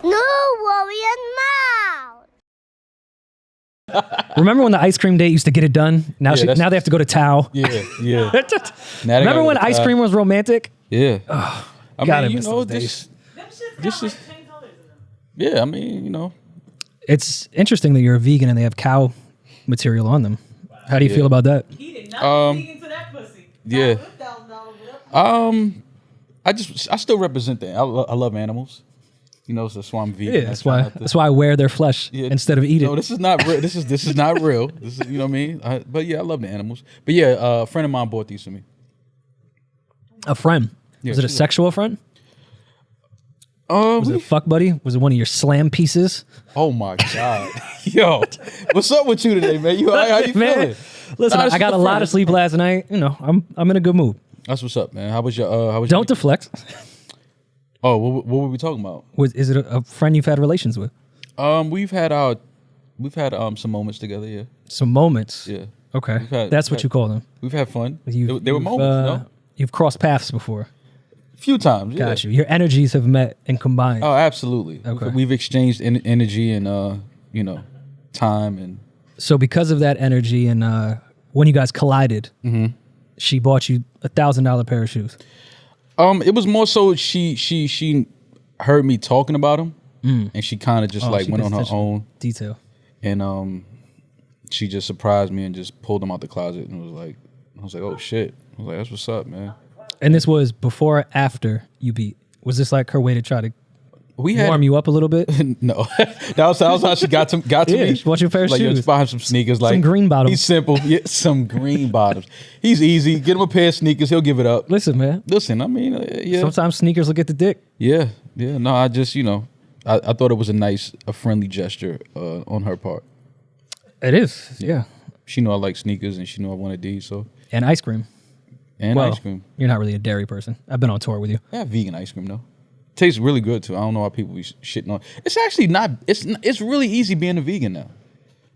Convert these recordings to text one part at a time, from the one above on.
No, Rory Mal. Remember when the ice cream date used to get it done? Now now they have to go to Tao. Yeah. Remember when ice cream was romantic? Yeah. I gotta mean, miss those days. this is. Yeah, I mean, you know. It's interesting that you're a vegan and they have cow material on them. How do you feel about that? He did not vegan to that pussy. Yeah. I still represent that. I love animals. You know, so that's why I'm vegan. Yeah, that's why I wear their flesh instead of eat it. No, this is not real. This is not real. This is, you know what I mean? But yeah, I love the animals. But yeah, a friend of mine bought these for me. A friend? Yeah, was it a sexual friend? Was it a fuck buddy? Was it one of your slam pieces? Oh my God. Yo, what's up with you today, man? How you feeling? Listen, I got a lot of sleep last night. You know, I'm in a good mood. That's what's up, man. How was your Don't deflect. Oh, what were we talking about? Is it a friend you've had relations with? We've had some moments together, yeah. Some moments? Yeah. Okay. That's what you call them. We've had fun. They were moments, no? You've crossed paths before. A few times, yeah. Got you. Your energies have met and combined. Oh, absolutely. Okay. We've exchanged energy and time and. So because of that energy and when you guys collided, she bought you $1,000 pair of shoes. It was more so she heard me talking about them, and she kind of just went on her own detail, and she just surprised me and just pulled them out the closet and I was like, oh shit, I was like, that's what's up, man. And this was before or after you beat? Was this like her way to try to warm you up a little bit? No, that was how she got to me. She bought you a pair of shoes. Just buy him some sneakers, some green bottoms. He's simple, some green bottoms. He's easy. Get him a pair of sneakers, he'll give it up. Listen, man. I mean, yeah. Sometimes sneakers will get the dick. Yeah. No, I just I thought it was a friendly gesture on her part. It is, yeah. She knew I like sneakers and she knew I wanted these, so. And ice cream. Ice cream. You're not really a dairy person. I've been on tour with you. I have vegan ice cream though. Tastes really good too. I don't know why people be shitting on. It's actually not. It's really easy being a vegan now.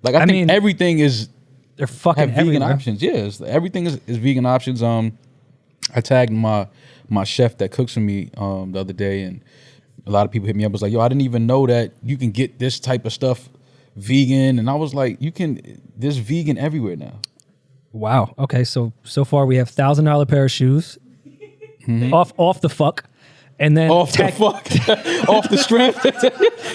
Like I think everything is. They're fucking have vegan everywhere. options. Yeah, everything is vegan options. I tagged my chef that cooks for me the other day, and a lot of people hit me up. Was like, yo, I didn't even know that you can get this type of stuff vegan, and I was like, there's vegan everywhere now. Wow. Okay. So far we have $1,000 pair of shoes off the fuck. And then off the fuck, off the strength,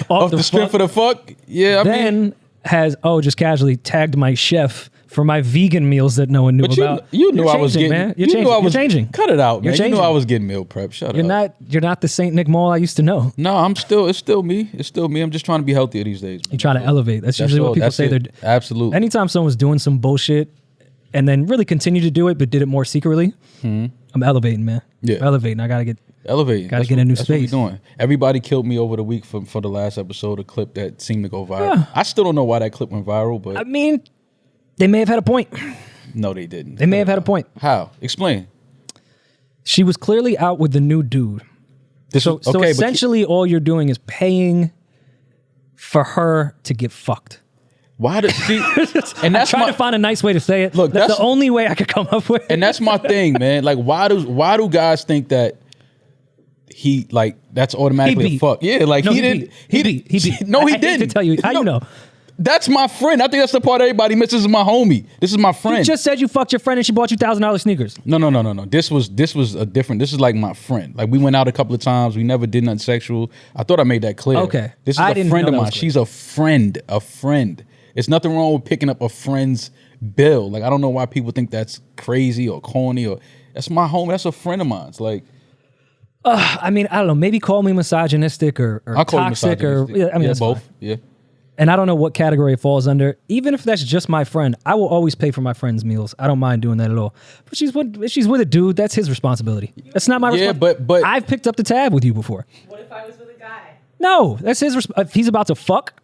off the strength of the fuck. Yeah. Then just casually tagged my chef for my vegan meals that no one knew about. You knew I was getting. Man. You're changing. Cut it out, man. You knew I was getting meal prep. Shut up. You're not the Saint Nick Mall I used to know. No, it's still me. It's still me. I'm just trying to be healthier these days. You're trying to elevate. That's usually what people say. They're absolutely. Anytime someone's doing some bullshit and then really continue to do it, but did it more secretly, I'm elevating, man. Yeah. I'm elevating. I gotta get. Elevating. Got to get a new space. What we're doing. Everybody killed me over the week for the last episode, a clip that seemed to go viral. Yeah. I still don't know why that clip went viral, but I mean, they may have had a point. No, they didn't. They may have had a point. How? Explain. She was clearly out with the new dude. So essentially, all you're doing is paying for her to get fucked. Why does she? And that's trying to find a nice way to say it. Look, that's the only way I could come up with. And that's my thing, man. Like, why do guys think that? He that's automatically a fuck. Yeah, like no, he didn't. He beat. No, he I hate didn't. to tell you, how you know? That's my friend. I think that's the part everybody misses. This is my homie. This is my friend. You just said you fucked your friend and she bought you $1,000 sneakers. No. This was a different. This is like my friend. Like we went out a couple of times. We never did nothing sexual. I thought I made that clear. Okay. This is a friend of mine. She's a friend. A friend. It's nothing wrong with picking up a friend's bill. Like I don't know why people think that's crazy or corny or that's my homie. That's a friend of mine. It's like. I mean, I don't know. Maybe call me misogynistic or toxic or that's both. Fine. Yeah. And I don't know what category it falls under. Even if that's just my friend, I will always pay for my friend's meals. I don't mind doing that at all. But if she's with a dude, that's his responsibility. That's not my responsibility. Yeah, but I've picked up the tab with you before. What if I was with a guy? No, that's his. If he's about to fuck,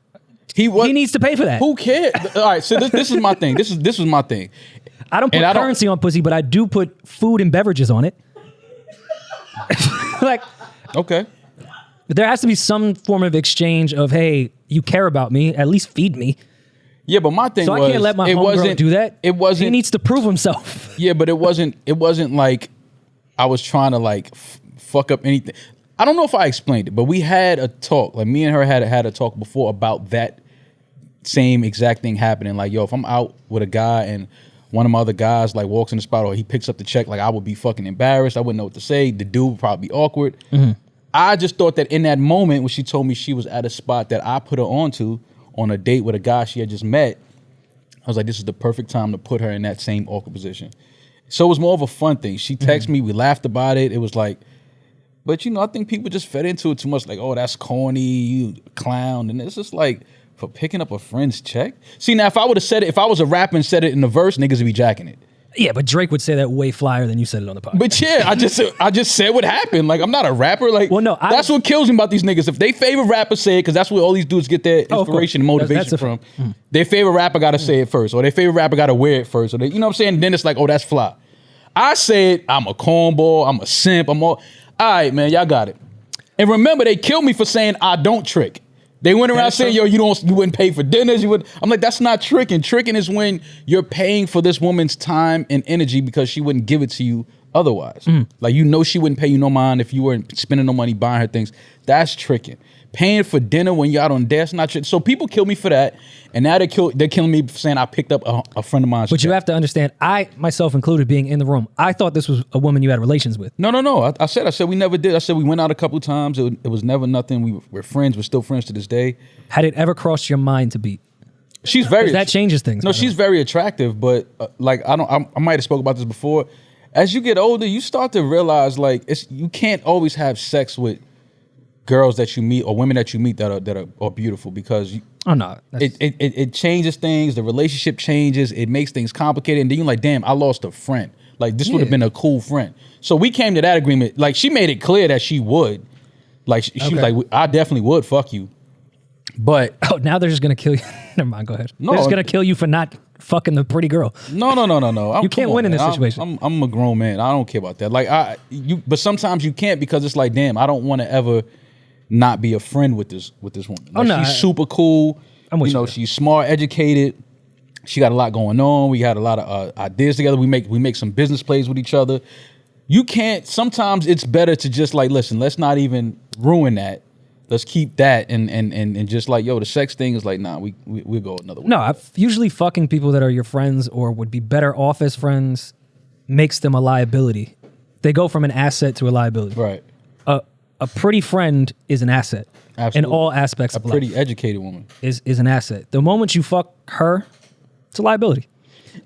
he needs to pay for that. Who cares? All right, so this is my thing. This was my thing. I don't put currency on pussy, but I do put food and beverages on it. Like, okay. But there has to be some form of exchange of, hey, you care about me, at least feed me. Yeah, but my thing was, I can't let my homegirl do that. It wasn't. He needs to prove himself. Yeah, but it wasn't like I was trying to like fuck up anything. I don't know if I explained it, but we had a talk. Like me and her had a talk before about that same exact thing happening. Like, yo, if I'm out with a guy and one of my other guys like walks in the spot or he picks up the check, like I would be fucking embarrassed. I wouldn't know what to say. The dude would probably be awkward. I just thought that in that moment when she told me she was at a spot that I put her onto on a date with a guy she had just met, I was like, this is the perfect time to put her in that same awkward position. So it was more of a fun thing. She texted me, we laughed about it. It was like, but you know, I think people just fed into it too much. Like, oh, that's corny, you clown. And it's just like, for picking up a friend's check? See, now if I would have said it, if I was a rapper and said it in the verse, niggas would be jacking it. Yeah, but Drake would say that way flyer than you said it on the podcast. But yeah, I just said what happened. Like, I'm not a rapper. Like, well, no, that's what kills me about these niggas. If they favorite rapper say it, because that's where all these dudes get their inspiration and motivation from. Their favorite rapper got to say it first, or their favorite rapper got to wear it first, or they, you know what I'm saying? And then it's like, oh, that's fly. I said, I'm a cornball, I'm a simp, I'm all right, man, y'all got it. And remember, they killed me for saying I don't trick. They went around saying, yo, you wouldn't pay for dinners. I'm like, that's not tricking. Tricking is when you're paying for this woman's time and energy because she wouldn't give it to you otherwise. Like, you know, she wouldn't pay you no mind if you weren't spending no money buying her things. That's tricking. Paying for dinner when you're out on date, that's not tricking. So people kill me for that. And now they're killing me for saying I picked up a friend of mine's But you have to understand, I, myself included, being in the room, I thought this was a woman you had relations with. No. I said we never did. I said we went out a couple times. It was never nothing. We're friends. We're still friends to this day. Had it ever crossed your mind to beat? She's very... That changes things. No, she's very attractive, but like, I might have spoke about this before. As you get older, you start to realize like you can't always have sex with girls that you meet or women that you meet that are beautiful because it changes things. The relationship changes. It makes things complicated, and then you're like, damn, I lost a friend. Like, this would have been a cool friend. So we came to that agreement. Like, she made it clear that she would. Like, she was like, I definitely would fuck you. But now they're just gonna kill you. Never mind. Go ahead. No, they're just gonna kill you for not fucking the pretty girl. No. You can't win in this situation. I'm a grown man. I don't care about that. Like, but sometimes you can't because it's like, damn, I don't want to ever not be a friend with this woman. Like, she's super cool. You know, she's smart, educated. She got a lot going on. We had a lot of ideas together. We make some business plays with each other. You can't. Sometimes it's better to just like, listen, let's not even ruin that. Let's keep that and just like, yo, the sex thing is like, nah, we'll go another way. No, usually fucking people that are your friends or would be better off as friends makes them a liability. They go from an asset to a liability. Right. A pretty friend is an asset. Absolutely. In all aspects of life. A pretty educated woman is an asset. The moment you fuck her, it's a liability.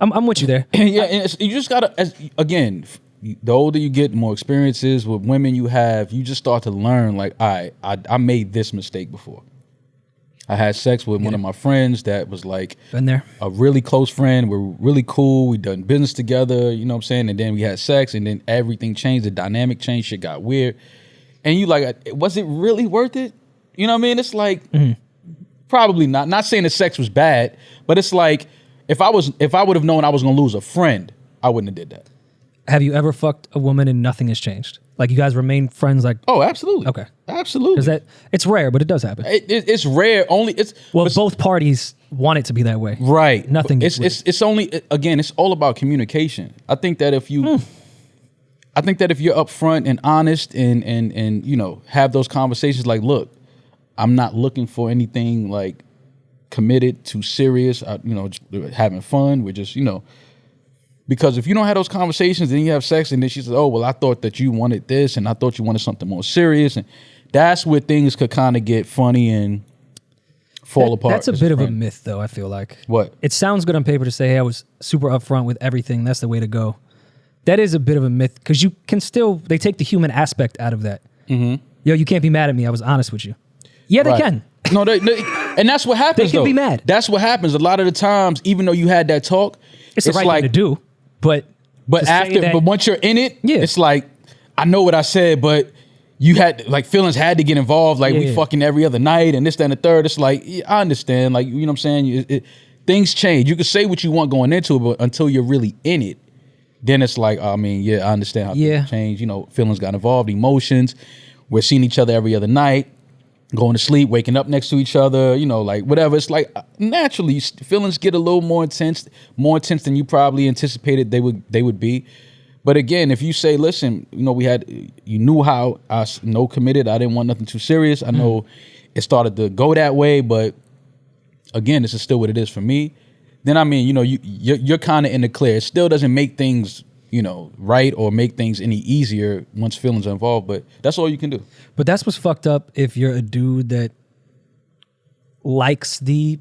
I'm with you there. Yeah, and you just gotta, again, the older you get, the more experiences with women you have, you just start to learn, like, all right, I made this mistake before. I had sex with one of my friends that was like been there, a really close friend. We're really cool. We done business together, you know what I'm saying? And then we had sex, and then everything changed. The dynamic changed. Shit got weird. And you like, was it really worth it? You know what I mean? It's like, probably not. Not saying the sex was bad, but it's like, if I would have known I was gonna lose a friend, I wouldn't have did that. Have you ever fucked a woman and nothing has changed? Like, you guys remain friends? Like, oh, absolutely. Okay, absolutely. Because it's rare, but it does happen. It's rare. Both parties want it to be that way, right? Nothing. It's only, again, it's all about communication. I think that if you. I think that if you're upfront and honest and you know, have those conversations like, look, I'm not looking for anything like committed to serious, you know, just having fun. We're just, you know, because if you don't have those conversations, then you have sex and then she says, oh, well, I thought that you wanted this and I thought you wanted something more serious. And that's where things could kind of get funny and fall apart. That's a bit of a myth, though, I feel like. What? It sounds good on paper to say, hey, I was super upfront with everything. That's the way to go. That is a bit of a myth because you can still, they take the human aspect out of that. Yo, you can't be mad at me. I was honest with you. Yeah, they can. No, and that's what happens. They can be mad. That's what happens. A lot of the times, even though you had that talk, it's the right thing to do. But once you're in it, it's like, I know what I said, but you had, like, feelings had to get involved. Like, we fucking every other night and this, that, and the third. It's like, I understand. Like, you know what I'm saying? Things change. You can say what you want going into it, but until you're really in it, then it's like, I mean, yeah, I understand how things change. You know, feelings got involved, emotions. We're seeing each other every other night, going to sleep, waking up next to each other, you know, like whatever. It's like, naturally, feelings get a little more intense than you probably anticipated they would be. But again, if you say, listen, you knew how I no committed. I didn't want nothing too serious. I know it started to go that way, but again, this is still what it is for me. Then I mean, you're kind of in the clear. It still doesn't make things, right or make things any easier once feelings are involved. But that's all you can do. But that's what's fucked up if you're a dude that likes the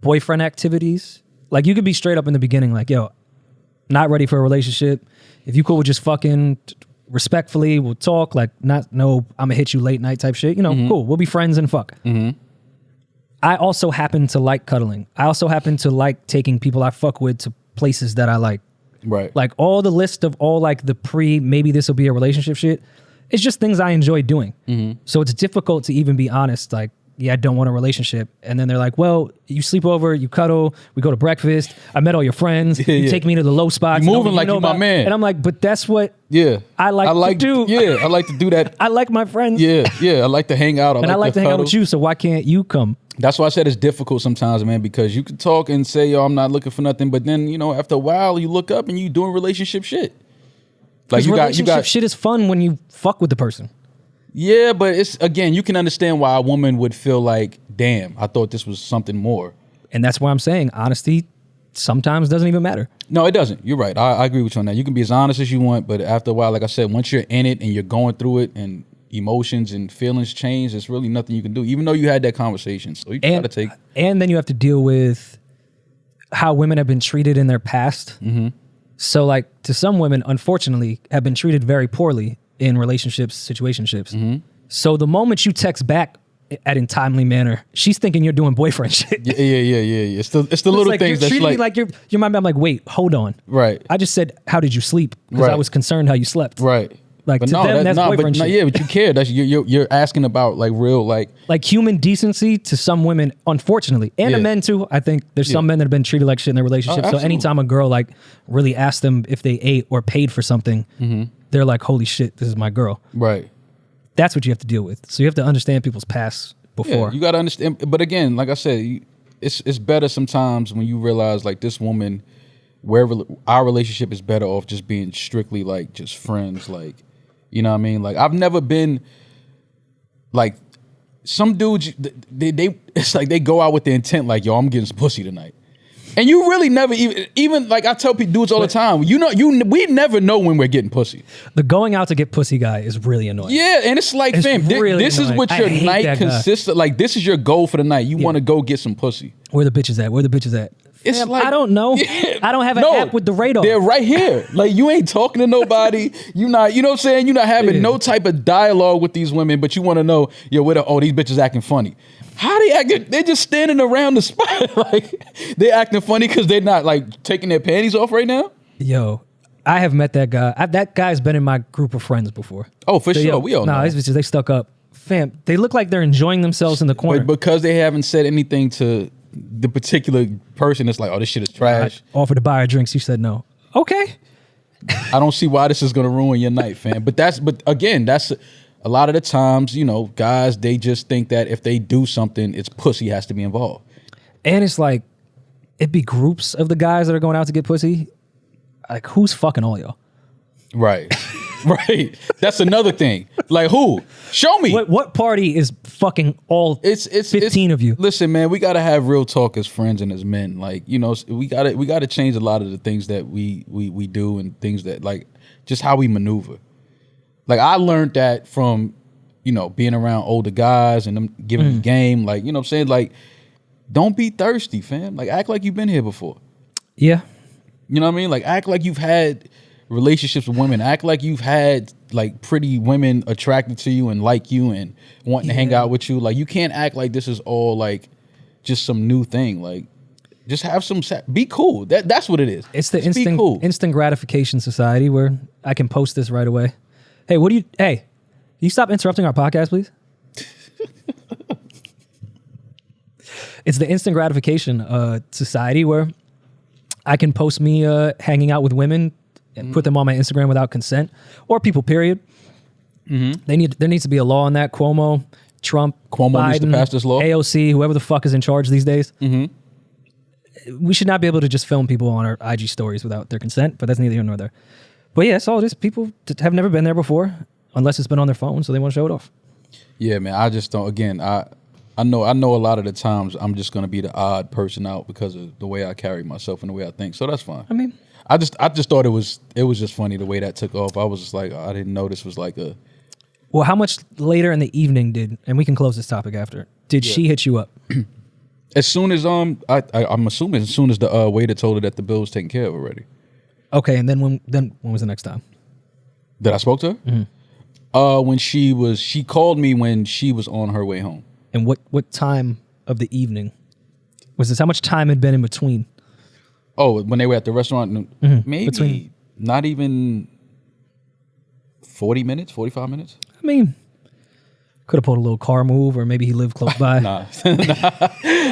boyfriend activities. Like, you could be straight up in the beginning, like, yo, not ready for a relationship. If you cool with just fucking respectfully, we'll talk. Like, I'm gonna hit you late night type shit. Cool. We'll be friends and fuck. Mm-hmm. I also happen to like cuddling. I also happen to like taking people I fuck with to places that I like. Right. Like, all the list of all like the maybe this will be a relationship shit, it's just things I enjoy doing. Mm-hmm. So it's difficult to even be honest. Like, yeah, I don't want a relationship. And then they're like, well, you sleep over, you cuddle, we go to breakfast. I met all your friends. You take me to the low spots. You're moving like you're my man. And I'm like, but that's what I like to do. Yeah, I like to do that. I like my friends. Yeah, I like to hang out. I like to hang out with you, so why can't you come? That's why I said it's difficult sometimes, man, because you can talk and say, yo, I'm not looking for nothing. But then, after a while, you look up and you doing relationship shit. Like, relationship shit is fun when you fuck with the person. Yeah, but it's, again, you can understand why a woman would feel like, damn, I thought this was something more. And that's why I'm saying honesty sometimes doesn't even matter. No, it doesn't. You're right. I agree with you on that. You can be as honest as you want, but after a while, like I said, once you're in it and you're going through it and emotions and feelings change, there's really nothing you can do, even though you had that conversation. So you got to take... And then you have to deal with how women have been treated in their past. Mm-hmm. So, like, to some women, unfortunately, have been treated very poorly in relationships, situationships. Mm-hmm. So the moment you text back at in timely manner, she's thinking you're doing boyfriend shit. Yeah. It's the little like, things you're that's treating like... me like you're my man. I'm like, wait, hold on. Right. I just said, how did you sleep? Because I was concerned how you slept. Right. Like, but to them, that's boyfriend shit. Yeah, but you care. That's you're asking about like real like human decency to some women, unfortunately, and to men too. I think there's some men that have been treated like shit in their relationship. So anytime a girl like really asks them if they ate or paid for something, they're like, holy shit, this is my girl. Right. That's what you have to deal with. So you have to understand people's past before. Yeah, you got to understand. But again, like I said, it's better sometimes when you realize like this woman, where our relationship is better off just being strictly like just friends, like. You know what I mean? Like, I've never been like some dudes. They it's like they go out with the intent like, yo, I'm getting some pussy tonight, and you really never even like I tell dudes all the time. We never know when we're getting pussy. The going out to get pussy guy is really annoying. Yeah, and it's like, fam, really this is what your night consists of. Like, this is your goal for the night. You want to go get some pussy. Where the bitches at? Where the bitches at? It's like, I don't know. Yeah, I don't have an app with the radar. They're right here. Like, you ain't talking to nobody. You know what I'm saying? You're not having no type of dialogue with these women, but you want to know, yo, these bitches acting funny. How they acting? They're just standing around the spot. Like, they're acting funny because they're not like taking their panties off right now. Yo, I have met that guy. That guy's been in my group of friends before. Oh, for sure. We all know. These bitches, they stuck up. Fam, they look like they're enjoying themselves in the corner. But because they haven't said anything to the particular person, that's like, oh, this shit is trash. I offered to buy her drinks. She said no. Okay. I don't see why this is going to ruin your night, fam. But again, that's a lot of the times, guys, they just think that if they do something, it's pussy has to be involved. And it's like, it'd be groups of the guys that are going out to get pussy. Like, who's fucking all y'all? Right. Right. That's another thing. Like, who? Show me. What party is fucking all 15 of you? Listen, man, we got to have real talk as friends and as men. Like, we got to change a lot of the things that we do and things that, like, just how we maneuver. Like, I learned that from, being around older guys and them giving me game. Like, you know what I'm saying? Like, don't be thirsty, fam. Like, act like you've been here before. Yeah. You know what I mean? Like, act like you've had relationships with women. Act like you've had like pretty women attracted to you and like you and wanting to hang out with you. Like, you can't act like this is all like just some new thing. Like, just have some be cool. That's what it is. It's the instant gratification society where I can post this right away. Hey, can you stop interrupting our podcast, please? It's the instant gratification society where I can post me hanging out with women and put them on my Instagram without consent, or people, period. Mm-hmm. There needs to be a law on that. Trump, Biden, needs to pass this law. AOC, whoever the fuck is in charge these days. Mm-hmm. We should not be able to just film people on our IG stories without their consent, but that's neither here nor there. But yeah, it's all just people that have never been there before, unless it's been on their phone, so they want to show it off. Yeah, man. I just don't. Again, I know a lot of the times I'm just gonna be the odd person out because of the way I carry myself and the way I think. So that's fine. I mean, I just thought it was just funny the way that took off. I was just like, I didn't know this was like a. well, how much later in the evening and we can close this topic after, did she hit you up? As soon as I'm assuming as soon as the waiter told her that the bill was taken care of already. Okay, and then when was the next time? That I spoke to her? Mm-hmm. When she called me when she was on her way home. And what time of the evening was this? How much time had been in between? Oh, when they were at the restaurant, maybe not even 40 minutes, 45 minutes. I mean, could have pulled a little car move, or maybe he lived close by. Nah.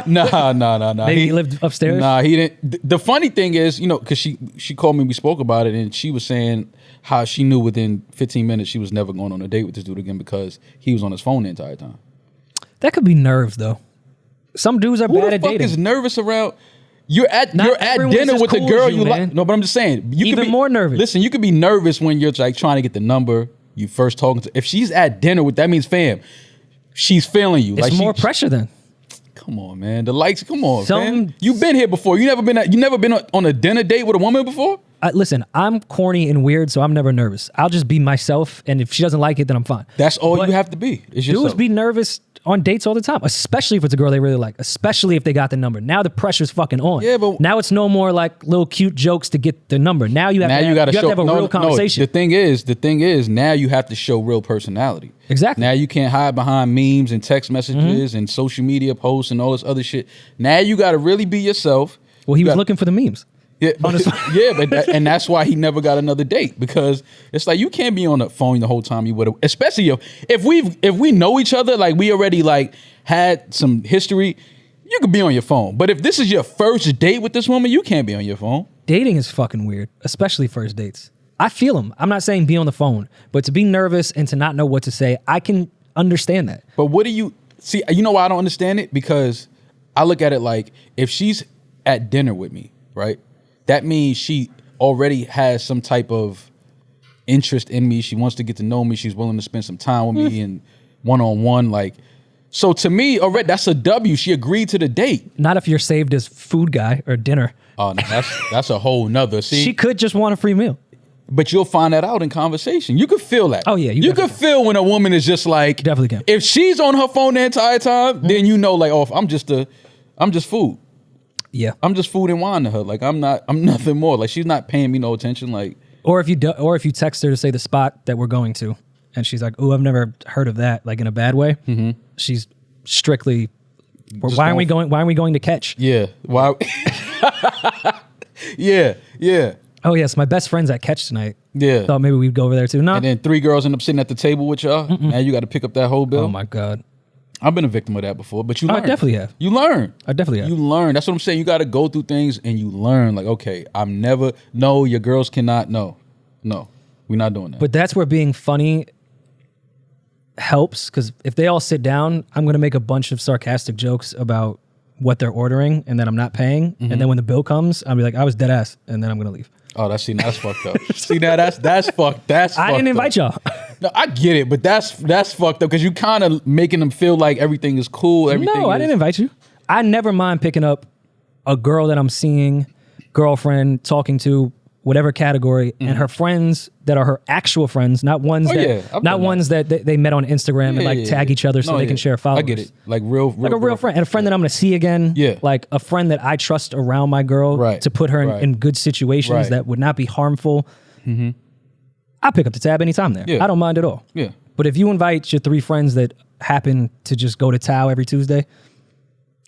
Maybe he lived upstairs. Nah, he didn't. The funny thing is, because she called me, we spoke about it, and she was saying how she knew within 15 minutes she was never going on a date with this dude again because he was on his phone the entire time. That could be nerves, though. Some dudes are Who bad the at fuck dating. is nervous around? You're at Not everyone's dinner as with a cool girl as you, you like. man. No, but I'm just saying. You Even could be more nervous. Listen, you could be nervous when you're like trying to get the number you first talking to. If she's at dinner with, that means fam, she's feeling you. It's like more pressure then. Come on, man. The likes. Come on, Some- man. You've been here before. You never been on a dinner date with a woman before. Listen, I'm corny and weird, so I'm never nervous. I'll just be myself, and if she doesn't like it, then I'm fine. That's all But you have to be. It's Dudes yourself. be nervous on dates all the time, especially if it's a girl they really like, especially if they got the number. Now the pressure's fucking on. Yeah, but- now it's no more like little cute jokes to get the number. Now you have Now to you got to show. have a real conversation. The thing is, now you have to show real personality. Exactly. Now you can't hide behind memes and text messages and social media posts and all this other shit. Now you got to really be yourself. Well, he You was gotta- looking for the memes. Yeah, Honestly. and that's why he never got another date, because it's like you can't be on the phone the whole time you would have, especially if we know each other, like we already like had some history, you could be on your phone. But if this is your first date with this woman, you can't be on your phone. Dating is fucking weird, especially first dates. I feel them. I'm not saying be on the phone, but to be nervous and to not know what to say, I can understand that. But what do you see? You know why I don't understand it? Because I look at it like if she's at dinner with me, right? That means she already has some type of interest in me. She wants to get to know me. She's willing to spend some time with me and one-on-one. Like, so to me, already that's a W. She agreed to the date. Not if you're saved as food guy or dinner. Oh, no, that's a whole nother. See, She could just want a free meal. but you'll find that out in conversation. You could feel that. Oh, yeah, you you definitely could feel when a woman is just like, Definitely can. If she's on her phone the entire time, then you know, like, oh, I'm just food. Yeah. I'm just food and wine to her. Like I'm nothing more. Like she's not paying me no attention. Like Or if you text her to say the spot that we're going to, and she's like, "Oh, I've never heard of that," like in a bad way. Mm-hmm. She's strictly, why are we going to catch? yeah, why? yeah. Oh yes, my best friend's at Catch tonight. Yeah. Thought maybe we'd go over there too. No. And then 3 girls end up sitting at the table with y'all. Now you got to pick up that whole bill. Oh my god. I've been a victim of that before, but you I learn. definitely have. You learn. I definitely have. You learn. That's what I'm saying. You got to go through things and you learn. Like, okay, no, your girls cannot. No, we're not doing that. But that's where being funny helps, because if they all sit down, I'm going to make a bunch of sarcastic jokes about what they're ordering and that I'm not paying. And then when the bill comes, I'll be like, I was dead ass. And then I'm going to leave. oh, that's fucked up. See, now that's fucked. That's I didn't invite up. y'all. No, I get it, but that's fucked up because you kind of making them feel like everything is cool. Everything No, I didn't invite you. I never mind picking up a girl that I'm seeing, girlfriend, talking to, whatever category, and her friends that are her actual friends, not ones that they met on Instagram and like tag each other so they can share followers. I get it, like real Like a real friend, and a friend that I'm going to see again. Yeah. Like a friend that I trust around my girl Right. to put her in good situations Right. that would not be harmful. I pick up the tab anytime there. Yeah. I don't mind at all. Yeah. But if you invite your 3 friends that happen to just go to Tao every Tuesday,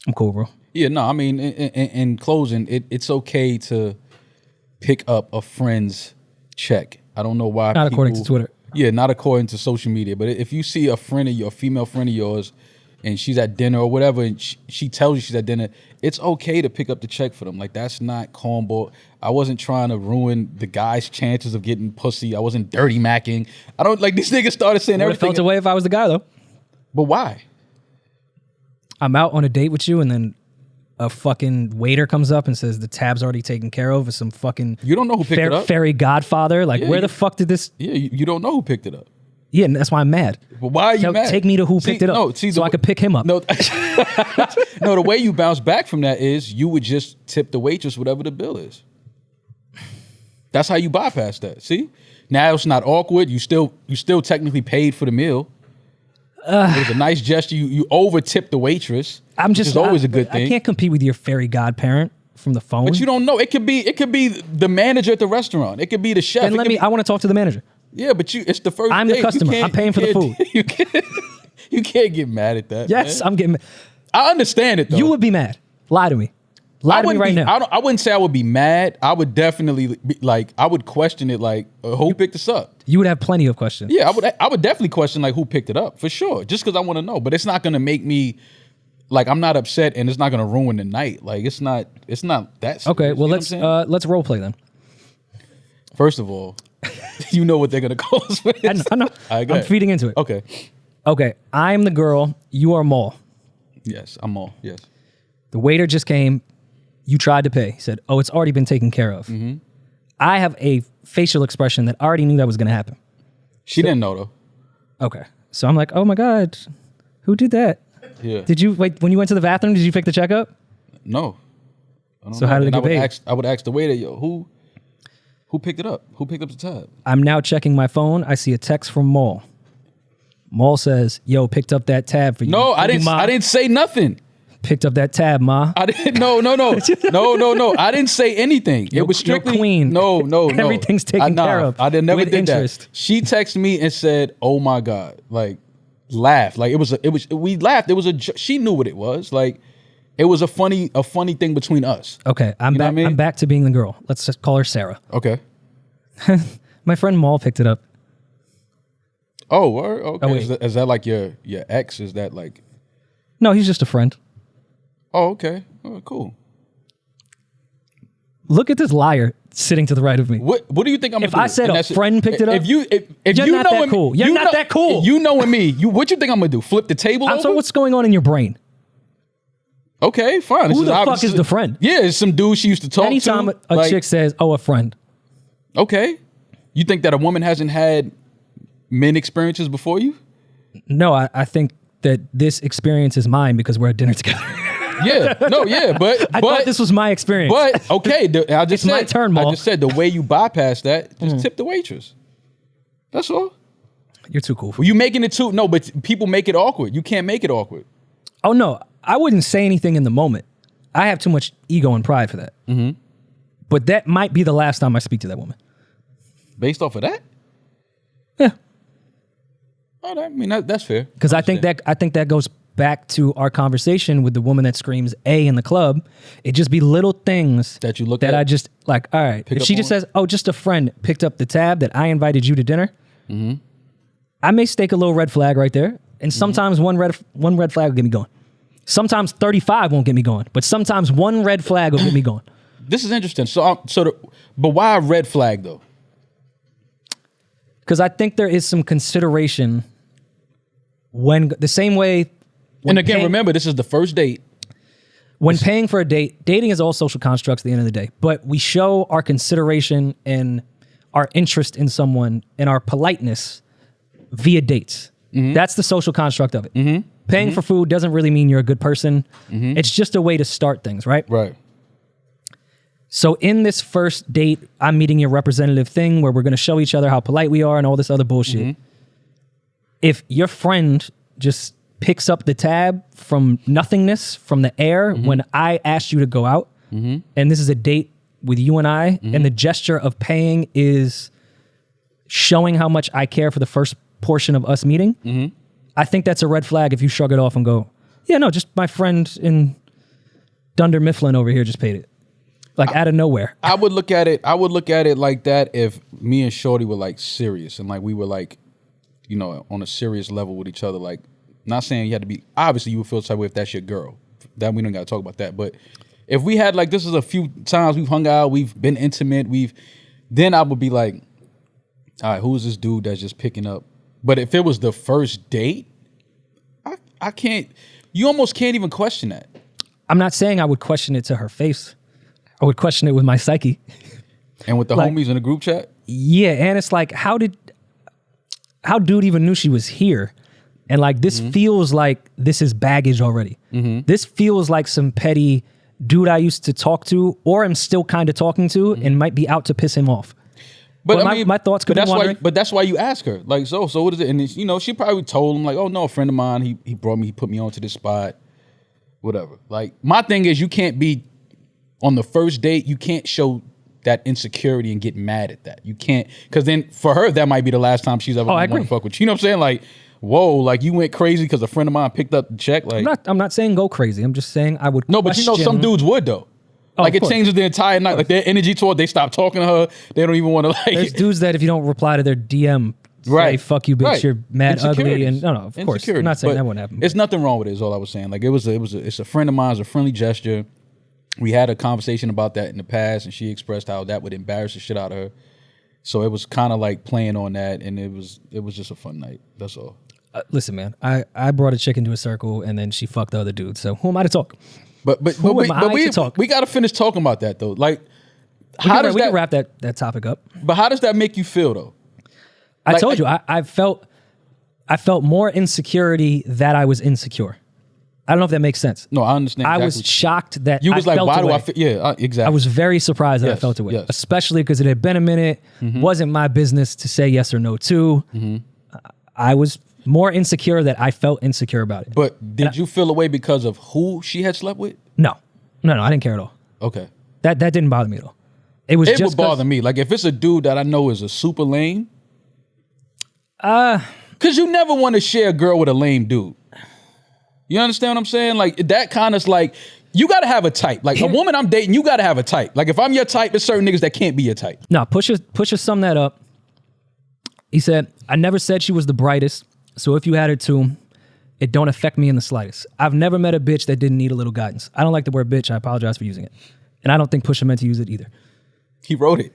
I'm cool, bro. Yeah, no, I mean, in closing, it's okay to pick up a friend's check. I don't know why. Not according to Twitter. Yeah, not according to social media. But if you see a female friend of yours, and she's at dinner or whatever, and she tells you she's at dinner, it's okay to pick up the check for them. Like, that's not cornball. I wasn't trying to ruin the guy's chances of getting pussy. I wasn't dirty macking. I don't, like, these niggas started saying I would have everything. felt away if I was the guy, though. But why? I'm out on a date with you, and then a fucking waiter comes up and says the tab's already taken care of, with some fucking You don't know who picked it up. fairy godfather. Like, Yeah, where the fuck did this? Yeah, you don't know who picked it up. Yeah, and that's why I'm mad. But why are you mad? Take me to who picked it up, so I could pick him up. No, no. The way you bounce back from that is you would just tip the waitress whatever the bill is. That's how you bypass that. See, now it's not awkward. You still technically paid for the meal. It was a nice gesture. You over tipped the waitress. Which is always a good thing. I can't compete with your fairy godparent from the phone. But you don't know. It could be the manager at the restaurant. It could be the chef. Then I want to talk to the manager. Yeah, but it's the first. I'm date. the customer. I'm paying for the food. You can't get mad at that. Yes, man. I'm getting mad. I understand it though. You would be mad. Lie to me. Lie to me right now. I wouldn't say I would be mad. I would definitely be like, I would question it like, who picked this up? You would have plenty of questions. Yeah, I would definitely question like who picked it up for sure. Just because I want to know. But it's not gonna make me like I'm not upset and it's not gonna ruin the night. Like it's not that serious. Okay, well You know let's role play then. First of all, you know what they're gonna call us with. I know. All right, go I'm ahead. feeding into it. Okay. Okay, I'm the girl. You are Maul. Yes, I'm all. Yes. The waiter just came. You tried to pay. He said, "Oh, it's already been taken care of." Mm-hmm. I have a facial expression that I already knew that was going to happen. She didn't know though. Okay, so I'm like, "Oh my god, who did that? Yeah. Did you wait when you went to the bathroom? Did you pick the check up?" No. I don't So know. how did it And get paid? I would ask the waiter, yo, who picked it up? Who picked up the tab? I'm now checking my phone. I see a text from Maul. Maul says, "Yo, picked up that tab for you." No, I Hey, didn't. Ma. I didn't say nothing. Picked up that tab, ma. I didn't. No. I didn't say anything. It was You're strictly queen. No. Everything's taken care of I never with did interest. that. She texted me and said, "Oh my god!" Like, laughed. Like it was. We laughed. It was she knew what it was. Like, it was a funny thing between us. Okay, I'm You know back. what I mean? I'm back to being the girl. Let's just call her Sarah. Okay. My friend Maul picked it up. Oh, word? Okay. Oh, wait. Is that like your ex? Is that like? No, he's just a friend. Oh, okay. Oh, cool. Look at this liar sitting to the right of me. What do you think I'm gonna If do? I said And a friend picked it up, if you you're not knowing that cool. me, You're you not know- that cool. You knowing me, what you think I'm gonna do? Flip the table over? So what's going on in your brain? Okay, fine. This Who the fuck obviously- is the friend? Yeah, it's some dude she used to talk Anytime to. a Like, chick says, "Oh, a friend," okay, you think that a woman hasn't had men experiences before you? no, I think that this experience is mine because we're at dinner together. Yeah, no, yeah, but I thought this was my experience. But okay, I just It's my said, turn, Maul. I just said the way you bypass that, just tip the waitress. That's all. You're too cool for Well, you making it too? No, but people make it awkward. You can't make it awkward. Oh no, I wouldn't say anything in the moment. I have too much ego and pride for that. Mm-hmm. But that might be the last time I speak to that woman. Based off of that? Yeah, Oh, I mean that's fair. because I think that goes back to our conversation with the woman that screams A in the club. It just be little things That you look that at? I just like. All right, Pick if up she just on? says, "Oh, just a friend picked up the tab that I invited you to dinner," I may stake a little red flag right there. And sometimes one red flag will get me going. Sometimes 35 won't get me going, but sometimes one red flag will get me going. This is interesting. But why a red flag though? Because I think there is some consideration when the same way. And again, remember, this is the first date. When paying for a date, dating is all social constructs at the end of the day, but we show our consideration and our interest in someone and our politeness via dates. That's the social construct of it. Paying for food doesn't really mean you're a good person. It's just a way to start things, right? Right. So in this first date, I'm meeting your representative thing where we're going to show each other how polite we are and all this other bullshit. If your friend just picks up the tab from nothingness, from the air, when I asked you to go out, and this is a date with you and I, and the gesture of paying is showing how much I care for the first portion of us meeting, I think that's a red flag if you shrug it off and go, yeah, no, just my friend in Dunder Mifflin over here just paid it. Like out of nowhere. I would look at it like that if me and Shorty were like serious and like we were like, you know, on a serious level with each other. Like, not saying you had to be, obviously you would feel the type way if that's your girl. That we don't got to talk about that. But if we had like, this is a few times we've hung out, we've been intimate, then I would be like, all right, who is this dude that's just picking up? But if it was the first date, I can't, you almost can't even question that. I'm not saying I would question it to her face. I would question it with my psyche. And with the Like- homies in the group chat? Yeah, and it's like, how dude even knew she was here? And like, this feels like this is baggage already. This feels like some petty dude I used to talk to, or am still kind of talking to, and might be out to piss him off. But Well, I mean, my thoughts could but be that's wandering. but that's why you ask her. Like, so what is it? And it's, you know, she probably told him like, oh no, a friend of mine, he put me onto this spot, whatever. Like, my thing is, you can't be on the first date. You can't show that insecurity and get mad at that. You can't, because then for her that might be the last time she's ever Oh, I gonna want agree. to fuck with you. You know what I'm saying? Like, whoa, like you went crazy because a friend of mine picked up the check. Like, I'm not saying go crazy. I'm just saying I would. no, but you know, some question- dudes would though. Oh, Like of it course. changes the entire night. Like their energy toward, they stop talking to her. They don't even want to like. There's dudes that if you don't reply to their DM, say, Right. fuck you, bitch, Right. you're mad, ugly, and Insecurities. no, of course. I'm not Insecurities. saying But that wouldn't happen. There's nothing wrong with it. Is all I was saying. Like it's a friend of mine. It's a friendly gesture. We had a conversation about that in the past, and she expressed how that would embarrass the shit out of her. So it was kind of like playing on that, and it was just a fun night. That's all. Listen, man, I brought a chick into a circle, and then she fucked the other dude. So who am I to talk? But Who am I to talk? we got to finish talking about that though. Like, We how can, does we that? can wrap that topic up. But how does that make you feel though? I Like, told you, I felt more insecurity that I was insecure. I don't know if that makes sense. No, I understand. I exactly was what shocked that you was I like, felt why do away. I feel? Yeah, exactly. I was very surprised that I Yes, felt away, yes. especially because it had been a minute. Wasn't my business to say yes or no to. I was more insecure that I felt insecure about it. But did you feel away because of who she had slept with? No, I didn't care at all. Okay. That didn't bother me at all. It was It just would bother me. Like if it's a dude that I know is a super lame. Cause you never want to share a girl with a lame dude. You understand what I'm saying? Like that kind of like, you gotta have a type. Like a woman I'm dating, you gotta have a type. Like if I'm your type, there's certain niggas that can't be your type. No, Pusha summed that up. He said, I never said she was the brightest, so if you had her to, it don't affect me in the slightest. I've never met a bitch that didn't need a little guidance. I don't like the word bitch. I apologize for using it. And I don't think Pusha meant to use it either. He wrote it.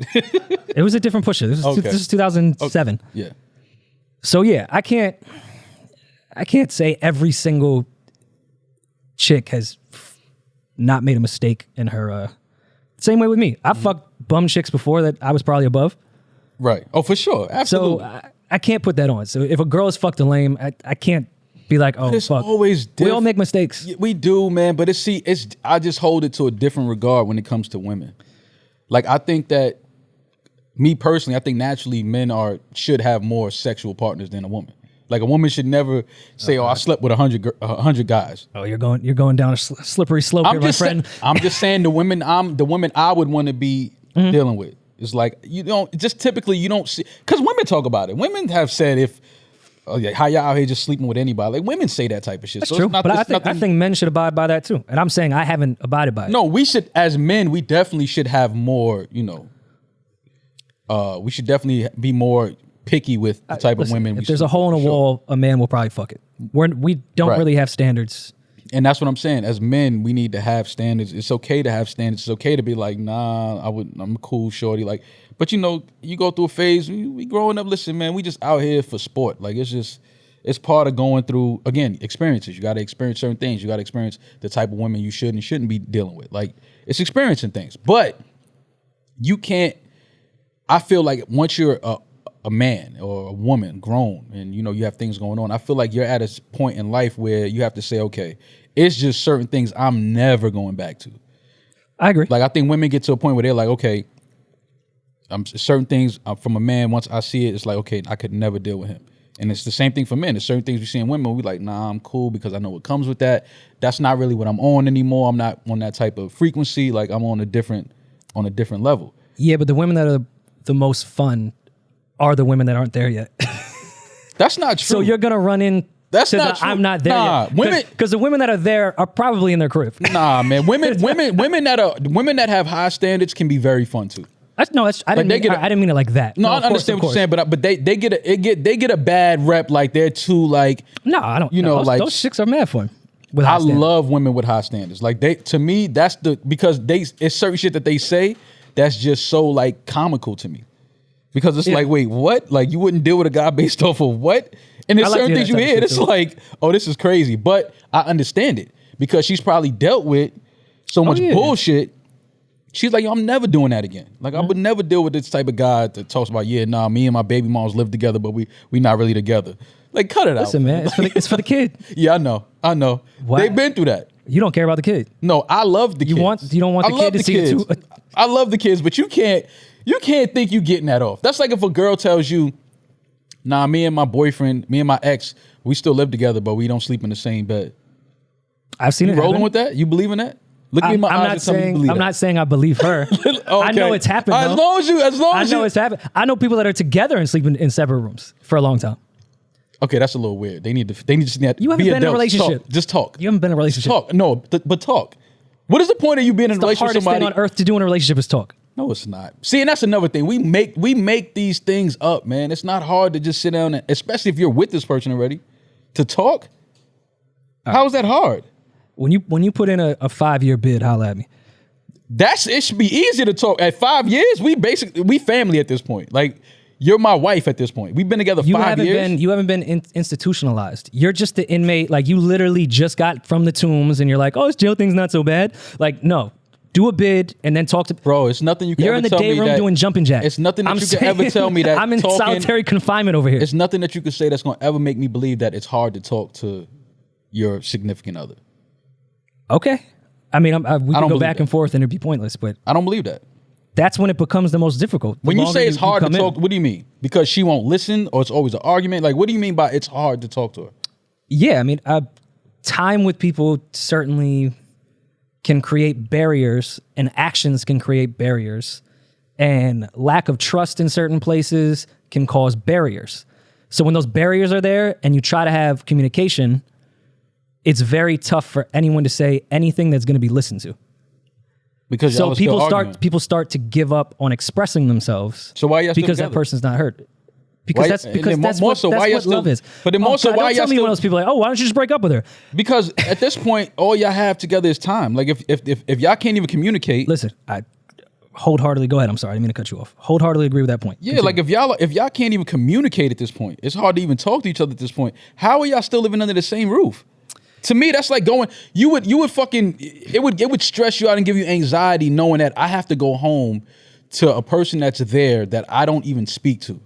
It was a different Pusha. Okay. This is 2007. Yeah. So yeah, I can't say every single chick has not made a mistake in her. Same way with me. I fucked bum chicks before that I was probably above. Right. Oh, for sure. Absolutely. So I can't put that on. So if a girl is fucked a lame, I can't be like, oh, it's fuck. always We all diff- make mistakes. We do, man, but it's I just hold it to a different regard when it comes to women. Like I think that me personally, I think naturally men should have more sexual partners than a woman. Like a woman should never say, "Oh, I slept with 100 guys." Oh, you're going down a slippery slope here, my friend. I'm just saying the women I would want to be Mm-hmm. dealing with. It's like you don't typically you don't see, because women talk about it. Women have said oh yeah, how y'all out here just sleeping with anybody? Like women say that type of shit. That's so true. It's not, But I it's think nothing, men should abide by that too. And I'm saying I haven't abided by it. no, we should, as men, we definitely should have more. We should definitely be more picky with the type Listen, of women. if there's a hole in a wall, a man will probably fuck it. We don't Right. really have standards. And that's what I'm saying. As men, we need to have standards. It's okay to have standards. It's okay to be like, nah, I'm cool, shorty. Like, but you go through a phase. We growing up. Listen, man, we just out here for sport. Like, it's part of going through, again, experiences. You got to experience certain things. You got to experience the type of women you should and shouldn't be dealing with. Like, it's experiencing things. But you can't. I feel like once you're a man or a woman, grown, and you have things going on, I feel like you're at a point in life where you have to say, okay, it's just certain things I'm never going back to. I agree. Like I think women get to a point where they're like, okay, certain things from a man, once I see it, it's like, okay, I could never deal with him. And it's the same thing for men. There's certain things we see in women, we like, nah, I'm cool because I know what comes with that. That's not really what I'm on anymore. I'm not on that type of frequency. Like I'm on a different level. Yeah, but the women that are the most fun are the women that aren't there yet. That's not true. So you're gonna run in. That's to not the true. I'm not there Nah, yet. women- Because the women that are there are probably in their crib. Nah, man. Women that have high standards can be very fun too. I didn't mean it like that. No, I of course, understand of what you're course. saying, but they get a bad rep. Like they're too like. No, I don't. Those chicks are mad fun. With high I standards. love women with high standards. Like to me, that's because it's certain shit that they say that's just so like comical to me. Because it's like, wait, what? Like you wouldn't deal with a guy based off of what? And there's I like certain to things hear you that hear, type of it's shit, too. like, oh, this is crazy. But I understand it because she's probably dealt with so much yeah. bullshit. She's like, yo, I'm never doing that again. Like, I would never deal with this type of guy that talks about, me and my baby moms live together, but we not really together. Like, cut it out. Listen, man, it's for the kid. Yeah, I know. Why? They've been through that. You don't care about the kid. No, I love the kids. You don't want the kid to see kids. the two. I love the kids, but you can't think you getting that off. That's like if a girl tells you, nah, me and my boyfriend, me and my ex, we still live together, but we don't sleep in the same bed. I've seen You it rolling happen. with that? You believe in that? Look me in my eyes and tell me you believe I'm that. not saying I believe her. I know it's happened. As though. long as I know it's happened. I know people that are together and sleeping in separate rooms for a long time. Okay, that's a little weird. They need to You haven't be been in a adults. relationship. Just talk. You haven't been in a relationship. Talk. No, but talk. What is the point of you being in a The relationship with hardest thing somebody? on earth to do in a relationship is talk. No, it's not. See, and that's another thing. We make these things up, man. It's not hard to just sit down and, especially if you're with this person already, to talk. How is that hard? When you put in a 5-year bid, holla at me. It should be easier to talk. At 5 years, we family at this point. Like, you're my wife at this point. We've been together 5 years. You haven't been institutionalized. You're just the inmate. Like, you literally just got from the tombs and you're like, oh, this jail thing's not so bad. Like, no. Do a bid and then talk to... Bro, it's nothing you can You're ever in the tell day me room that... doing jumping jacks. It's nothing that you can ever tell me that I'm in solitary confinement over here. It's nothing that you could say that's going to ever make me believe that it's hard to talk to your significant other. Okay. I mean, we can go back that. and forth and it'd be pointless, but I don't believe that. that's when it becomes the most difficult. When you say it's hard to talk, what do you mean? Because she won't listen or it's always an argument? Like, what do you mean by it's hard to talk to her? Yeah, I mean, time with people certainly can create barriers, and actions can create barriers, and lack of trust in certain places can cause barriers. So when those barriers are there and you try to have communication, it's very tough for anyone to say anything that's going to be listened to. Because So people start to give up on expressing themselves. So why y'all still because that together? person's not heard. Because that's more what, so, that's why y'all what love still- is. but then more so, God, why don't tell y'all me still- one of those people like, oh, why don't you just break up with her? Because at this point, all y'all have together is time. Like, if y'all can't even communicate... Listen, I wholeheartedly go ahead. I'm sorry, I didn't mean to cut you off. Wholeheartedly agree with that point. Yeah, like if y'all can't even communicate at this point, it's hard to even talk to each other at this point. How are y'all still living under the same roof? To me, that's like going. You would fucking. It would stress you out and give you anxiety knowing that I have to go home to a person that's there that I don't even speak to.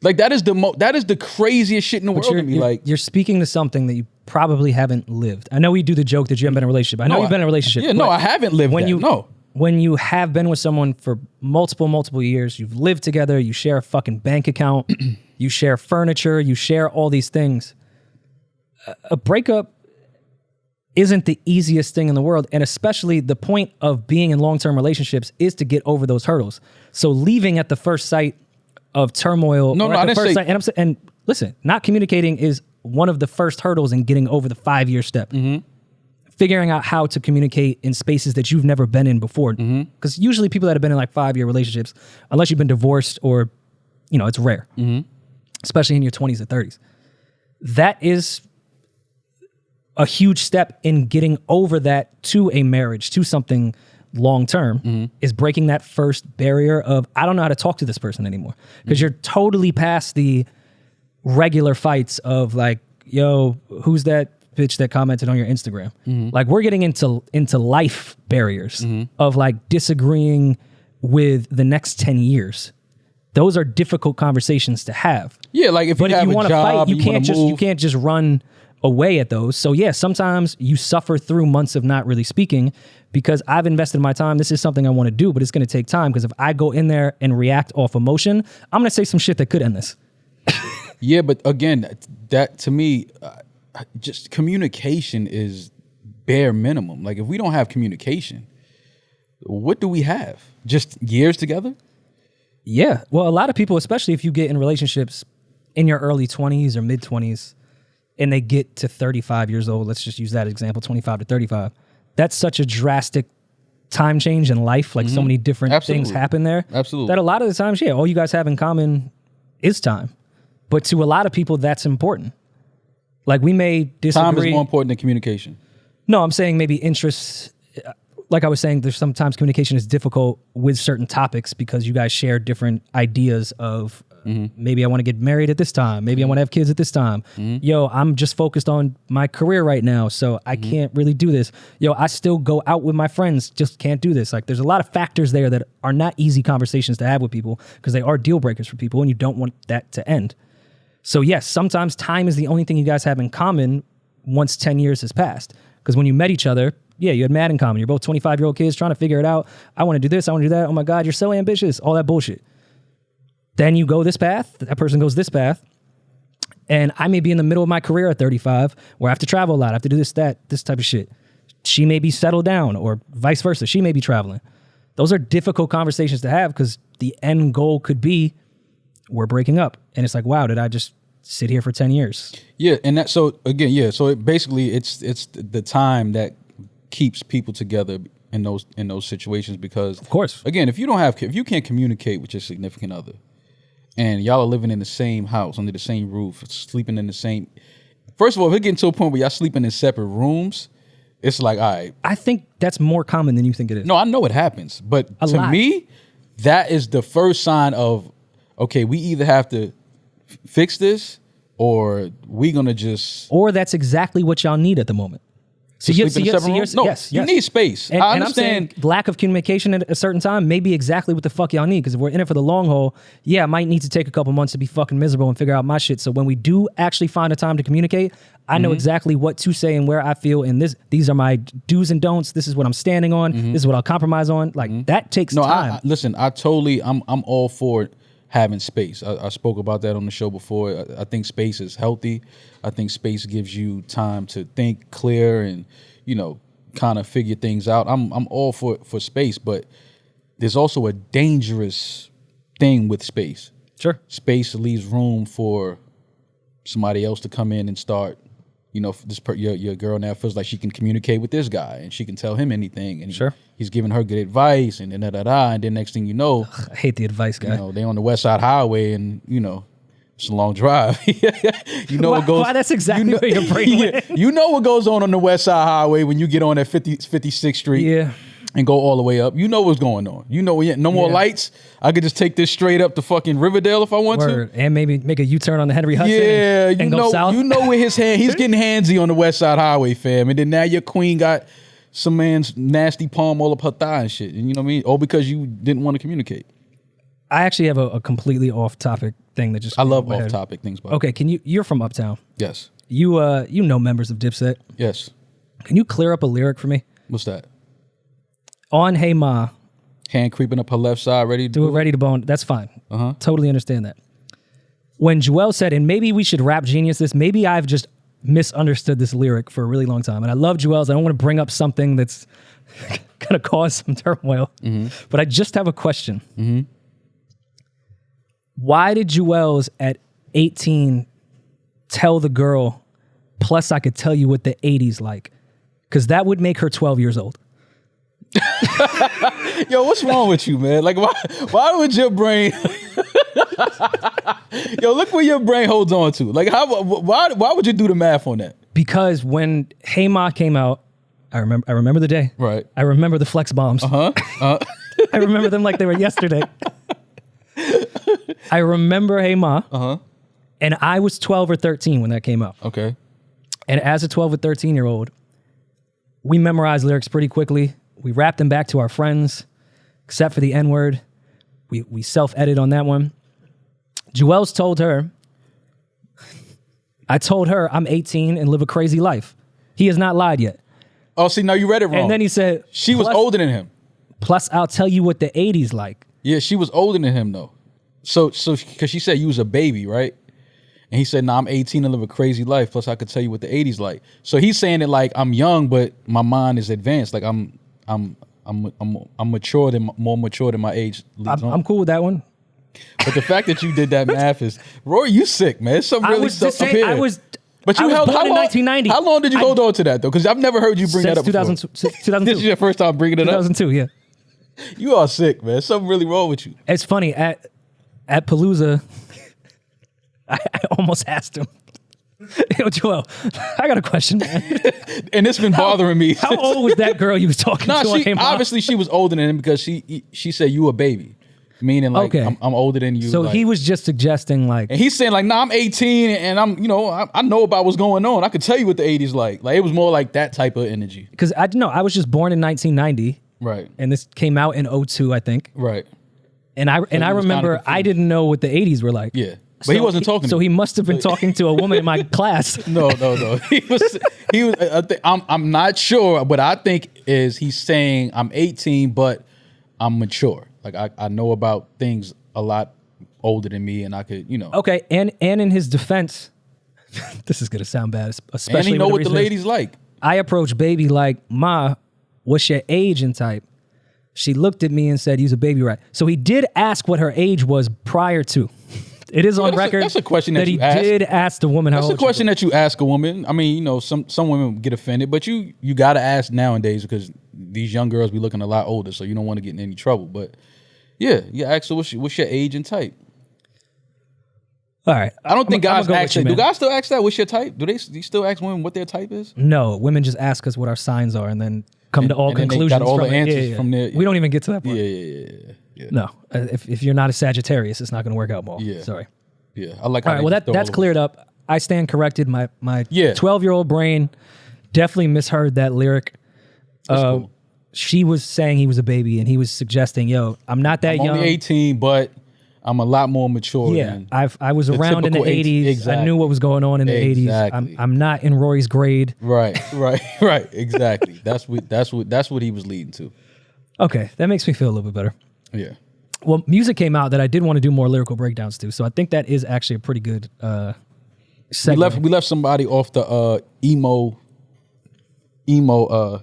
Like that is the craziest shit in the world to me. Like you're speaking to something that you probably haven't lived. I know we do the joke that you haven't been in a relationship. I know you've been in a relationship. Yeah, no, I haven't lived when that. When you have been with someone for multiple years, you've lived together, you share a fucking bank account, you share furniture, you share all these things. A breakup isn't the easiest thing in the world. And especially the point of being in long-term relationships is to get over those hurdles. So leaving at the first sight of turmoil, and listen, not communicating is one of the first hurdles in getting over the 5-year step. Mm-hmm. Figuring out how to communicate in spaces that you've never been in before. Because usually people that have been in like 5-year relationships, unless you've been divorced or, it's rare, especially in your 20s or 30s. That is a huge step in getting over that to a marriage, to something long-term, is breaking that first barrier of, I don't know how to talk to this person anymore. Because you're totally past the regular fights of like, yo, who's that bitch that commented on your Instagram? Like we're getting into life barriers of like disagreeing with the next 10 years. Those are difficult conversations to have. Yeah, like if you have a wanna job, you can't just run away at those. So yeah, sometimes you suffer through months of not really speaking because I've invested my time. This is something I want to do, but it's going to take time because if I go in there and react off emotion, I'm going to say some shit that could end this. Yeah, but again, that to me, just communication is bare minimum. Like if we don't have communication, what do we have? Just years together? Yeah. Well, a lot of people, especially if you get in relationships in your early 20s or mid 20s and they get to 35 years old, let's just use that example, 25 to 35. That's such a drastic time change in life. Like so many different things happen there. Absolutely. That a lot of the times, yeah, all you guys have in common is time. But to a lot of people, that's important. Like we may disagree. Time is more important than communication. No, I'm saying maybe interests. Like I was saying, there's sometimes communication is difficult with certain topics because you guys share different ideas of Maybe I want to get married at this time. Maybe I want to have kids at this time. Yo, I'm just focused on my career right now, so I can't really do this. Yo, I still go out with my friends, just can't do this. Like, there's a lot of factors there that are not easy conversations to have with people because they are deal breakers for people, and you don't want that to end. So yes, sometimes time is the only thing you guys have in common once 10 years has passed. Because when you met each other, yeah, you had mad in common. You're both 25-year-old kids trying to figure it out. I want to do this. I want to do that. Oh my God, you're so ambitious. All that bullshit. Then you go this path. That person goes this path. And I may be in the middle of my career at 35 where I have to travel a lot. I have to do this, that, this type of shit. She may be settled down or vice versa. She may be traveling. Those are difficult conversations to have because the end goal could be we're breaking up. And it's like, wow, did I just sit here for 10 years? Yeah. And that, so again, yeah. So basically it's the time that keeps people together in those situations because, of course, again, if you can't communicate with your significant other, and y'all are living in the same house, under the same roof, sleeping in the same... First of all, if it getting to a point where y'all sleeping in separate rooms, it's like, all right. I think that's more common than you think it is. No, I know it happens. But to lot. me, that is the first sign of, okay, we either have to fix or we going to just... Or that's exactly what y'all need at the moment. So you need space. And I I'm saying understand. lack of communication at a certain time may be exactly what the fuck y'all need. Because if we're in it for the long haul, yeah, I might need to take a couple months to be fucking miserable and figure out my shit. So when we do actually find a time to communicate, I know exactly what to say and where I feel. And these are my do's and don'ts. This is what I'm standing on. This is what I'll compromise on. Like that takes time. Listen, I'm all for it. Having space. I spoke about that on the show before. I think space is healthy. I think space gives you time to think clear and, kind of figure things out. I'm all for space, but there's also a dangerous thing with space. Sure. Space leaves room for somebody else to come in and start, your girl now feels like she can communicate with this guy and she can tell him anything. And sure. He's giving her good advice and and then next thing you know, I hate the advice guy. they on the West Side Highway and it's a long drive. What goes. Why that's exactly where your brain went. You know what goes on the West Side Highway when you get on at 56th Street. Yeah. And go all the way up. You know what's going on. No more lights. I could just take this straight up to fucking Riverdale if I want to. And maybe make a U-turn on the Henry Hudson. Yeah, and go south. You know where he's getting handsy on the West Side Highway, fam. And then now your queen got some man's nasty palm all up her thigh and shit. And you know what I mean? All because you didn't want to communicate. I actually have a completely off-topic thing that just... I love off-topic things. Okay, you're from Uptown. Yes. You know members of Dipset. Yes. Can you clear up a lyric for me? What's that? On Hey Ma. Hand creeping up her left side, ready to do it. Ready to bone. That's fine. Uh-huh. Totally understand that. When Joel said, and maybe we should rap genius this, maybe I've just misunderstood this lyric for a really long time. And I love Joel's. I don't want to bring up something that's going to cause some turmoil. But I just have a question. Why did Joel's at 18 tell the girl, plus I could tell you what the 80s like? Because that would make her 12 years old. Yo, what's wrong with you, man? Like, why would your brain... Yo, look where your brain holds on to. Like, why would you do the math on that? Because when Hey Ma came out, I remember the day. Right. I remember the flex bombs. I remember them like they were yesterday. I remember Hey Ma. And I was 12 or 13 when that came out. Okay. And as a 12 or 13-year-old, we memorized lyrics pretty quickly. We rapped them back to our friends, except for the N-word. We self-edit on that one. Joel's told her, I told her I'm 18 and live a crazy life. He has not lied yet. Oh, see, now you read it wrong. And then he said... She was older than him. Plus, I'll tell you what the 80s like. Yeah, she was older than him, though. So because she said you was a baby, right? And he said, "Nah, I'm 18 and live a crazy life. Plus, I could tell you what the 80s like." So he's saying it like I'm young, but my mind is advanced. Like I'm mature more mature than my age. I'm cool with that one. But the fact that you did that math is, Rory, you sick, man. It's something really stuff up here. But you held born in 1990. How long did you hold on to that though? Because I've never heard you bring that up before. 2002. This is your first time bringing it 2002, yeah. You are sick, man. Something really wrong with you. It's funny at Palooza. I almost asked him, "Yo, Joel, I got a question, man." And it's been bothering me. How old was that girl you was talking to? Obviously she was older than him because she said you a baby. Meaning like Okay. I'm older than you. So like, he was just suggesting like, and he's saying like, nah, I'm 18 and I'm, I know about what's going on. I could tell you what the 80s like. Like it was more like that type of energy. because I was just born in 1990, Right. and this came out in 02, I think. Right. And I he was kinda remember I confused. didn't know what the 80s were like. Yeah. But he wasn't talking. So he must have been talking to a woman in my class. No. He was. I'm not sure. What I think is he's saying I'm 18, but I'm mature. Like I know about things a lot older than me, and I could, Okay, and in his defense, this is gonna sound bad, especially and he know with what the reason is, ladies like. I approached baby like, Ma, what's your age and type? She looked at me and said, "You's a baby, right?" So he did ask what her age was prior to. It is on record. That's a question that he you ask. did ask the woman how That's old a question that you ask a woman. I mean, some women get offended, but you got to ask nowadays because these young girls be looking a lot older, so you don't want to get in any trouble. But yeah, you ask her what's your age and type. All right. I don't think guys ask that. Do man. guys still ask that? What's your type? Do you still ask women what their type is? No, women just ask us what our signs are and then come to all and then they conclusions got all from the it. answers Yeah. from there. We don't even get to that part. Yeah. No, if you're not a Sagittarius, it's not going to work out more. Yeah. Sorry. Yeah, I like. All right, well that's cleared up. I stand corrected. My Yeah. 12-year-old brain definitely misheard that lyric. Cool. She was saying he was a baby, and he was suggesting, "Yo, I'm not that I'm young. only 18, but I'm a lot more mature. Yeah, than I was the around in the typical 80s. Exactly. I knew what was going on in the 80s. Exactly. I'm not in Rory's grade. Right. Exactly. That's what he was leading to. Okay, that makes me feel a little bit better. Yeah. Well, music came out that I did want to do more lyrical breakdowns to, so I think that is actually a pretty good segue. We left somebody off the emo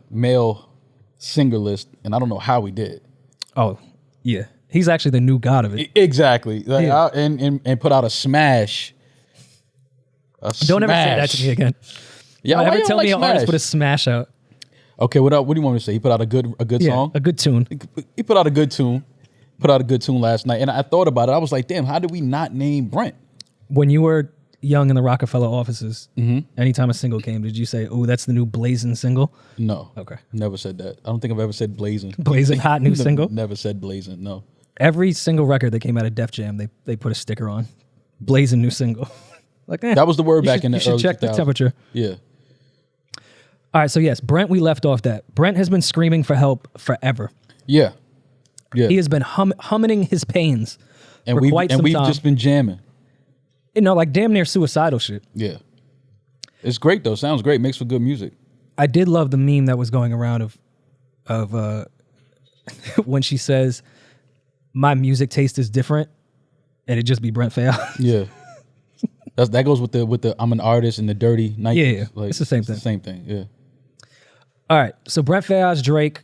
male singer list, and I don't know how we did. Oh, yeah. He's actually the new god of it. Exactly. Like, Yeah. and put out a smash. Don't ever say that to me again. Yeah, Don't why ever you tell don't me like an artist Smash? put a smash out. Okay, what do you want me to say? He put out a good Yeah, song. a good tune. He put out a good tune. Put out a good tune last night, and I thought about it. I was like, damn, how did we not name Brent? When you were young in the Rockefeller offices, anytime a single came, did you say, "Oh, that's the new blazing single"? No. Okay. Never said that. I don't think I've ever said blazing. Blazing hot new single. Never said blazing. No. Every single record that came out of Def Jam, they put a sticker on, blazing new single. Like That was the word back in the you should early check the 2000s. temperature. Yeah. All right, so yes, Brent, we left off that. Brent has been screaming for help forever. Yeah. Yeah. He has been humming his pains and for we've quite some we've time. just been jamming. Like damn near suicidal shit. Yeah. It's great though. Sounds great. Makes for good music. I did love the meme that was going around of when she says, "My music taste is different," and it just be Brent Fayez. Yeah. That goes with the I'm an artist and the dirty Nike. Yeah. It's the same thing. The same thing. Yeah. All right, so Brent Fayez, Drake.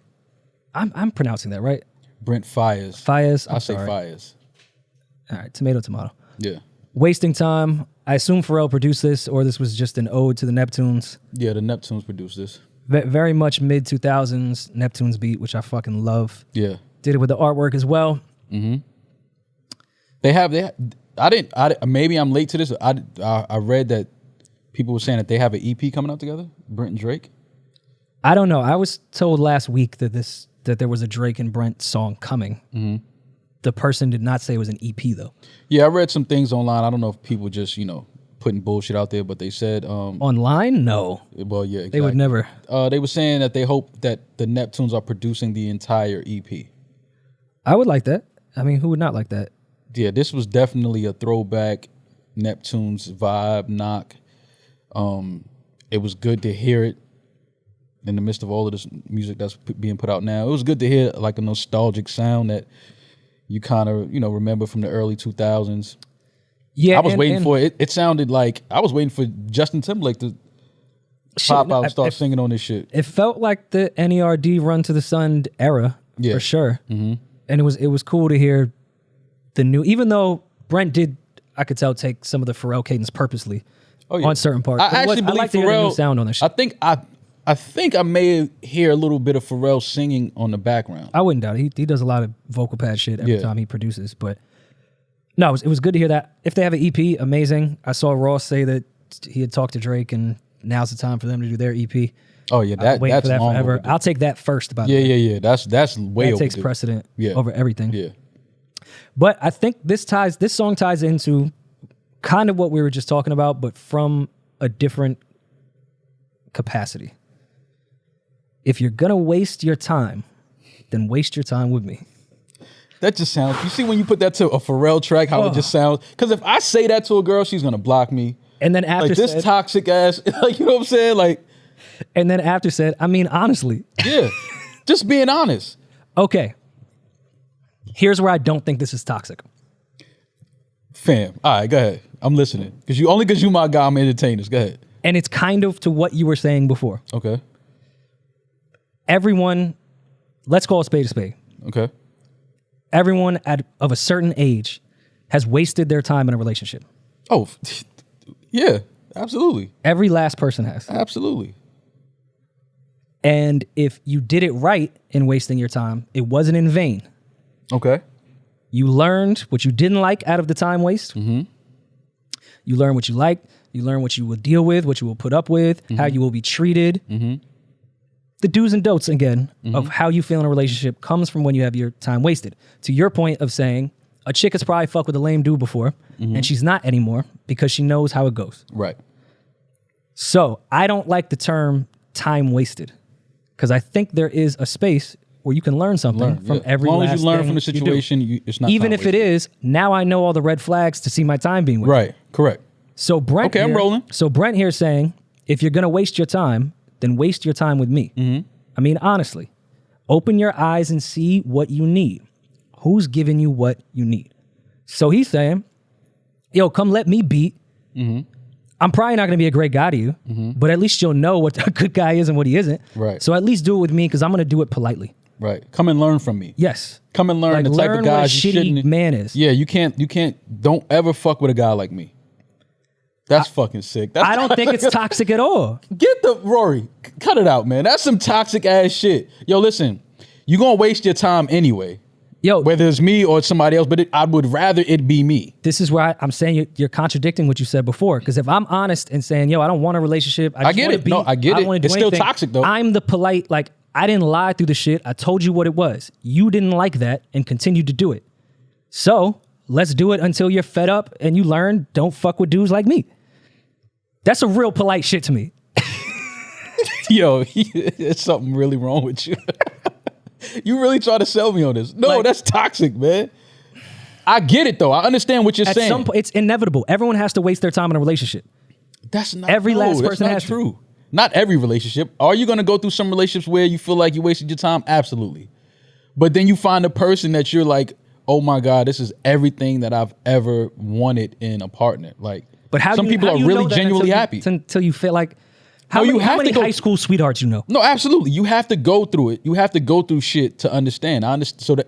I'm pronouncing that right. Brent Fayez. Fayez. I I'm say sorry. Fayez. All right, tomato. Yeah. Wasting time. I assume Pharrell produced this, or this was just an ode to the Neptunes. Yeah, the Neptunes produced this. Very much mid 2000s Neptunes beat, which I fucking love. Yeah. Did it with the artwork as well. Maybe I'm late to this. I read that people were saying that they have an EP coming out together, Brent and Drake. I don't know. I was told last week that there was a Drake and Brent song coming. The person did not say it was an EP though. Yeah, I read some things online. I don't know if people just, putting bullshit out there, but they said Online? No. well, yeah, exactly. They would never. They were saying that they hope that the Neptunes are producing the entire EP. I would like that. I mean, who would not like that? Yeah, this was definitely a throwback Neptunes vibe knock. It was good to hear it in the midst of all of this music that's being put out now. It was good to hear like a nostalgic sound that you kind of, remember from the early 2000s. Yeah, I was waiting for it. It sounded like I was waiting for Justin Timberlake to pop out and start singing on this shit. It felt like the NERD Run to the Sun era for sure. And it was cool to hear the new, even though Brent did, I could tell, take some of the Pharrell cadence purposely on certain parts. I actually believe like to hear the new Pharrell. sound on this shit. I think I may hear a little bit of Pharrell singing on the background. I wouldn't doubt it. He does a lot of vocal pad shit every time he produces. But no, it was good to hear that. If they have an EP, amazing. I saw Ross say that he had talked to Drake and now's the time for them to do their EP. Oh yeah, I've been waiting that's for that long forever. overdue. I'll take that first. By the way. Yeah. That's way That takes overdue. precedent Yeah. over everything. Yeah. But I think this song ties into kind of what we were just talking about, but from a different capacity. If you're gonna waste your time, then waste your time with me. That just sounds. You see when you put that to a Pharrell track, how it just sounds. Because if I say that to a girl, she's gonna block me. And then after like this toxic ass, like you know what I'm saying, like. And then after said, I mean, honestly. Yeah, just being honest. Okay. Here's where I don't think this is toxic. Fam, all right, go ahead. I'm listening. Because you my guy, I'm entertaining. Go ahead. And it's kind of to what you were saying before. Okay. Everyone, let's call a spade. Okay. Everyone of a certain age has wasted their time in a relationship. Oh, yeah, absolutely. Every last person has. Absolutely. And if you did it right in wasting your time, it wasn't in vain. Okay. You learned what you didn't like out of the time waste. Mm-hmm. You learn what you liked. You learn what you will deal with, what you will put up with, how you will be treated. Mm-hmm. The do's and don'ts, again, of how you feel in a relationship comes from when you have your time wasted. To your point of saying, a chick has probably fucked with a lame dude before, and she's not anymore because she knows how it goes. Right. So I don't like the term time wasted because I think there is a space where you can learn something from every last thing. As long as you learn from the situation, it's not even if wasted. it is, now I know all the red flags to see my time being wasted. Right, correct. So Brent Okay, I'm rolling. So Brent here saying, if you're going to waste your time, then waste your time with me. Mm-hmm. I mean, honestly, open your eyes and see what you need. Who's giving you what you need? So he's saying, yo, come let me beat. Mm-hmm. I'm probably not going to be a great guy to you, but at least you'll know what a good guy is and what he isn't. Right. So at least do it with me because I'm going to do it politely. Right. Come and learn from me. Yes. Come and learn like the type of guys you shouldn't. What a shitty man is. Yeah, you can't. Don't ever fuck with a guy like me. That's fucking sick. I don't think it's toxic at all. Get the Rory. Cut it out, man. That's some toxic ass shit. Yo, listen. You're gonna waste your time anyway. Yo, whether it's me or somebody else, but I would rather it be me. This is where I'm saying you're contradicting what you said before. Because if I'm honest and saying, yo, I don't want a relationship. I get it. No, I get it. It's still toxic though. I'm the polite, like, I didn't lie through the shit. I told you what it was. You didn't like that and continued to do it. So let's do it until you're fed up and you learn don't fuck with dudes like me. That's a real polite shit to me. Yo, it's something really wrong with you. You really try to sell me on this. No, like, that's toxic, man. I get it, though. I understand what you're saying. At some point, it's inevitable. Everyone has to waste their time in a relationship. That's not every last person has true. Not every relationship. Are you going to go through some relationships where you feel like you wasted your time? Absolutely. But then you find a person that you're like, oh my God, this is everything that I've ever wanted in a partner. Like, but some people are really genuinely happy. Until you feel like, how many high school sweethearts you know? No, absolutely. You have to go through it. You have to go through shit to understand. So that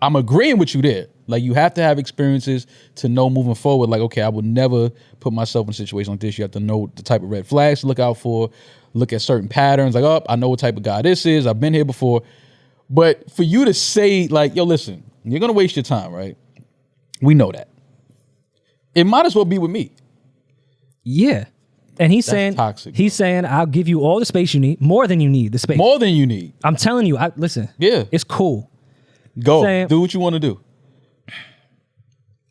I'm agreeing with you there. Like, you have to have experiences to know moving forward. Like, okay, I would never put myself in a situation like this. You have to know the type of red flags to look out for, look at certain patterns. Like, oh, I know what type of guy this is. I've been here before. But for you to say, like, yo, listen, you're going to waste your time, right? We know that. It might as well be with me. Yeah. And he's saying, toxic, he's saying, I'll give you all the space you need, more than you need the space. More than you need. I'm telling you, listen. Yeah. It's cool. Go. Do what you want to do.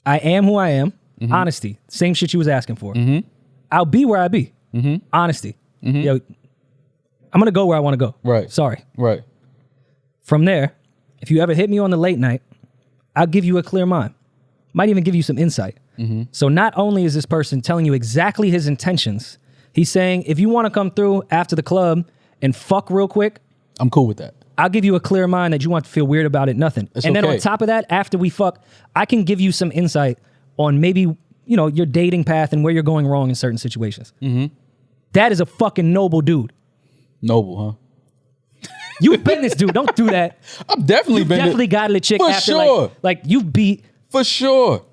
I am who I am. Mm-hmm. Honesty. Same shit you was asking for. Mm-hmm. I'll be where I be. Mm-hmm. Honesty. Mm-hmm. Yo, I'm going to go where I want to go. Right. Sorry. Right. From there, if you ever hit me on the late night, I'll give you a clear mind. Might even give you some insight. Mm-hmm. So not only is this person telling you exactly his intentions, he's saying, if you want to come through after the club and fuck real quick, I'm cool with that. I'll give you a clear mind that you want to feel weird about it, nothing. And then on top of that, after we fuck, I can give you some insight on maybe, you know, your dating path and where you're going wrong in certain situations. Mm-hmm. That is a fucking noble dude. Noble, huh? You've been this dude. Don't do that. I've definitely been. Definitely got a chick for after sure. Like you beat. For sure.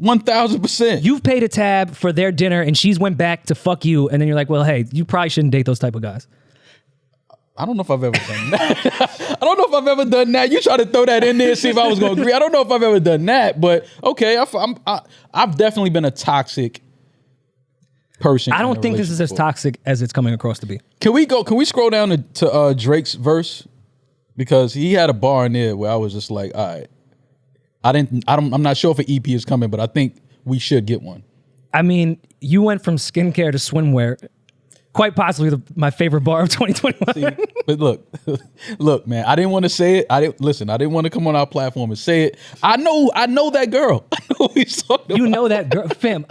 1,000%. You've paid a tab for their dinner and she's went back to fuck you. And then you're like, well, hey, you probably shouldn't date those type of guys. I don't know if I've ever done that. I don't know if I've ever done that. You try to throw that in there and see if I was going to agree. I don't know if I've ever done that, but okay. I've definitely been a toxic person. I don't think this is as toxic as it's coming across to be. Can we scroll down to Drake's verse? Because he had a bar in there where I was just like, all right, I'm not sure if an EP is coming, but I think we should get one. I mean, you went from skincare to swimwear. Quite possibly my favorite bar of 2021. See, but look, man. I didn't want to say it. I didn't want to come on our platform and say it. I know that girl. I know who he's talking about. You know that girl, fam.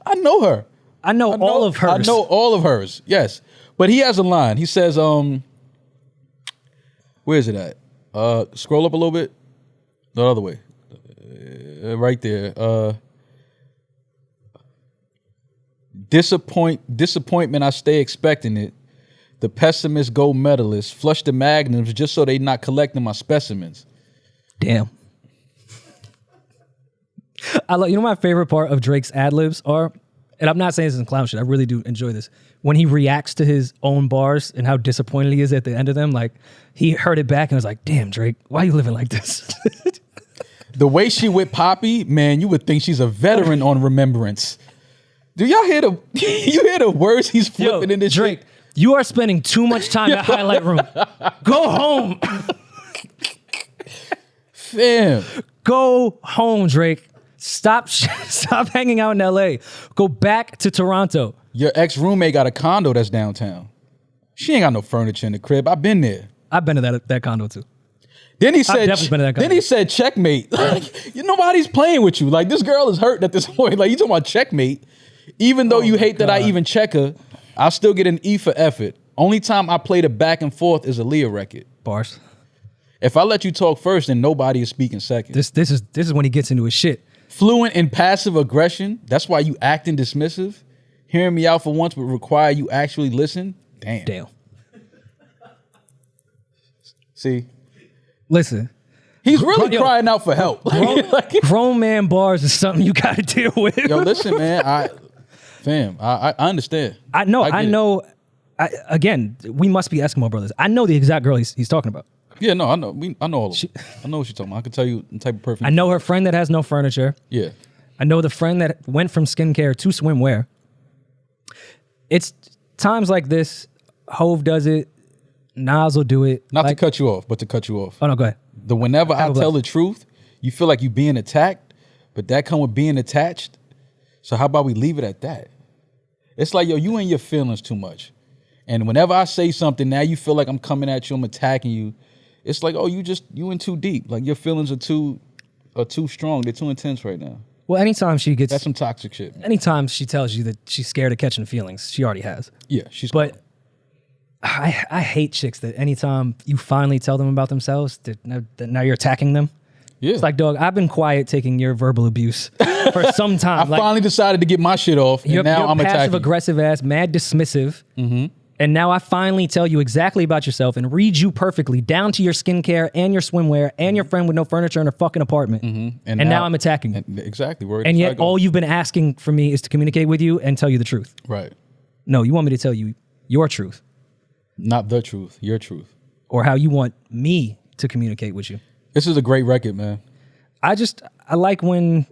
I know her. I know all of hers. I know all of hers. Yes, but he has a line. He says, where is it at? Scroll up a little bit. The other way. Right there. Disappointment, I stay expecting it. The pessimist gold medalist flush the magnums just so they not collecting my specimens. Damn. My favorite part of Drake's ad-libs are, and I'm not saying this is clown shit, I really do enjoy this, when he reacts to his own bars and how disappointed he is at the end of them. Like, he heard it back and was like, damn, Drake, why are you living like this? The way she with Poppy, man, you would think she's a veteran on Remembrance. Do y'all hear the words he's flipping in this Drake, shit? You are spending too much time at Highlight Room. Go home. Fam. Go home, Drake. Stop hanging out in LA. Go back to Toronto. Your ex-roommate got a condo that's downtown. She ain't got no furniture in the crib. I've been there. I've been to that condo too. Then he said, definitely been to that condo. Then he said, checkmate. Like, nobody's playing with you. Like, this girl is hurt at this point. Like, you talking about checkmate. Even though you hate that I even check her, I'll still get an E for effort. Only time I play the back and forth is a Leah record. Bars. If I let you talk first, then nobody is speaking second. This is when he gets into his shit. Fluent in passive aggression. That's why you acting dismissive. Hearing me out for once would require you actually listen. Damn. See? Listen. He's really crying out for help. Grown man bars is something you got to deal with. Yo, listen, man. I understand. I know. Again, we must be Eskimo brothers. I know the exact girl he's talking about. Yeah, no, I know. I know all of them. I know what you're talking about. I can tell you the type of perfume. I know her friend that has no furniture. Yeah. I know the friend that went from skincare to swimwear. It's times like this. Hove does it. Nas will do it. Not to cut you off, but to cut you off. Oh no, go ahead. Whenever I tell the truth, you feel like you're being attacked, but that come with being attached. So how about we leave it at that? It's like, yo, you in your feelings too much. And whenever I say something, now you feel like I'm coming at you, I'm attacking you. It's like, oh, you in too deep. Like your feelings are too strong. They're too intense right now. Well, anytime she gets... That's some toxic shit, man. Anytime she tells you that she's scared of catching feelings, she already has. Yeah, she's... But I hate chicks that anytime you finally tell them about themselves, that now you're attacking them. Yeah. It's like, dog, I've been quiet taking your verbal abuse for some time. I finally decided to get my shit off, and now I'm attacking. Passive aggressive ass, mad dismissive. Mm-hmm. And now I finally tell you exactly about yourself and read you perfectly down to your skincare and your swimwear and your friend with no furniture in her fucking apartment. Mm-hmm. And now I'm attacking you. Exactly. And yet all you've been asking for me is to communicate with you and tell you the truth. Right. No, you want me to tell you your truth. Not the truth, your truth. Or how you want me to communicate with you. This is a great record, man. I like when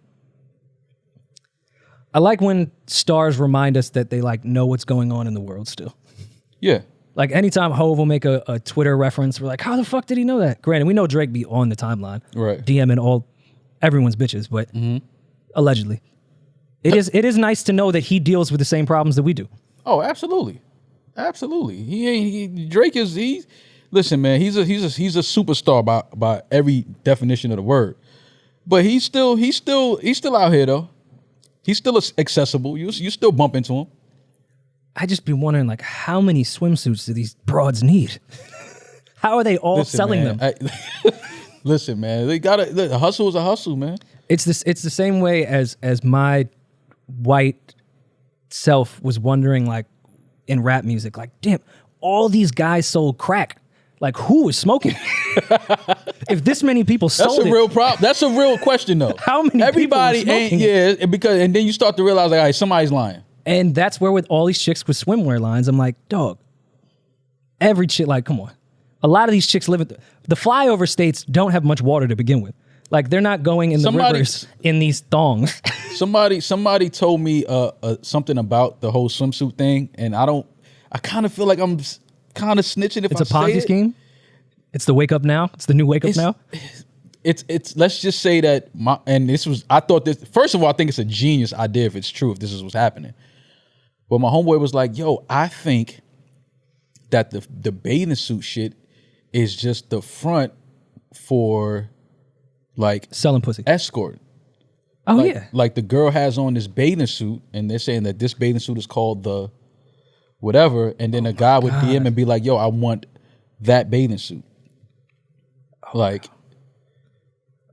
stars remind us that they like know what's going on in the world still. Yeah. Like anytime Hove will make a Twitter reference, we're like, how the fuck did he know that? Granted, we know Drake be on the timeline, right? DMing everyone's bitches, but allegedly, it is nice to know that he deals with the same problems that we do. Oh, absolutely, absolutely. Drake is listen, man. He's a superstar by every definition of the word, but he's still out here though. He's still accessible. You still bump into him. I just be wondering, like, how many swimsuits do these broads need? How are they all selling them? Listen, man, the hustle is a hustle, man. It's the same way as my white self was wondering, like, in rap music, like, damn, all these guys sold crack. Like, who was smoking? If this many people sold That's a real problem. That's a real question, though. How many Everybody people were smoking? and then you start to realize, like, all right, somebody's lying. And that's where with all these chicks with swimwear lines, I'm like, dog, every chick, like, come on. A lot of these chicks live the flyover states don't have much water to begin with. Like, they're not going in the rivers in these thongs. Somebody told me something about the whole swimsuit thing, and I kind of feel like I'm kind of snitching if It's I a Ponzi scheme? It's the wake up now? It's the new wake up now? it's let's just say that I thought this, first of all, I think it's a genius idea if it's true, if this is what's happening. But my homeboy was like, yo, I think that the bathing suit shit is just the front for like Selling pussy. escort. Oh, Like, yeah. like the girl has on this bathing suit, and they're saying that this bathing suit is called the whatever, and then a guy would DM and be like, "Yo, I want that bathing suit." Like,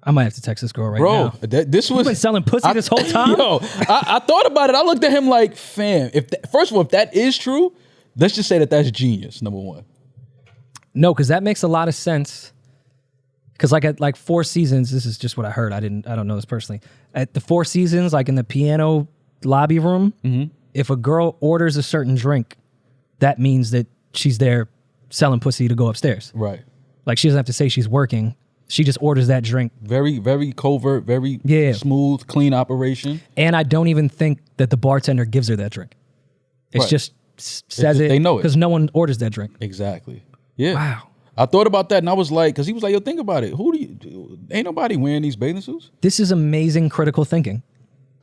I might have to text this girl right bro, now. this was You've been selling pussy this whole time? Yo, I thought about it. I looked at him like, fam. First of all, if that is true, let's just say that that's genius. Number one. No, because that makes a lot of sense. Because like at like Four Seasons, this is just what I heard. I don't know this personally. At the Four Seasons, like in the piano lobby room, if a girl orders a certain drink, that means that she's there selling pussy to go upstairs. Right. Like she doesn't have to say she's working. She just orders that drink. Very, very covert, very Yeah. smooth, clean operation. And I don't even think that the bartender gives her that drink. It's Right. just says it. They know it. Because no one orders that drink. Exactly. Yeah. Wow. I thought about that and I was like, because he was like, yo, think about it. Ain't nobody wearing these bathing suits? This is amazing critical thinking.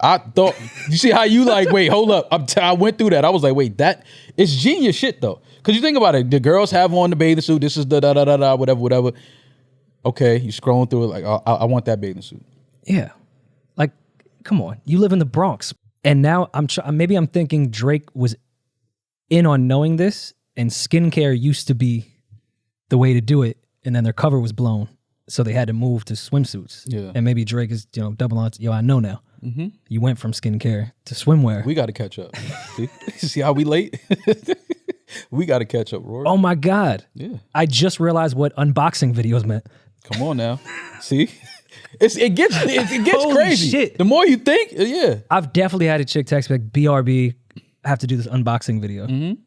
I thought, you see how you like, wait, hold up. I went through that. I was like, wait, that is genius shit though. Because you think about it, the girls have on the bathing suit. This is the da-da-da-da, whatever. Okay, you scrolling through it like, I want that bathing suit. Yeah. Like, come on. You live in the Bronx. And now maybe I'm thinking Drake was in on knowing this and skincare used to be the way to do it, and then their cover was blown, so they had to move to swimsuits. Yeah. And maybe Drake is, double on. I know now. Mm-hmm. You went from skincare to swimwear. We got to catch up. See how we late? We got to catch up, Rory. Oh my God. Yeah. I just realized what unboxing videos meant. Come on now. See? It gets Holy crazy. shit. The more you think, yeah. I've definitely had a chick text me like, BRB, I have to do this unboxing video. Mm-hmm.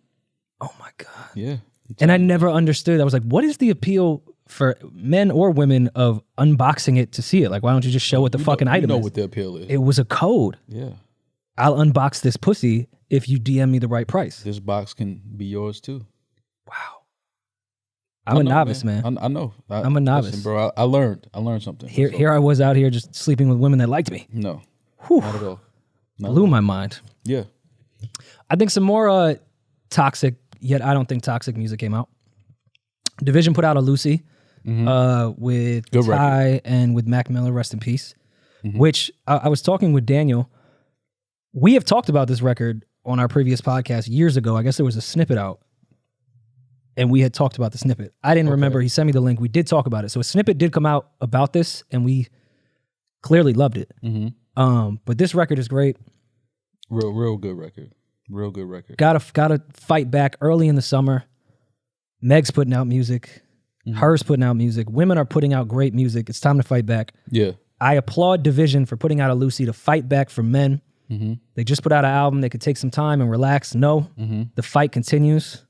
Oh my God. Yeah. And I never understood. I was like, what is the appeal for men or women of unboxing it to see it? Like, why don't you just show what the fucking item You know is? what the appeal is. It was a code. Yeah. I'll unbox this pussy if you DM me the right price. This box can be yours too. Wow. I'm a novice, man. I know. I'm a novice. Listen, bro, I learned something. Here I was out here just sleeping with women that liked me. No. Whew. Not at all. Blew my mind. Yeah. I think some more toxic, yet I don't think toxic music came out. Division put out a Lucy with Good Ty and with Mac Miller, rest in peace, which I was talking with Daniel. We have talked about this record on our previous podcast years ago. I guess there was a snippet out and we had talked about the snippet. I didn't remember. He sent me the link. We did talk about it. So a snippet did come out about this and we clearly loved it. But this record is great. Real good record. Real good record. Gotta fight back early in the summer. Meg's putting out music. Her's putting out music. Women are putting out great music. It's time to fight back. Yeah. I applaud Division for putting out a Lucy to fight back for men. They just put out an album. They could take some time and relax. No, the fight continues.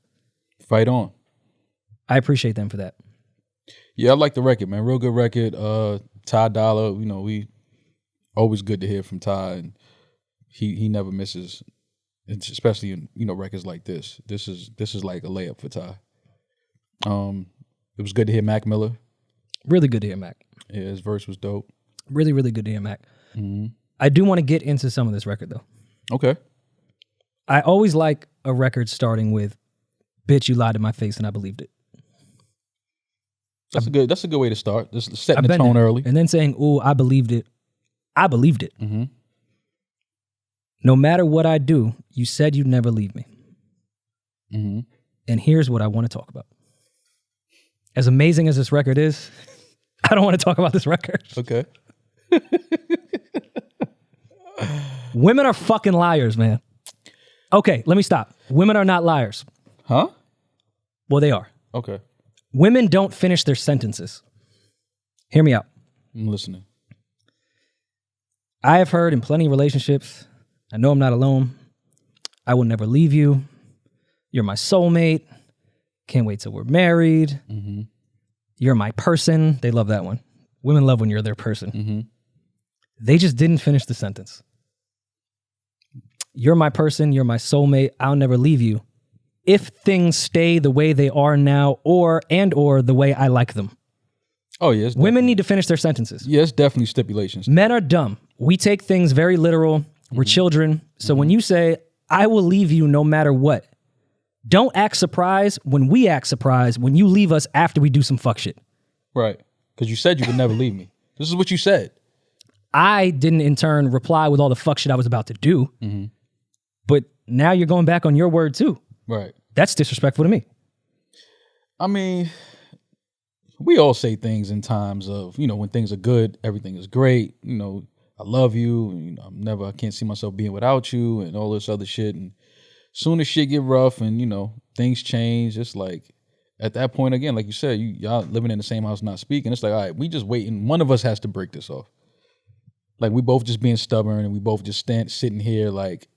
Fight on. I appreciate them for that. Yeah, I like the record, man. Real good record. Ty Dolla, we always good to hear from Ty, and he never misses, especially in records like this. This is like a layup for Ty. It was good to hear Mac Miller. Really good to hear Mac. Yeah, his verse was dope. Really, really good to hear Mac. I do want to get into some of this record though. Okay. I always like a record starting with, "Bitch, you lied to my face and I believed it." That's a good way to start. Just setting I've the been tone there. early. And then saying, "Ooh, I believed it. I believed it. No matter what I do, you said you'd never leave me." And here's what I want to talk about. As amazing as this record is, I don't want to talk about this record. Okay. Women are fucking liars, man. Okay, let me stop. Women are not liars. Huh? Well, they are. Okay. Women don't finish their sentences. Hear me out. I'm listening. I have heard in plenty of relationships, I know I'm not alone. I will never leave you. You're my soulmate. Can't wait till we're married. You're my person. They love that one. Women love when you're their person. They just didn't finish the sentence. You're my person. You're my soulmate. I'll never leave you. If things stay the way they are now or the way I like them. Oh yeah, Women need to finish their sentences. yeah, it's definitely stipulations. Men are dumb. We take things very literal. We're children. So when you say, I will leave you no matter what, don't act surprised when we act surprised when you leave us after we do some fuck shit. Right. Because you said you would never leave me. This is what you said. I didn't in turn reply with all the fuck shit I was about to do. But now you're going back on your word too. Right. That's disrespectful to me. I mean, we all say things in times of, when things are good, everything is great. I love you. I can't see myself being without you and all this other shit. And soon as shit get rough and, things change, it's like, at that point, again, like you said, y'all living in the same house, not speaking. It's like, all right, we just waiting. One of us has to break this off. Like, we both just being stubborn and we both just sitting here, like,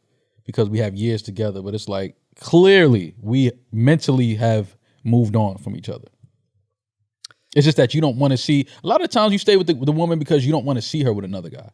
because we have years together. But it's like, clearly, we mentally have moved on from each other. It's just that you don't want to see. A lot of times you stay with the woman because you don't want to see her with another guy.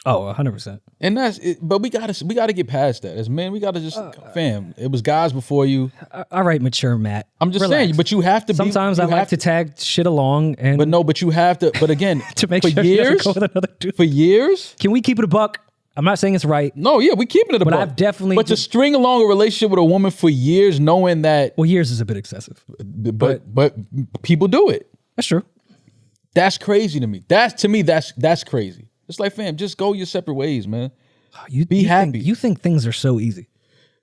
Oh, 100%. And that's it. But we gotta get past that. As men, we gotta just fam. It was guys before you. All right, mature Matt. I'm just Relax. saying, but you have to. Sometimes I like to tag shit along, and but you have to. But again, to make for sure she doesn't years, go with another dude. for years. Can we keep it a buck? I'm not saying it's right. No, yeah, we keeping it a But buck. I've definitely But to just- string along a relationship with a woman for years, knowing that, Well, years is a bit excessive. but people do it. That's true. That's crazy to me. That's crazy. It's like, fam, just go your separate ways, man. You happy. You think things are so easy.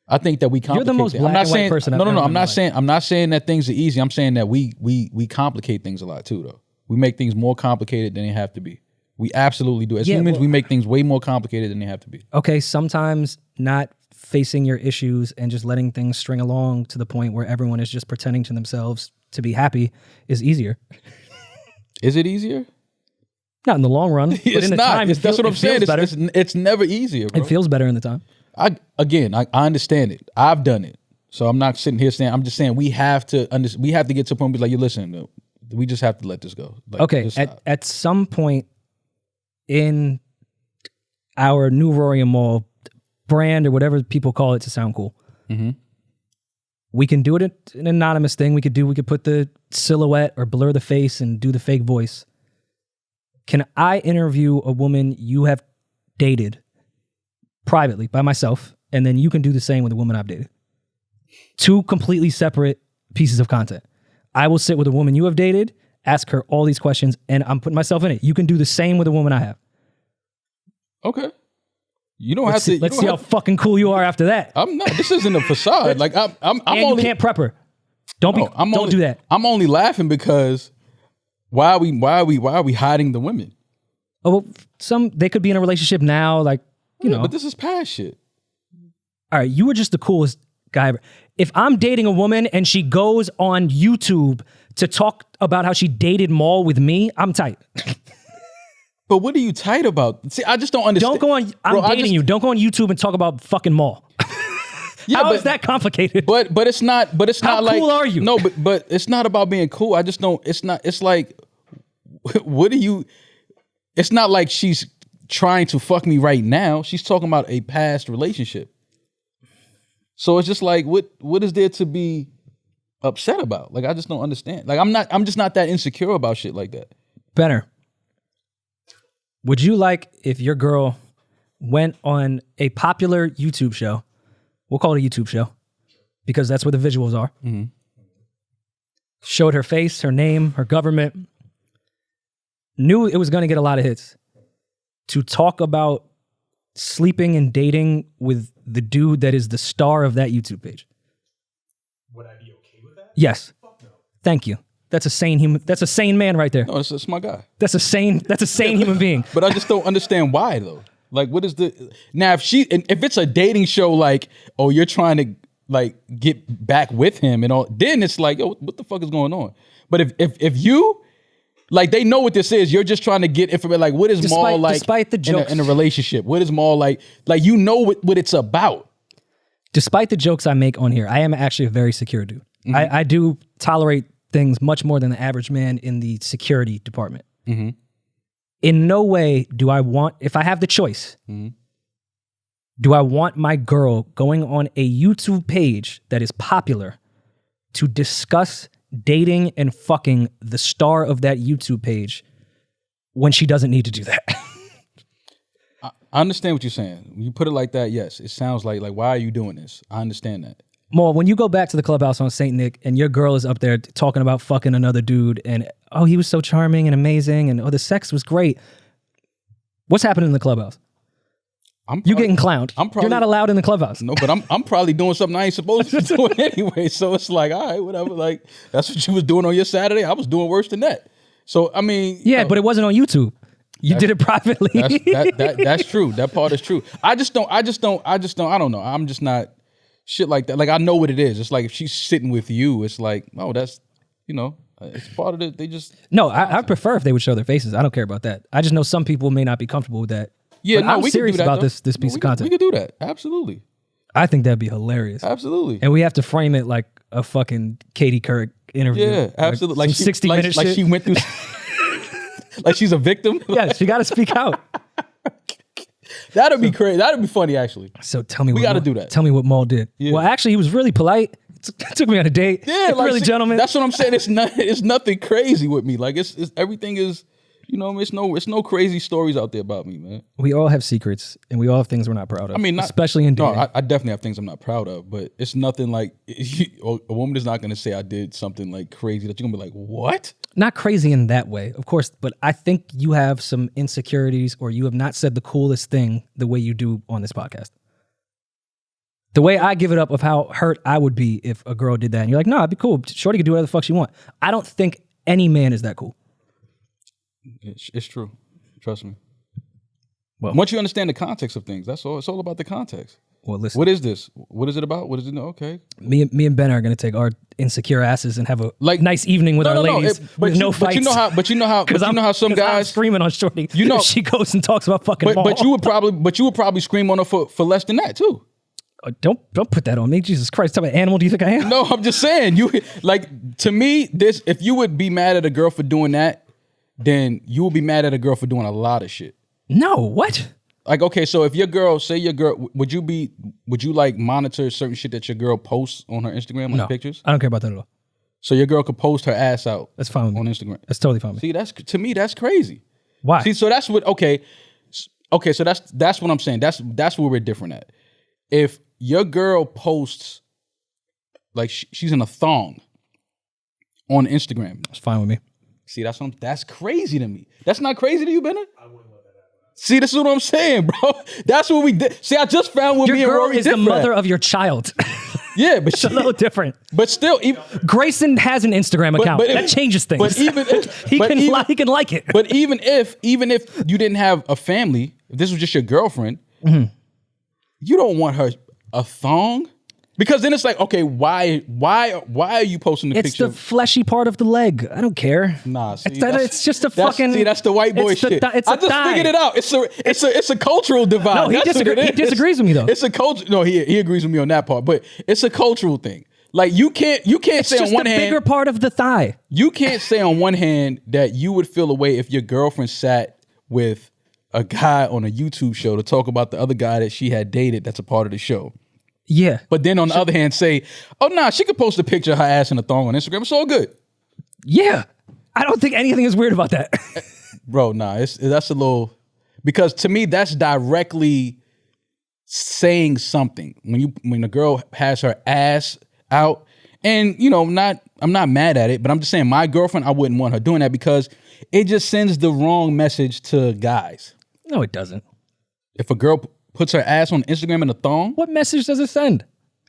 I think that we complicate. You're the most things. black I'm not and white saying, person I've No, ever met I'm in my not life. saying. I'm not saying that things are easy. I'm saying that we complicate things a lot too, though. We make things more complicated than they have to be. We absolutely do. As humans, well- we make things way more complicated than they have to be. Okay, sometimes not facing your issues and just letting things string along to the point where everyone is just pretending to themselves to be happy is easier. Is it easier? Not in the long run. But It's in the not. time, That's what I'm saying. Better. It's never easier, bro. It feels better in the time. I understand it. I've done it. So I'm not sitting here saying. I'm just saying we have to we have to get to a point where be like, you listen, no, we just have to let this go. Like, Okay, just stop. at some point in our new Rory Mal brand or whatever people call it to sound cool, we can do it an anonymous thing. We could put the silhouette or blur the face and do the fake voice. Can I interview a woman you have dated privately by myself, and then you can do the same with a woman I've dated? Two completely separate pieces of content. I will sit with a woman you have dated, ask her all these questions, and I'm putting myself in it. You can do the same with a woman I have. Okay. You don't Let's have to. see how fucking cool you are after that. I'm not. This isn't a facade. Like I'm And only. you can't prep her. Don't do that. I'm only laughing because why are we hiding the women? Oh, well, they could be in a relationship now, like you know. But this is past shit. All right, you were just the coolest guy ever. If I'm dating a woman and she goes on YouTube to talk about how she dated Mal with me, I'm tight. But what are you tight about? See, I just don't understand. Don't go on. I'm dating you. Don't go on YouTube and talk about fucking Mal. Yeah, How is that complicated? But it's not. But it's How not like. cool are you? No, but it's not about being cool. I just don't. It's not. It's like, what are you? It's not like she's trying to fuck me right now. She's talking about a past relationship. So it's just like, what is there to be upset about? Like, I just don't understand. Like, I'm just not that insecure about shit like that. Benner, would you like if your girl went on a popular YouTube show? We'll call it a YouTube show because that's where the visuals are. Showed her face, her name, her government. Knew it was going to get a lot of hits. To talk about sleeping and dating with the dude that is the star of that YouTube page. Would I be okay with that? Yes. Thank you. That's a sane human. That's a sane man right there. No, it's my guy. That's a sane human being. But I just don't understand why though. Like, what is the now? If it's a dating show, like, oh, you're trying to like get back with him and all, then it's like, yo, what the fuck is going on? But if you like, they know what this is. You're just trying to get information. Like, what is Mal like? Despite the jokes in a relationship, what is Mal like? Like, you know what it's about. Despite the jokes I make on here, I am actually a very secure dude. I do tolerate things much more than the average man in the security department. In no way do I want, if I have the choice, do I want my girl going on a YouTube page that is popular to discuss dating and fucking the star of that YouTube page when she doesn't need to do that. I understand what you're saying. When you put it like that, yes, it sounds like why are you doing this? I understand that. More when you go back to the clubhouse on St. Nick and your girl is up there talking about fucking another dude and oh, he was so charming and amazing and oh, the sex was great. What's happening in the clubhouse? You getting clowned. You're not allowed in the clubhouse. No, but I'm probably doing something I ain't supposed to be doing anyway. So it's like, all right, whatever. Like that's what you was doing on your Saturday. I was doing worse than that. So I mean, yeah, but it wasn't on YouTube. You did it privately. That's true. That part is true. I don't know. I'm just not shit like that. Like I know what it is. It's like if she's sitting with you, it's like, oh, that's, it's part of it. They just no. I prefer if they would show their faces. I don't care about that. I just know some people may not be comfortable with that. Yeah, but I'm serious about this piece of content. We could do that. Absolutely. I think that'd be hilarious. Absolutely. And we have to frame it like a fucking Katie Couric interview. Yeah, absolutely. Like 60 minutes. Like she went through. Like she's a victim. Yeah, she got to speak out. That'd be crazy. That'd be funny, actually. So tell me, we got to do that. Tell me what Maul did. Yeah. Well, actually, he was really polite. Took me on a date. Yeah, like, really gentleman. That's what I'm saying. It's nothing crazy with me. Like it's everything is. It's no crazy stories out there about me, man. We all have secrets, and we all have things we're not proud of. I mean, especially in dating. No, I definitely have things I'm not proud of, but it's nothing like a woman is not going to say I did something like crazy that you're going to be like, what? Not crazy in that way, of course, but I think you have some insecurities, or you have not said the coolest thing the way you do on this podcast. The way I give it up of how hurt I would be if a girl did that, and you're like, no, I'd be cool. Shorty can do whatever the fuck she want. I don't think any man is that cool. It's true. Trust me. Well, once you understand the context of things, that's all. It's all about the context. Well, listen. What is this? What is it about? What is it? Okay. Me and Ben are going to take our insecure asses and have a nice evening with our ladies with no fights. But you know how some guys I'm screaming on Shorty. She goes and talks about fucking. But you would probably scream on her for less than that too. Don't put that on me, Jesus Christ! What type of animal do you think I am? No, I'm just saying. To me, if you would be mad at a girl for doing that, then you will be mad at a girl for doing a lot of shit. No, what? Like, okay, so if would you like monitor certain shit that your girl posts on her Instagram, like pictures? I don't care about that at all. So your girl could post her ass out. That's fine with me. On Instagram. That's totally fine with me. See, to me, that's crazy. Why? See, so that's what, okay, so that's what I'm saying. That's where we're different at. If your girl posts, like she's in a thong on Instagram. That's fine with me. See, that's crazy to me. That's not crazy to you, Bennett? I wouldn't let that happen. See, this is what I'm saying, bro. That's what we did. See, I just found what me and Rory did. Your girl is the mother of your child. Yeah, but it's a little different. But still, Grayson has an Instagram account. That changes things. But even he can like it. But even if you didn't have a family, if this was just your girlfriend, you don't want her a thong. Because then it's like, okay, why are you posting the picture? It's the fleshy part of the leg. I don't care. Nah, see, it's just a fucking. See, that's the white boy shit. I just figured it out. It's a cultural divide. No, he disagrees with me though. It's a culture. No, he agrees with me on that part. But it's a cultural thing. Like you can't say on one hand, bigger part of the thigh. You can't say on one hand that you would feel a way if your girlfriend sat with a guy on a YouTube show to talk about the other guy that she had dated. That's a part of the show. Yeah. But then on the other hand, say, oh, nah, she could post a picture of her ass in a thong on Instagram. It's all good. Yeah. I don't think anything is weird about that. Bro, nah, that's a little, because to me, that's directly saying something. When a girl has her ass out, and, I'm not mad at it, but I'm just saying my girlfriend, I wouldn't want her doing that because it just sends the wrong message to guys. No, it doesn't. If a girl puts her ass on Instagram in a thong. What message does it send?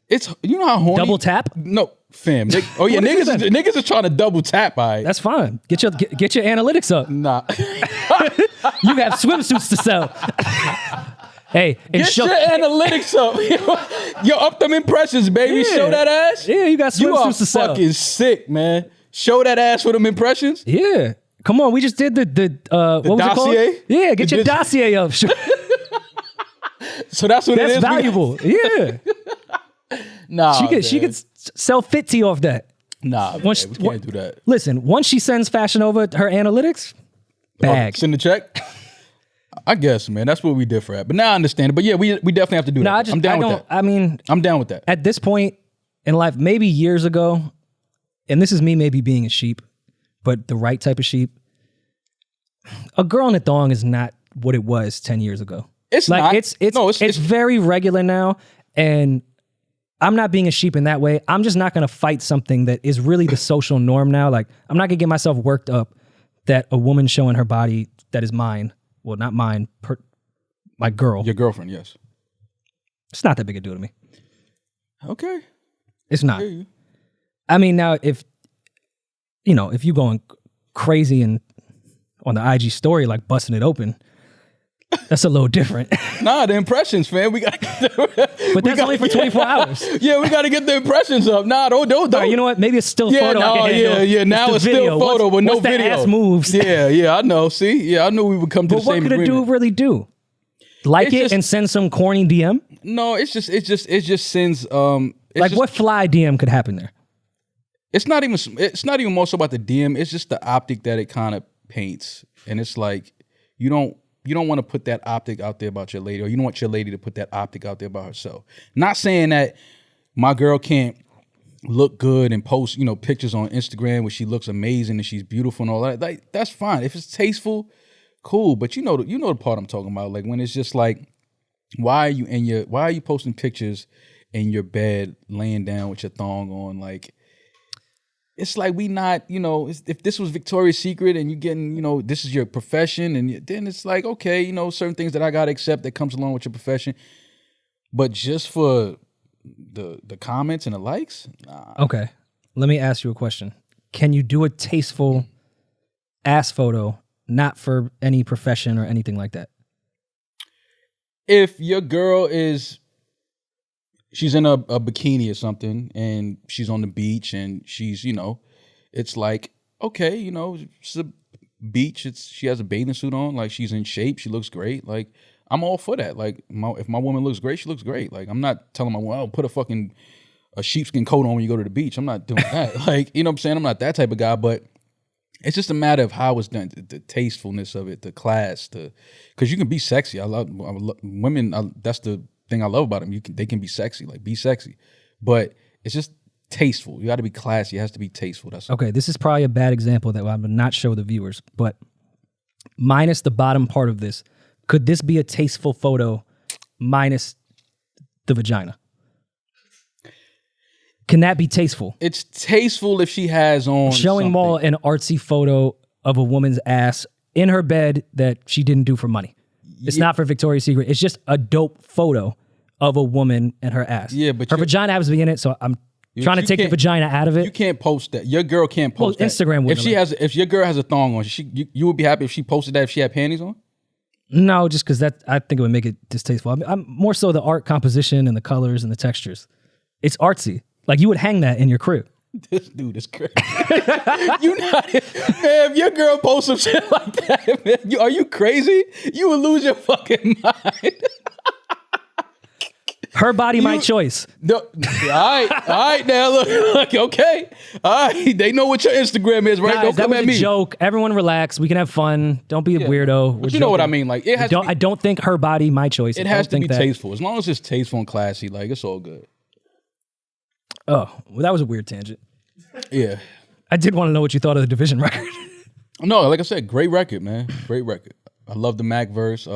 It's, you know how horny. Double tap? No, fam. Niggas is trying to double tap. All right. That's fine. Get your analytics up. Nah. You have swimsuits to sell. Hey, get your analytics up. Yo, up them impressions, baby. Yeah. Show that ass. Yeah, you got swimsuits to sell. You are fucking sick, man. Show that ass for them impressions. Yeah. Come on, we just did the what was dossier? It called? Yeah, get your dossier up. So that's what it is. That's valuable. Yeah. Nah, she could sell 50 off that. Nah, we can't do that. Listen, once she sends fashion over her analytics, bag. Send the check. I guess, man, that's what we differ at. But now I understand it. But yeah, we definitely have to do that. I'm down with that. I mean, I'm down with that. At this point in life, maybe years ago, and this is me maybe being a sheep, but the right type of sheep. A girl in a thong is not what it was 10 years ago. It's like not. It's very regular now, and I'm not being a sheep in that way. I'm just not going to fight something that is really the social norm now. Like, I'm not going to get myself worked up that a woman showing her body that is mine, well, not mine, my girl. Your girlfriend, yes. It's not that big a deal to me. Okay. It's not. I mean, now, if you going crazy and on the IG story, like busting it open, that's a little different. Nah, the impressions, fam. We got. But that's only for 24 hours. Yeah, we got to get the impressions up. Nah, don't. All right, you know what? Maybe it's still photo. No, I can handle. yeah. Now it's still photo, but no once that video. ass moves. Yeah, I know. See, yeah, I knew we would come to But the same what could a agreement. dude really do? Like it and send some corny DM? No, it just sends. What fly DM could happen there? It's not even more so about the DM. It's just the optic that it kind of paints, and it's like you don't want to put that optic out there about your lady, or you don't want your lady to put that optic out there about herself. Not saying that my girl can't look good and post, pictures on Instagram where she looks amazing and she's beautiful and all that. Like, that's fine. If it's tasteful, cool. But you know the part I'm talking about. Like when it's just like, why are you posting pictures in your bed laying down with your thong on? Like, it's like we not, if this was Victoria's Secret and you getting, this is your profession, and then it's like, okay, certain things that I got to accept that comes along with your profession. But just for the comments and the likes? Nah. Okay. Let me ask you a question. Can you do a tasteful ass photo, not for any profession or anything like that? If your girl she's in a bikini or something and she's on the beach and she's, it's like, okay, it's a beach. She has a bathing suit on. Like, she's in shape. She looks great. Like, I'm all for that. Like, if my woman looks great, she looks great. Like, I'm not telling my woman, put a sheepskin coat on when you go to the beach. I'm not doing that. Like, you know what I'm saying? I'm not that type of guy, but it's just a matter of how it's done, the tastefulness of it, the class, because you can be sexy. I love women. That's the thing I love about them. They can be sexy, like be sexy, but it's just tasteful. You got to be classy. It has to be tasteful. That's okay. This is probably a bad example that I would not show the viewers, but minus the bottom part of this, could this be a tasteful photo minus the vagina? Can that be tasteful? It's tasteful if she has on showing Mal an artsy photo of a woman's ass in her bed that she didn't do for money. It's not for Victoria's Secret. It's just a dope photo of a woman and her ass. Yeah, but her vagina happens to be in it, so I'm trying to take the vagina out of it. You can't post that. Your girl can't post that. Instagram wouldn't. If your girl has a thong on, you would be happy if she posted that if she had panties on? No, just because I think it would make it distasteful. I'm more so the art composition and the colors and the textures. It's artsy. Like, you would hang that in your crib. This dude is crazy. Man, if your girl posts some shit like that, man, are you crazy? You would lose your fucking mind. Her body, my choice. No, all right, now look, okay, all right. They know what your Instagram is, right? Guys, Don't come that was at a me. joke. Everyone relax. We can have fun. Don't be a weirdo. But you know what I mean? Like, it has. I don't think her body, my choice. It has to be tasteful. As long as it's tasteful and classy, like, it's all good. Oh, well, that was a weird tangent. Yeah. I did want to know what you thought of the Division record. No, like I said, great record, man. Great record. I love the Mac verse,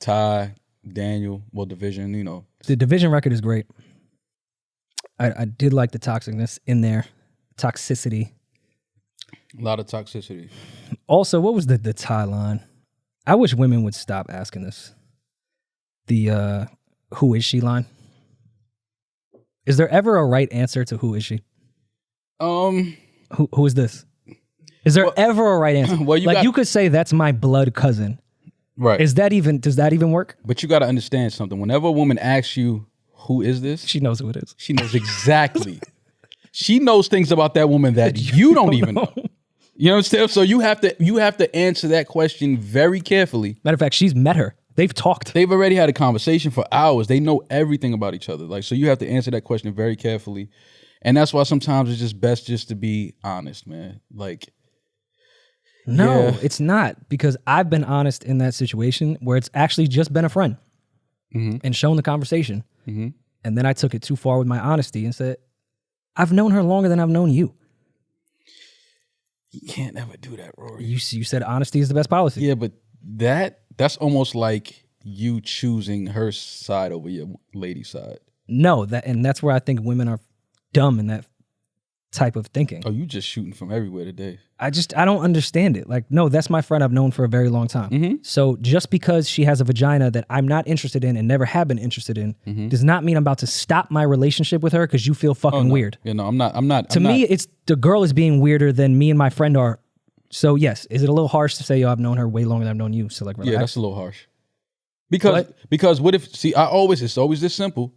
Ty, Daniel, Division, The Division record is great. I did like the toxicness in there. Toxicity. A lot of toxicity. Also, what was the Ty line? I wish women would stop asking this. The who is she line? Is there ever a right answer to who is she? Who is this? Is there ever a right answer? Well, you could say that's my blood cousin. Right. Does that even work? But you got to understand something. Whenever a woman asks you, who is this? She knows who it is. She knows exactly. She knows things about that woman that you don't even know. You know what I'm saying? So you have to answer that question very carefully. Matter of fact, she's met her. They've talked. They've already had a conversation for hours. They know everything about each other. Like, so you have to answer that question very carefully. And that's why sometimes it's just best just to be honest, man. Like, no, it's not, because I've been honest in that situation where it's actually just been a friend and shown the conversation. Mm-hmm. And then I took it too far with my honesty and said, I've known her longer than I've known you. You can't ever do that, Rory. You said honesty is the best policy. Yeah, but that's almost like you choosing her side over your lady side. No, that's where I think women are dumb in that type of thinking. Oh, you just shooting from everywhere today. I don't understand it. Like, no, that's my friend I've known for a very long time. Mm-hmm. So just because she has a vagina that I'm not interested in and never have been interested in does not mean I'm about to stop my relationship with her because you feel fucking weird. Yeah, no, I'm not. To me, it's the girl is being weirder than me and my friend are. So yes, is it a little harsh to say, yo, I've known her way longer than I've known you? So like, relax. Yeah, that's a little harsh. Because what if, see, it's always this simple.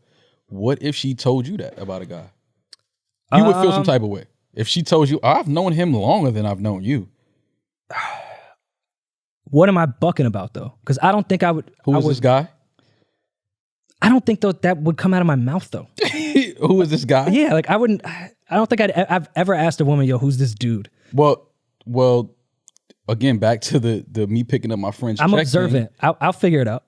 What if she told you that about a guy? You would feel some type of way. If she told you, I've known him longer than I've known you. What am I bucking about though? Because I don't think I would. Who is this guy? I don't think that would come out of my mouth though. Who is this guy? Yeah, like I wouldn't. I don't think I've ever asked a woman, yo, who's this dude? Well, again, back to the me picking up my friend's check. I'm observant. I'll figure it out.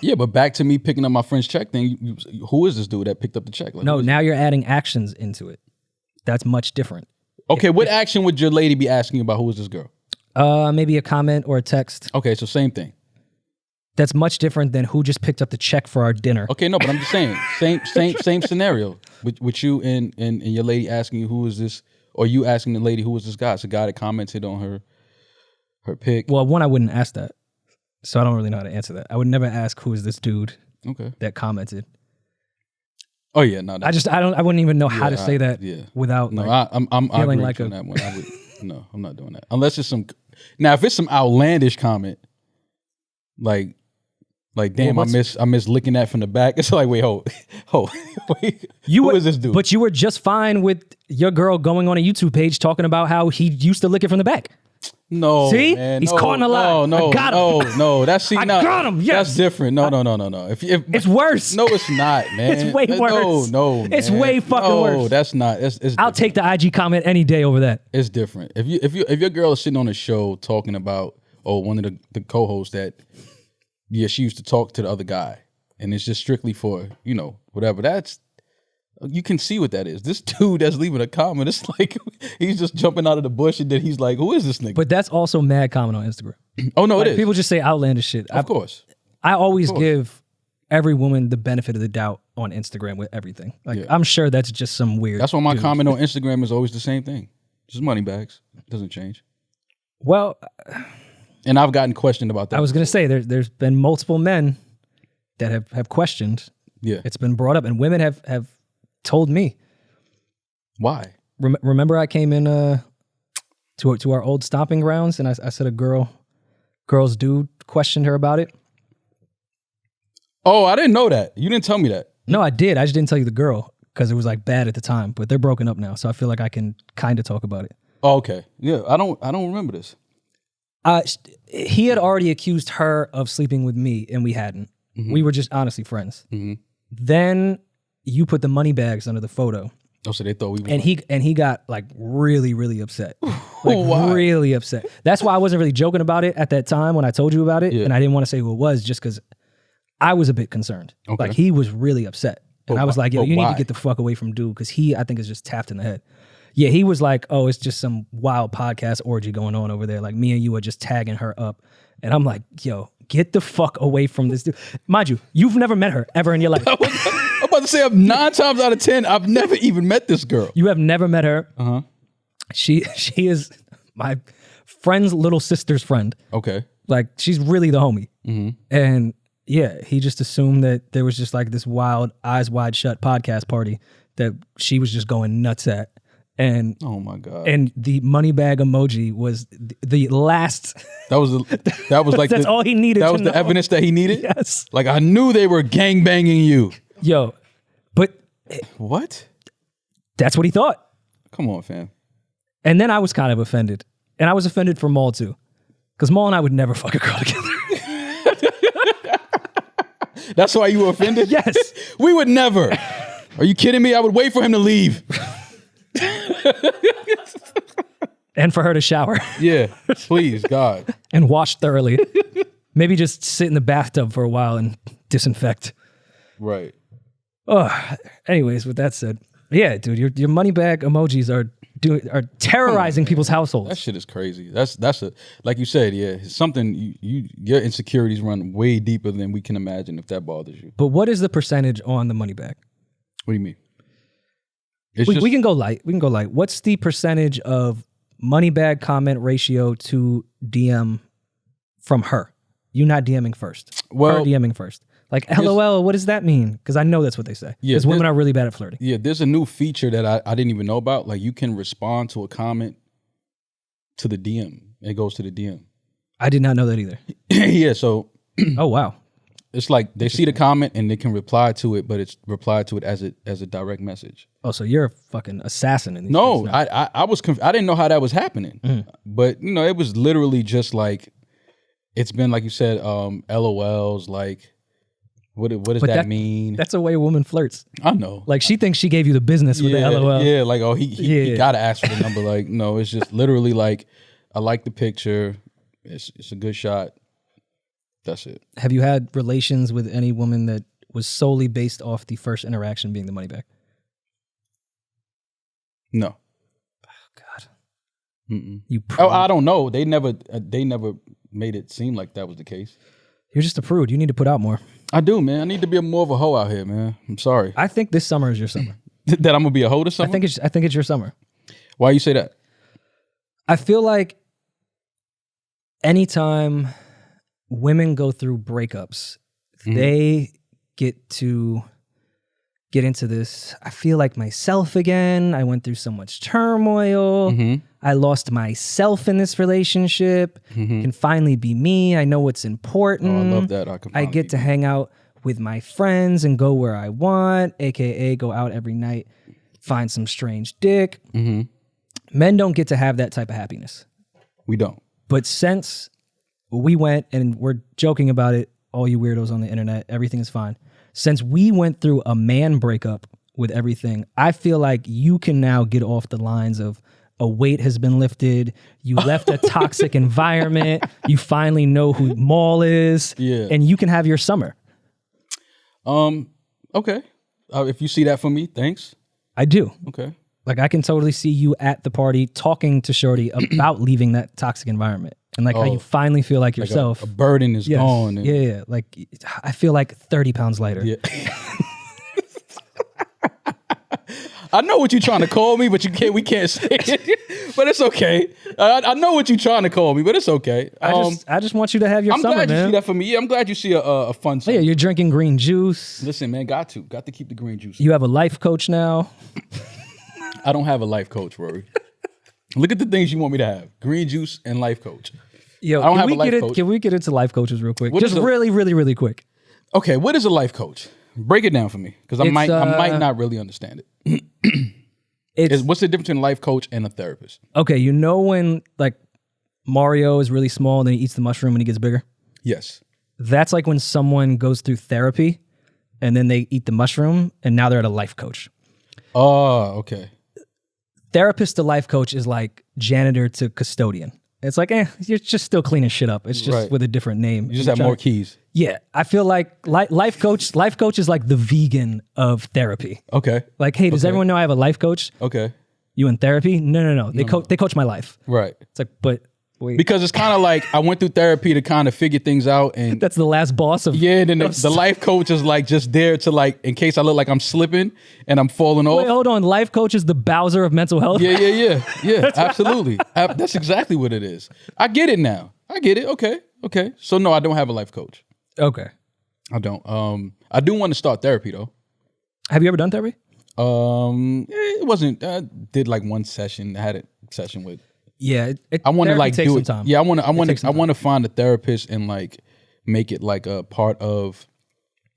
Yeah, but back to me picking up my friend's check thing. Who is this dude that picked up the check? Like, no, now you're adding actions into it. That's much different. Okay, what action would your lady be asking about who is this girl? Maybe a comment or a text. Okay, so same thing. That's much different than who just picked up the check for our dinner. Okay, no, but I'm just saying, same scenario with you and your lady asking you who is this, or you asking the lady who is this guy. It's a guy that commented on her pic. Well, one, I wouldn't ask that, so I don't really know how to answer that. I would never ask who is this dude. Okay. That commented. Oh yeah, no. I wouldn't even know how to say that without no. Like, I'm feeling like like that one. No, I'm not doing that unless it's some. Now, if it's some outlandish comment, like damn, Well, I miss licking that from the back. It's like wait, wait, who is this dude? But you were just fine with your girl going on a YouTube page talking about how he used to lick it from the back. No, see, man, he's no, caught in a lie. No, I got him. no. That's I got him. Yes, that's different. No. If it's worse. No, it's not, man. It's way worse. No, it's man. way fucking worse. No, that's not. I'll take the IG comment any day over that. It's different. If your girl is sitting on a show talking about one of the co-hosts that she used to talk to the other guy, and it's just strictly for whatever. That's you can see what that is. This dude that's leaving a comment, it's like he's just jumping out of the bush, and then he's like, "Who is this nigga?" But that's also mad comment on Instagram. Oh no, like, it is. People just say outlandish shit. Of course. I always give every woman the benefit of the doubt on Instagram with everything. Like I'm sure that's just some weird. That's why my dude. comment on Instagram is always the same thing. Just money bags. It doesn't change. Well, and I've gotten questioned about that. I was going to say there's been multiple men that have questioned. Yeah, it's been brought up, and women have told me. Why? Remember, I came in to our old stomping grounds, and I said a girl's dude questioned her about it. Oh, I didn't know that. You didn't tell me that. No, I did. I just didn't tell you the girl because it was like bad at the time. But they're broken up now, so I feel like I can kind of talk about it. Oh, okay. Yeah, I don't remember this. He had already accused her of sleeping with me, and we hadn't. Mm-hmm. We were just honestly friends. Mm-hmm. Then you put the money bags under the photo. Oh, so they thought we were. And he got like really, really upset. Like really upset. That's why I wasn't really joking about it at that time when I told you about it. Yeah. And I didn't want to say who it was just because I was a bit concerned. Okay. Like he was really upset. And I was like, yo, you need to get the fuck away from dude because I think, is just tapped in the head. Yeah, he was like, oh, it's just some wild podcast orgy going on over there. Like me and you are just tagging her up. And I'm like, yo, get the fuck away from this dude. Mind you, you've never met her ever in your life. I'm about to say 9 times out of 10, I've never even met this girl. You have never met her. Uh-huh. She is my friend's little sister's friend. Okay. Like she's really the homie. Mm-hmm. And yeah, he just assumed that there was just like this wild eyes wide shut podcast party that she was just going nuts at. And oh my God. And the money bag emoji was the last. That was like that's all he needed. That was the evidence that he needed. Yes. Like I knew they were gang banging you. Yo, but what? That's what he thought. Come on, fam. And then I was kind of offended, and I was offended for Maul too, because Maul and I would never fuck a girl together. That's why you were offended? Yes. We would never. Are you kidding me? I would wait for him to leave. And for her to shower. Yeah, please, God. And wash thoroughly. Maybe just sit in the bathtub for a while and disinfect. Right. Oh, anyways, with that said, yeah, dude, your money bag emojis are are terrorizing people's households. That shit is crazy. That's a like you said, yeah. It's something your insecurities run way deeper than we can imagine if that bothers you. But what is the percentage on the money bag? What do you mean? We can go light. We can go light. What's the percentage of money bag comment ratio to DM from her? You not DMing first. Well, her DMing first. Like, LOL, what does that mean? Because I know that's what they say. Yeah, because women are really bad at flirting. Yeah, there's a new feature that I didn't even know about. Like, you can respond to a comment to the DM. It goes to the DM. I did not know that either. Yeah, so... Oh, wow. It's like they see the comment and they can reply to it, but it's replied to it as a direct message. Oh, so you're a fucking assassin in these No, things now. I was I didn't know how that was happening. But it was literally just like it's been like you said, LOLs, like what does that mean? That's the way a woman flirts. I know. Like she thinks she gave you the business with the LOL. Yeah, like he gotta ask for the number. Like, no, it's just literally like I like the picture. It's a good shot. That's it. Have you had relations with any woman that was solely based off the first interaction being the money bag? No. Oh God. Mm-mm. I don't know. They never made it seem like that was the case. You're just a prude. You need to put out more. I do, man. I need to be more of a hoe out here, man. I'm sorry. I think this summer is your summer. That I'm gonna be a hoe this summer? I think it's your summer. Why you say that? I feel like anytime women go through breakups, they get into this, I feel like myself again. I went through so much turmoil. I lost myself in this relationship. Can finally be me. I know what's important. Oh, I love that. I get to hang out with my friends and go where I want, aka go out every night, find some strange dick. Men don't get to have that type of happiness. We don't. But since we went, and we're joking about it, all you weirdos on the internet, everything is fine. Since we went through a man breakup with everything, I feel like you can now get off the lines of a weight has been lifted, you left a toxic environment, you finally know who Mal is, and you can have your summer. Okay. If you see that for me, thanks. I do. Okay. Like, I can totally see you at the party talking to Shorty about leaving that toxic environment. And like how you finally feel like yourself. A burden is gone. Yeah. Like, I feel like 30 pounds lighter. Yeah. I know what you're trying to call me, but we can't say it. But it's okay. I know what you're trying to call me, but it's okay. I just want you to have your summer, man. I'm glad you see that for me. Yeah, I'm glad you see a fun summer. Yeah, you're drinking green juice. Listen, man, got to keep the green juice. You have a life coach now. I don't have a life coach, Rory. Look at the things you want me to have. Green juice and life coach. Yo, I don't have a life coach. Can we get into life coaches real quick? Just really, really, really quick. Okay, what is a life coach? Break it down for me, because I might not really understand it. What's the difference between a life coach and a therapist? Okay, you know when like Mario is really small and then he eats the mushroom and he gets bigger? Yes. That's like when someone goes through therapy and then they eat the mushroom and now they're at a life coach. Oh, okay. Therapist to life coach is like janitor to custodian. It's like, you're just still cleaning shit up. It's just with a different name. You just have more keys. Yeah. I feel like life coach is like the vegan of therapy. Okay. Like, hey, does everyone know I have a life coach? Okay. You in therapy? No. They coach my life. Right. It's like, but wait. Because it's kind of like I went through therapy to kind of figure things out, and that's the last boss of then the life coach is like just there to like in case I look like I'm slipping and I'm falling off. Wait, hold on. Life coach is the Bowser of mental health. Yeah. Absolutely. That's exactly what it is. I get it now. I get it. Okay. So no, I don't have a life coach. Okay. I don't. I do want to start therapy though. Have you ever done therapy? It wasn't. I did like one session. I had a session with. Yeah, I want to like do it. Time. Yeah, I want to find a therapist and like make it like a part of.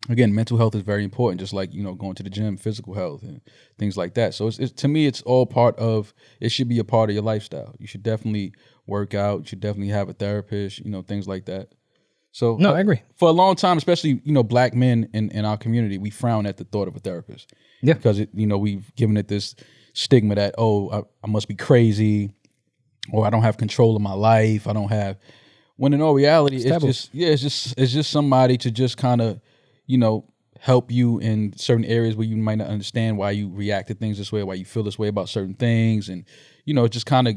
Again, mental health is very important. Just like going to the gym, physical health, and things like that. So it's to me, it's all part of. It should be a part of your lifestyle. You should definitely work out. You should definitely have a therapist. Things like that. So no, I agree. For a long time, especially black men in our community, we frown at the thought of a therapist. Yeah, because we've given it this stigma that I must be crazy. Or I don't have control of my life. I don't have. When in all reality, it's just somebody to just kind of, help you in certain areas where you might not understand why you react to things this way, why you feel this way about certain things, and it just kind of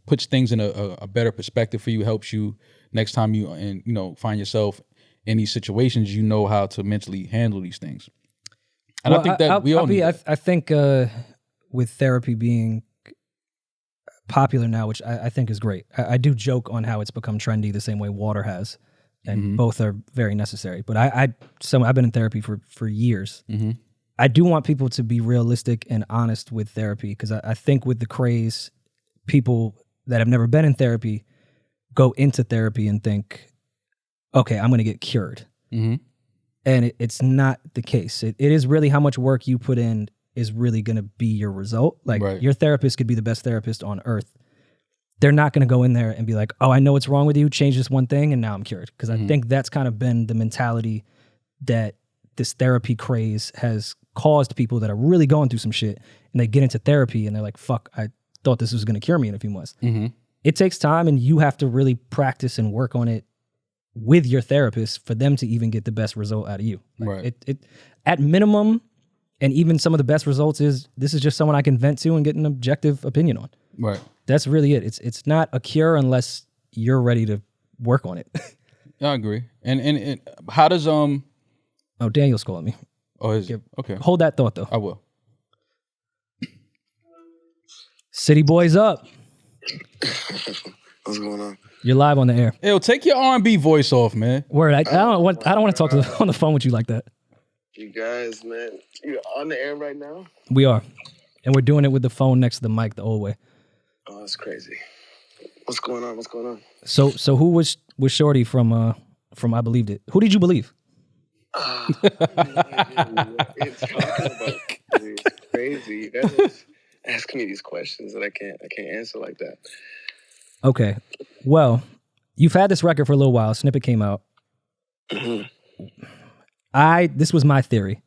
puts things in a better perspective for you, helps you next time you find yourself in these situations, you know how to mentally handle these things. And I think that we all need that. I think with therapy being popular now, which I think is great. I do joke on how it's become trendy the same way water has, and both are very necessary. But I've been in therapy for years. I do want people to be realistic and honest with therapy, because I think with the craze, people that have never been in therapy go into therapy and think, okay, I'm going to get cured. And it's not the case. It is really how much work you put in is really going to be your result. Like your therapist could be the best therapist on earth. They're not going to go in there and be like, oh, I know what's wrong with you. Change this one thing and now I'm cured. Because I think that's kind of been the mentality that this therapy craze has caused people that are really going through some shit, and they get into therapy and they're like, fuck, I thought this was going to cure me in a few months. It takes time, and you have to really practice and work on it with your therapist for them to even get the best result out of you. Like it at minimum, and even some of the best results is, this is just someone I can vent to and get an objective opinion on. Right. That's really it. It's not a cure unless you're ready to work on it. I agree. And how does Oh, Daniel's calling me. Oh, is it? Okay. Hold that thought though. I will. City Boys up. What's going on? You're live on the air. Yo, take your R&B voice off, man. Word. I don't want to talk on the phone with you like that. You guys, man, you're on the air right now? We are. And we're doing it with the phone next to the mic the old way. Oh, that's crazy. What's going on? What's going on? So who was Shorty from I Believed It? Who did you believe? It's talking about. It's crazy. You guys are asking me these questions that I can't answer like that. Okay. Well, you've had this record for a little while. Snippet came out. This was my theory.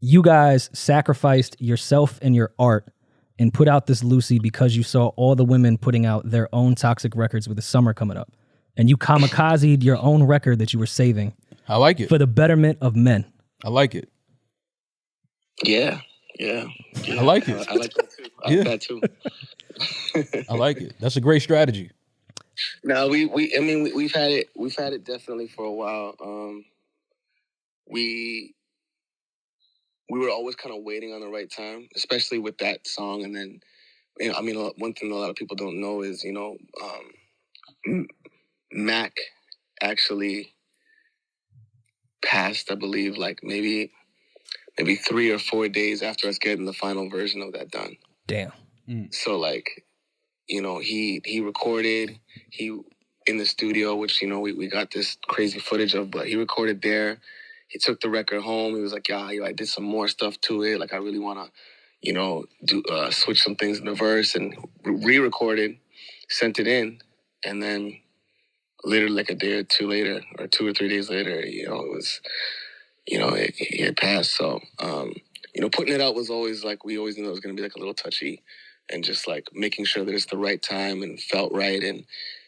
You guys sacrificed yourself and your art and put out this Lucy because you saw all the women putting out their own toxic records with the summer coming up. And you kamikazed your own record that you were saving. I like it. For the betterment of men. I like it. Yeah. I like it. I like that too. I like that too. I like it. That's a great strategy. No, we've had it definitely for a while. We were always kind of waiting on the right time, especially with that song. And then, one thing a lot of people don't know is, Mac actually passed, I believe, like maybe 3 or 4 days after us getting the final version of that done. Damn. So like, he recorded, in the studio, which, we got this crazy footage of, but he recorded there. He took the record home. He was like, I did some more stuff to it. Like, I really want to, do switch some things in the verse, and re-recorded, sent it in. And then literally like a day or two later, or 2 or 3 days later, it was, it had passed. So, putting it out was always like, we always knew it was going to be like a little touchy, and just like making sure that it's the right time and felt right. And,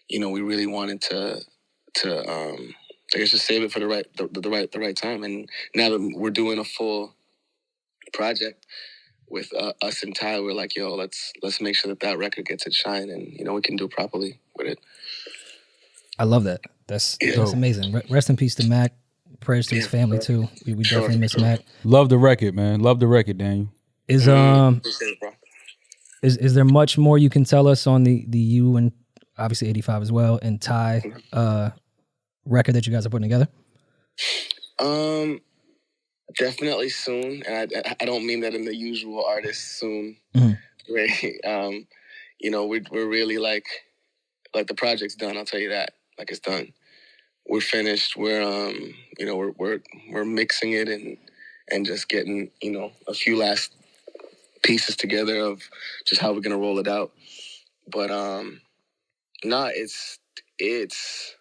we really wanted to I guess just save it for the right time. And now that we're doing a full project with us and Ty, we're like, yo, let's make sure that record gets its shine, and we can do it properly with it. I love that. That's amazing. Rest in peace to Mac. Prayers to his family too. We definitely miss Mac. Love the record, man. Love the record, Daniel. Is there much more you can tell us on the you and obviously 85 as well and Ty record that you guys are putting together? Definitely soon, and I don't mean that in the usual artist soon. Right? We're really like the project's done. I'll tell you that. Like, it's done. We're finished. We're we're mixing it and just getting a few last pieces together of just how we're gonna roll it out. But it's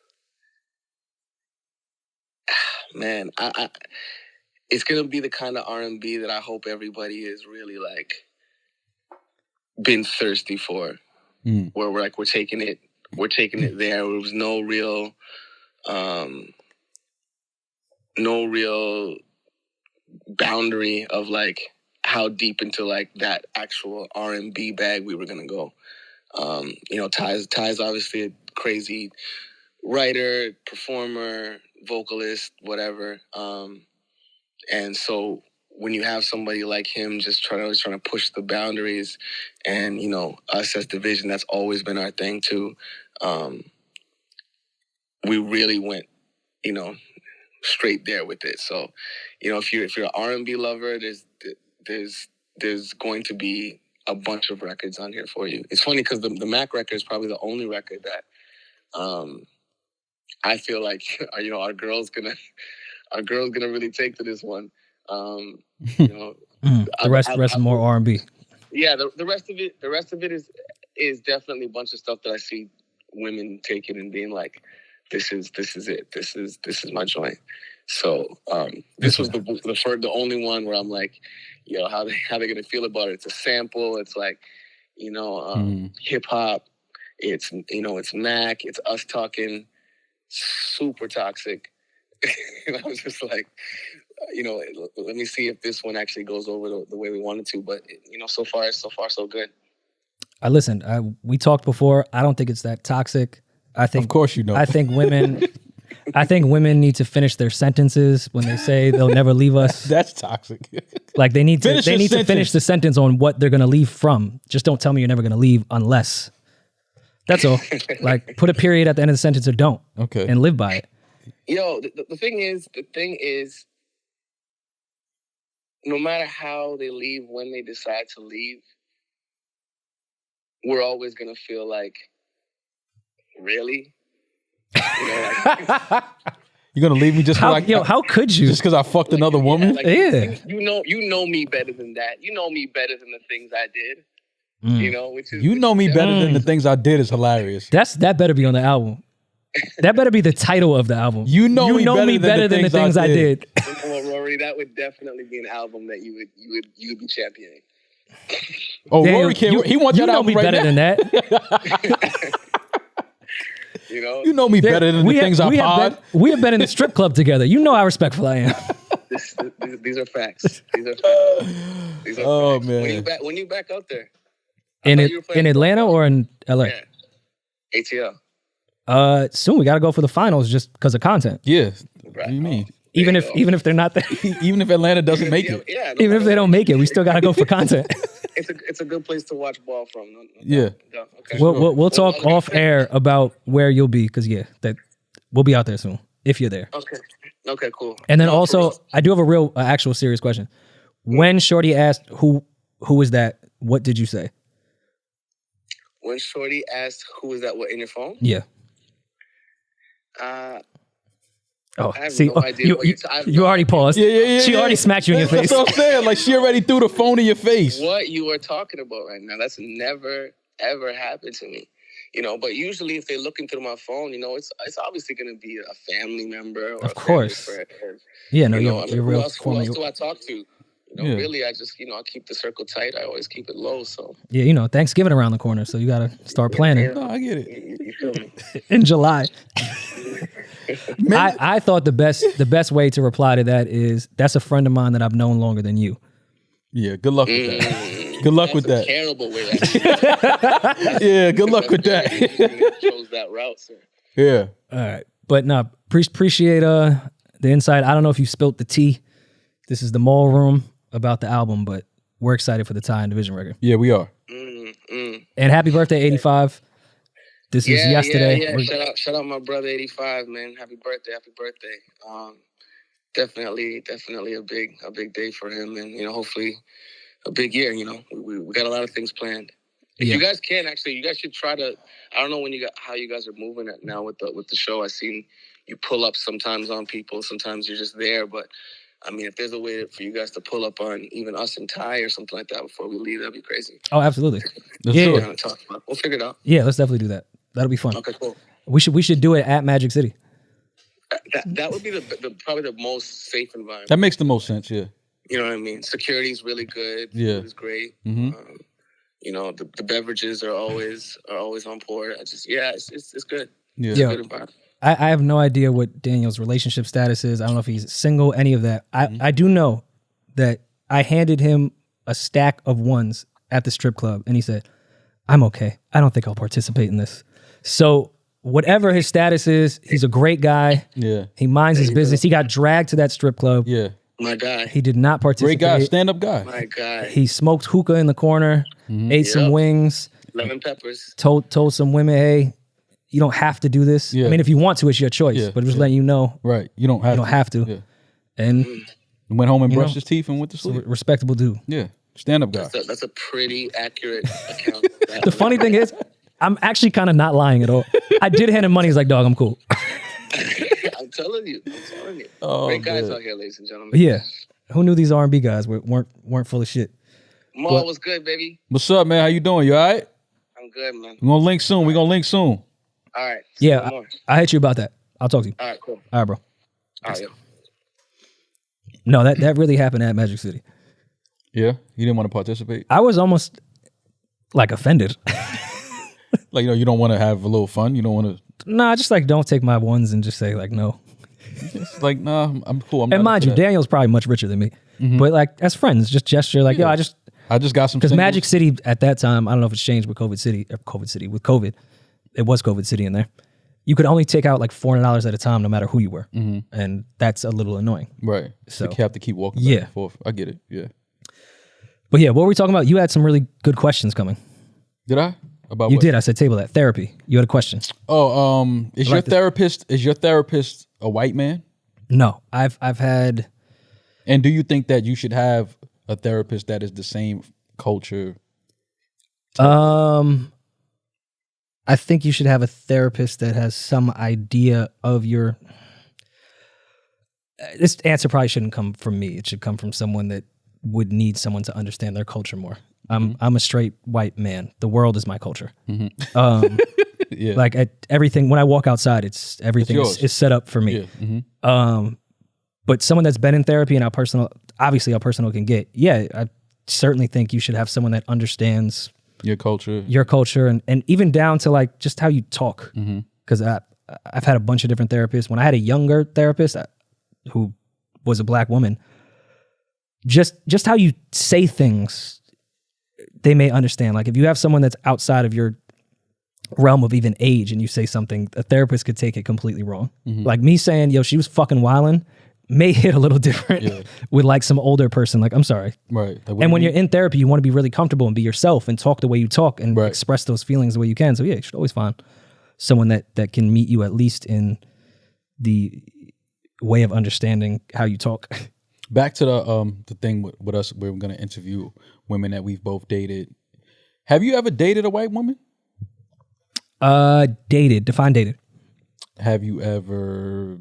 man, it's gonna be the kind of R&B that I hope everybody is really like been thirsty for. Where we're taking it there. There was no real boundary of like how deep into like that actual R&B bag we were gonna go. Ty's obviously a crazy writer, performer, vocalist, whatever. And so when you have somebody like him just trying to push the boundaries, and us as Division, that's always been our thing too. We really went, straight there with it. So, if you're an R&B lover, there's going to be a bunch of records on here for you. It's funny because the Mac record is probably the only record that I feel like our girl's gonna really take to this one. The rest is more R&B. Yeah, the rest of it is definitely a bunch of stuff that I see women taking and being like, this is it. This is my joint. So this was the only one where I'm like, how they gonna feel about it? It's a sample. It's like, hip hop. It's it's Mac. It's us talking, super toxic. And I was just like, let me see if this one actually goes over the way we wanted to. But so far so good. I listened. We talked before. I don't think it's that toxic. I think, of course, I think women. I think women need to finish their sentences when they say they'll never leave us. That's toxic. Like they need to finish the sentence on what they're gonna leave from. Just don't tell me you're never gonna leave unless. That's all. Like put a period at the end of the sentence or don't. Okay. And live by it. The thing is, no matter how they leave, when they decide to leave, we're always gonna feel like, really? You're gonna leave me just how could you? Just because I fucked another woman? Yeah. You know me better than that. You know me better than the things I did. Which is me better than the things I did is hilarious. That better be on the album. That better be the title of the album. You know me better than the things I did. Well, Rory, that would definitely be an album that you would be championing. Oh, damn, Rory can't. He wants that album right now. You know me better than that. You know me better than the things I pod. We have been in the strip club together. You know how respectful I am. These are facts. Oh, man. When you back out there? In Atlanta or in LA? Yeah. ATL. Soon we got to go for the finals just because of content. Yeah. Right. What do you mean? Even if they're not there, even if Atlanta doesn't make it, even if they don't make it, we still got to go for content. It's a good place to watch ball from. Yeah. Okay. We'll talk off air about where you'll be because we'll be out there soon if you're there. Okay, cool. And then also, I do have a real actual serious question. When Shorty asked who is that, what did you say? When Shorty asked who is that, what, in your phone? Yeah. I have no idea. You already paused. Yeah. She already smacked you in your face. That's what I'm saying. Like she already threw the phone in your face. What you are talking about right now, that's never, ever happened to me. But usually if they're looking through my phone, it's obviously going to be a family member or of course. A family friend. Yeah, no, you're real. Who else do I talk to? Really, I just, I keep the circle tight. I always keep it low. So yeah, Thanksgiving around the corner, so you got to start planning. Yeah, no, I get it. You feel me? In July. I thought the best way to reply to that is that's a friend of mine that I've known longer than you. Yeah, good luck with that. Good luck with that. Terrible way. Yeah, good luck with that. Chose that route, sir. Yeah. All right, but no, appreciate the insight. I don't know if you spilt the tea. This is the mall room about the album, but we're excited for the Ty and Division record. Yeah, we are. And happy birthday, 85. This was yesterday. Yeah. Shout out my brother 85, man. Happy birthday. Definitely a big day for him, and hopefully a big year. We got a lot of things planned. If you guys can, actually, you guys should try to. I don't know how you guys are moving it now with the show. I seen you pull up sometimes on people. Sometimes you're just there, but I mean, if there's a way for you guys to pull up on even us and Ty or something like that before we leave, that'd be crazy. Oh, absolutely. We'll figure it out. Yeah, let's definitely do that. That'll be fun. Okay, cool. We should do it at Magic City. That would be probably the most safe environment. That makes the most sense. Yeah. You know what I mean? Security's really good. Yeah, it's great. Mm-hmm. The beverages are always on point. It's good. Yeah. It's a good environment. I have no idea what Daniel's relationship status is. I don't know if he's single, any of that. I do know that I handed him a stack of ones at the strip club, and he said, "I'm okay. I don't think I'll participate in this." So whatever his status is, he's a great guy. Yeah. He minds his business. He got dragged to that strip club. Yeah. My guy. He did not participate. Great guy, stand-up guy. My guy. He smoked hookah in the corner, ate some wings, Lemon peppers. told some women, "Hey, you don't have to do this. Yeah. I mean, if you want to, it's your choice. Yeah, But just letting you know, Right. You don't have to. to." Yeah. And Went home and You brushed know, his teeth and went to sleep. respectable dude. Yeah. Stand-up guy. That's a pretty accurate account. The funny thing is, I'm actually kind of not lying at all. I did hand him money. He's like, "Dog, I'm cool." I'm telling you. Oh, Great guys man. out here, ladies and gentlemen. But yeah, who knew these R&B guys weren't full of shit? Maul was good, baby. What's up, man? How you doing? You all right? I'm good, man. We're going to link soon. All right. Yeah, More. I hit you about that. I'll talk to you. All right, cool. All right, bro. All right, yo. No, that really happened at Magic City. Yeah? You didn't want to participate? I was almost like offended. Like, you don't want to have a little fun? You don't want to... Nah, just like don't take my ones and just say like no. It's like, nah, I'm cool. I'm And not mind into you, that. Daniel's probably much richer than me. But like as friends, just gesture like, yo, I just I just got some because singles. Magic City at that time, I don't know if it's changed with COVID City with COVID. It was COVID City in there. You could only take out like $400 at a time, no matter who you were, and that's a little annoying. Right. So- So you have to keep walking back Yeah. and forth. I get it. Yeah. But yeah, what were we talking about? You had some really good questions coming. Did I? About You what? did. I said table that therapy. You had a question. Oh, is I your like this. therapist a white man? No, I've had. And do you think that you should have a therapist that is the same culture? I think you should have a therapist that has some idea of your. This answer probably shouldn't come from me. It should come from someone that would need someone to understand their culture more. I'm a straight white man. The world is my culture. Yeah. Like everything when I walk outside, it's everything yours. is set up for me. Yeah. But someone that's been in therapy and how personal can get. Yeah, I certainly think you should have someone that understands Your culture. your culture and even down to like just how you talk. Because I've had a bunch of different therapists. When I had a younger therapist who was a black woman, just how you say things, they may understand. Like if you have someone that's outside of your realm of even age and you say something, a therapist could take it completely wrong. Like me saying, "Yo, she was fucking wildin'," may hit a little different with like some older person. Like, I'm sorry. Right. Like, And when you're in therapy, you want to be really comfortable and be yourself and talk the way you talk and Right. express those feelings the way you can. So yeah, you should always find someone that can meet you at least in the way of understanding how you talk. Back to the thing with us, where we're going to interview women that we've both dated. Have you ever dated a white woman? Dated. Define dated. Have you ever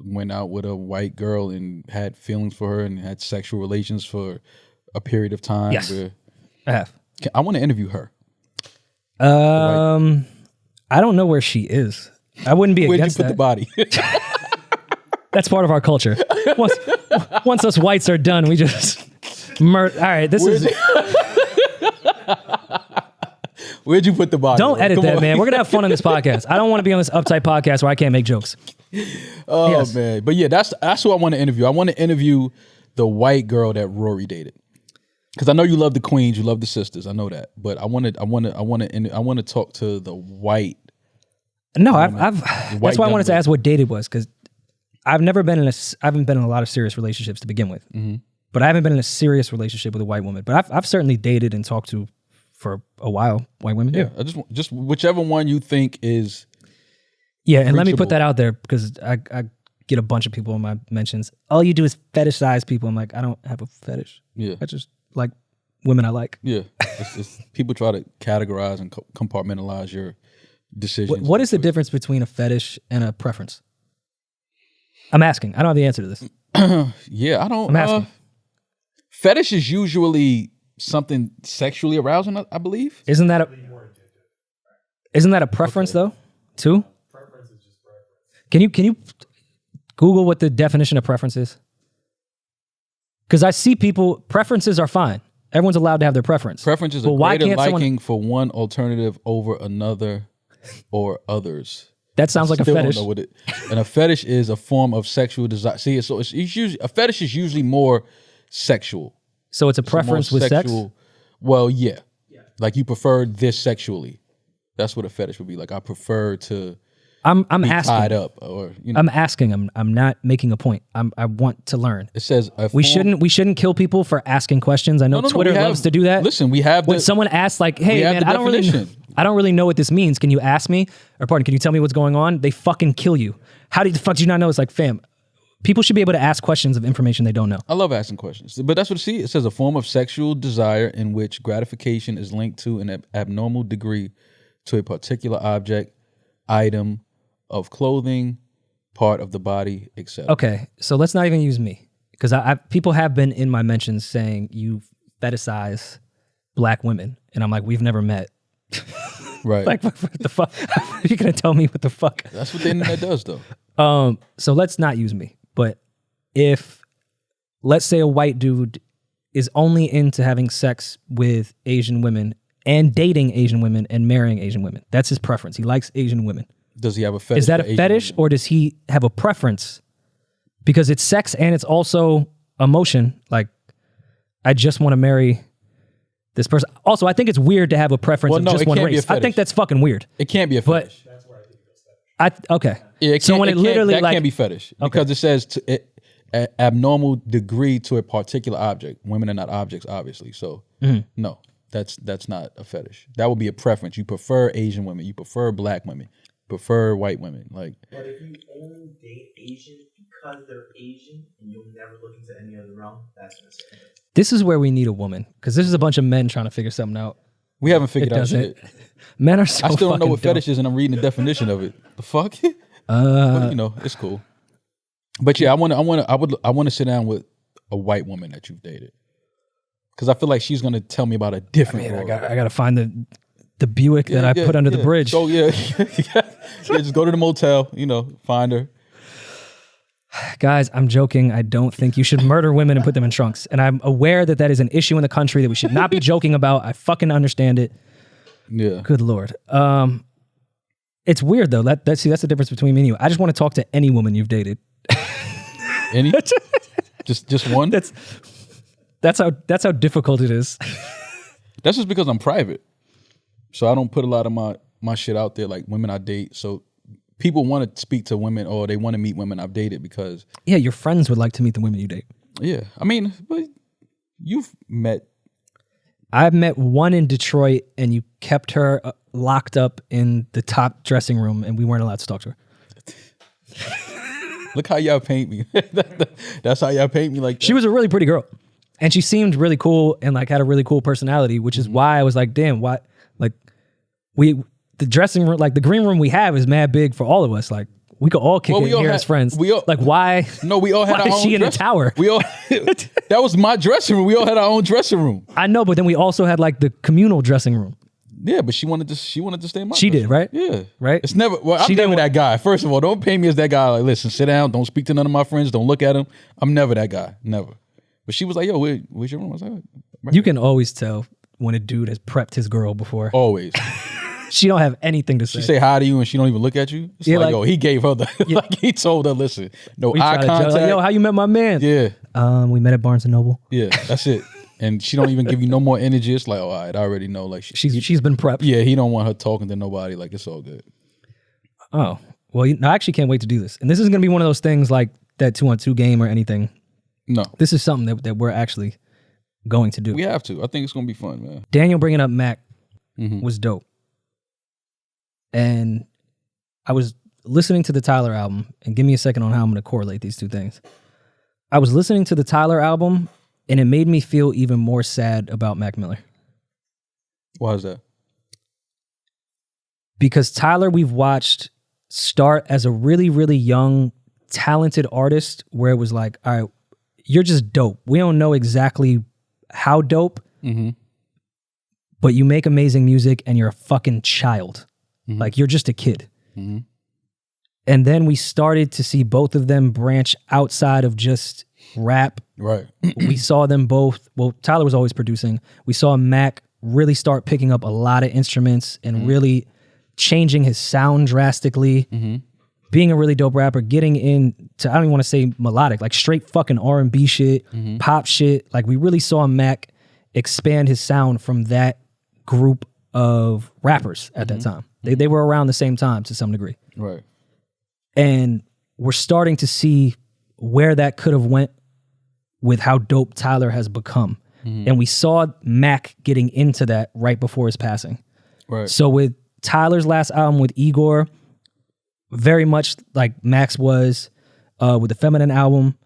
went out with a white girl and had feelings for her and had sexual relations for a period of time? Yes. Where, I have. I want to interview her. I don't know where she is. I wouldn't be Where'd you against put that. the body? That's part of our culture. Once us whites are done, we just all right, this is. Where'd you put the body? Don't bro? edit Come that, on. man. We're gonna have fun on this podcast. I don't want to be on this uptight podcast where I can't make jokes. Oh Yes. man, but yeah, that's who I want to interview. I want to interview the white girl that Rory dated, because I know you love the queens, you love the sisters. I know that, but I want to talk to the white. No, I've that's why I wanted to ask what dated was, because I haven't been in a lot of serious relationships to begin with, but I haven't been in a serious relationship with a white woman. But I've certainly dated and talked to for a while white women. Yeah, I just whichever one you think is. Yeah, and let me put reachable. that out there because I get a bunch of people in my mentions. All you do is fetishize people. I'm like, I don't have a fetish. Yeah. I just like women I like. Yeah, it's people try to categorize and compartmentalize your decisions. What is the difference between a fetish and a preference? I'm asking. I don't have the answer to this. Yeah, I don't. I'm asking. Fetish is usually something sexually arousing, I believe. Isn't that a preference though? Too? Preference is just preference. Can you Google what the definition of preference is? Because I see preferences are fine. Everyone's allowed to have their preference. Preference is But a why greater can't someone- liking for one alternative over another or others. That sounds like a Still fetish. Don't know what it. And a fetish is a form of sexual desire. See, so it's usually a fetish is usually more sexual. So it's a preference with sex? Well, yeah. Like you prefer this sexually. That's what a fetish would be. Like I prefer to I'm be asking. tied up, or you know. I'm asking. I'm not making a point. I want to learn. It says we shouldn't kill people for asking questions. I know Twitter loves to do that. Listen, we have when someone asks like, "Hey man, I don't really know what this means. Can you ask me? Or pardon, can you tell me what's going on?" They fucking kill you. How the fuck do you not know? It's like, fam, people should be able to ask questions of information they don't know. I love asking questions, but that's what it says: a form of sexual desire in which gratification is linked to an abnormal degree to a particular object, item of clothing, part of the body, etc. Okay, so let's not even use me, because people have been in my mentions saying you fetishize black women, and I'm like, we've never met. Right. Like, what the fuck? Are you gonna tell me what the fuck? That's what the internet does, though. So let's not use me. But if, let's say, a white dude is only into having sex with Asian women and dating Asian women and marrying Asian women, that's his preference. He likes Asian women. Does he have a fetish? Is that a fetish, or does he have a preference? Because it's sex and it's also emotion. Like, I just want to marry this person. Also, I think it's weird to have a preference of just one race. I think that's fucking weird. It can't be a fetish. That's where I think it goes. Okay. Yeah, so when it literally that can't be fetish because it says abnormal degree to a particular object. Women are not objects, obviously. So no, that's not a fetish. That would be a preference. You prefer Asian women. You prefer black women. Prefer white women. Like, but if you only date Asian because they're Asian and you'll never look into any other realm, that's what it's saying. This is where we need a woman, because this is a bunch of men trying to figure something out. We haven't figured out shit. Men are so I still don't know what dumb. fetish is, and I'm reading the definition of it. The fuck? But, you know, it's cool. But yeah, I want to sit down with a white woman that you've dated, because I feel like she's gonna tell me about a different. I gotta find the Buick that I put under the bridge. So just go to the motel. You know, find her. Guys, I'm joking. I don't think you should murder women and put them in trunks. And I'm aware that that is an issue in the country that we should not be joking about. I fucking understand it. Yeah. Good Lord. It's weird though. That's the difference between me and you. I just want to talk to any woman you've dated. Any? just one? That's how difficult it is. That's just because I'm private. So I don't put a lot of my shit out there, like women I date. So people want to speak to women, or they want to meet women I've dated because... Yeah, your friends would like to meet the women you date. Yeah. I mean, but you've met... I've met one in Detroit, and you kept her locked up in the top dressing room, and we weren't allowed to talk to her. Look how y'all paint me. That's how y'all paint me like that. She was a really pretty girl, and she seemed really cool and like had a really cool personality, which is why I was like, damn, why... Like, the dressing room, like the green room we have is mad big for all of us. Like, we could all kick it here as friends. Like, why? No, we all had our own. Why is she in the tower? We all. That was my dressing room. We all had our own dressing room. I know, but then we also had like the communal dressing room. Yeah, but she wanted to stay in my. She did, right? Yeah, right. It's never. Well, I'm never that guy. First of all, don't paint me as that guy. Like, listen, sit down. Don't speak to none of my friends. Don't look at them. I'm never that guy. Never. But she was like, "Yo, where's your room?" I was like, right. You can always tell when a dude has prepped his girl before. Always. She don't have anything to say. She say hi to you and she don't even look at you. It's like, yo, he gave her the, like he told her, listen, no eye contact. Like, yo, how you met my man? Yeah. We met at Barnes & Noble. Yeah, that's it. And she don't even give you no more energy. It's like, oh, all right, I already know. Like she's been prepped. Yeah, he don't want her talking to nobody. Like, it's all good. Oh, well, I actually can't wait to do this. And this isn't going to be one of those things like that 2-on-2 game or anything. No. This is something that we're actually going to do. We have to. I think it's going to be fun, man. Daniel bringing up Mac was dope. And I was listening to the Tyler album, and give me a second on how I'm going to correlate these two things. I was listening to the Tyler album, and it made me feel even more sad about Mac Miller. Why is that? Because Tyler, we've watched start as a really, really young, talented artist where it was like, all right, you're just dope. We don't know exactly how dope, but you make amazing music and you're a fucking child. Like, you're just a kid. And then we started to see both of them branch outside of just rap. Right. We saw them both. Well, Tyler was always producing. We saw Mac really start picking up a lot of instruments and really changing his sound drastically. being a really dope rapper, getting into, I don't even want to say melodic, like straight fucking R&B shit, pop shit. Like we really saw Mac expand his sound from that group of rappers at that time. They were around the same time to some degree. Right. And we're starting to see where that could have went with how dope Tyler has become. And we saw Mac getting into that right before his passing. Right. So with Tyler's last album with Igor, very much like Max was with the Feminine album,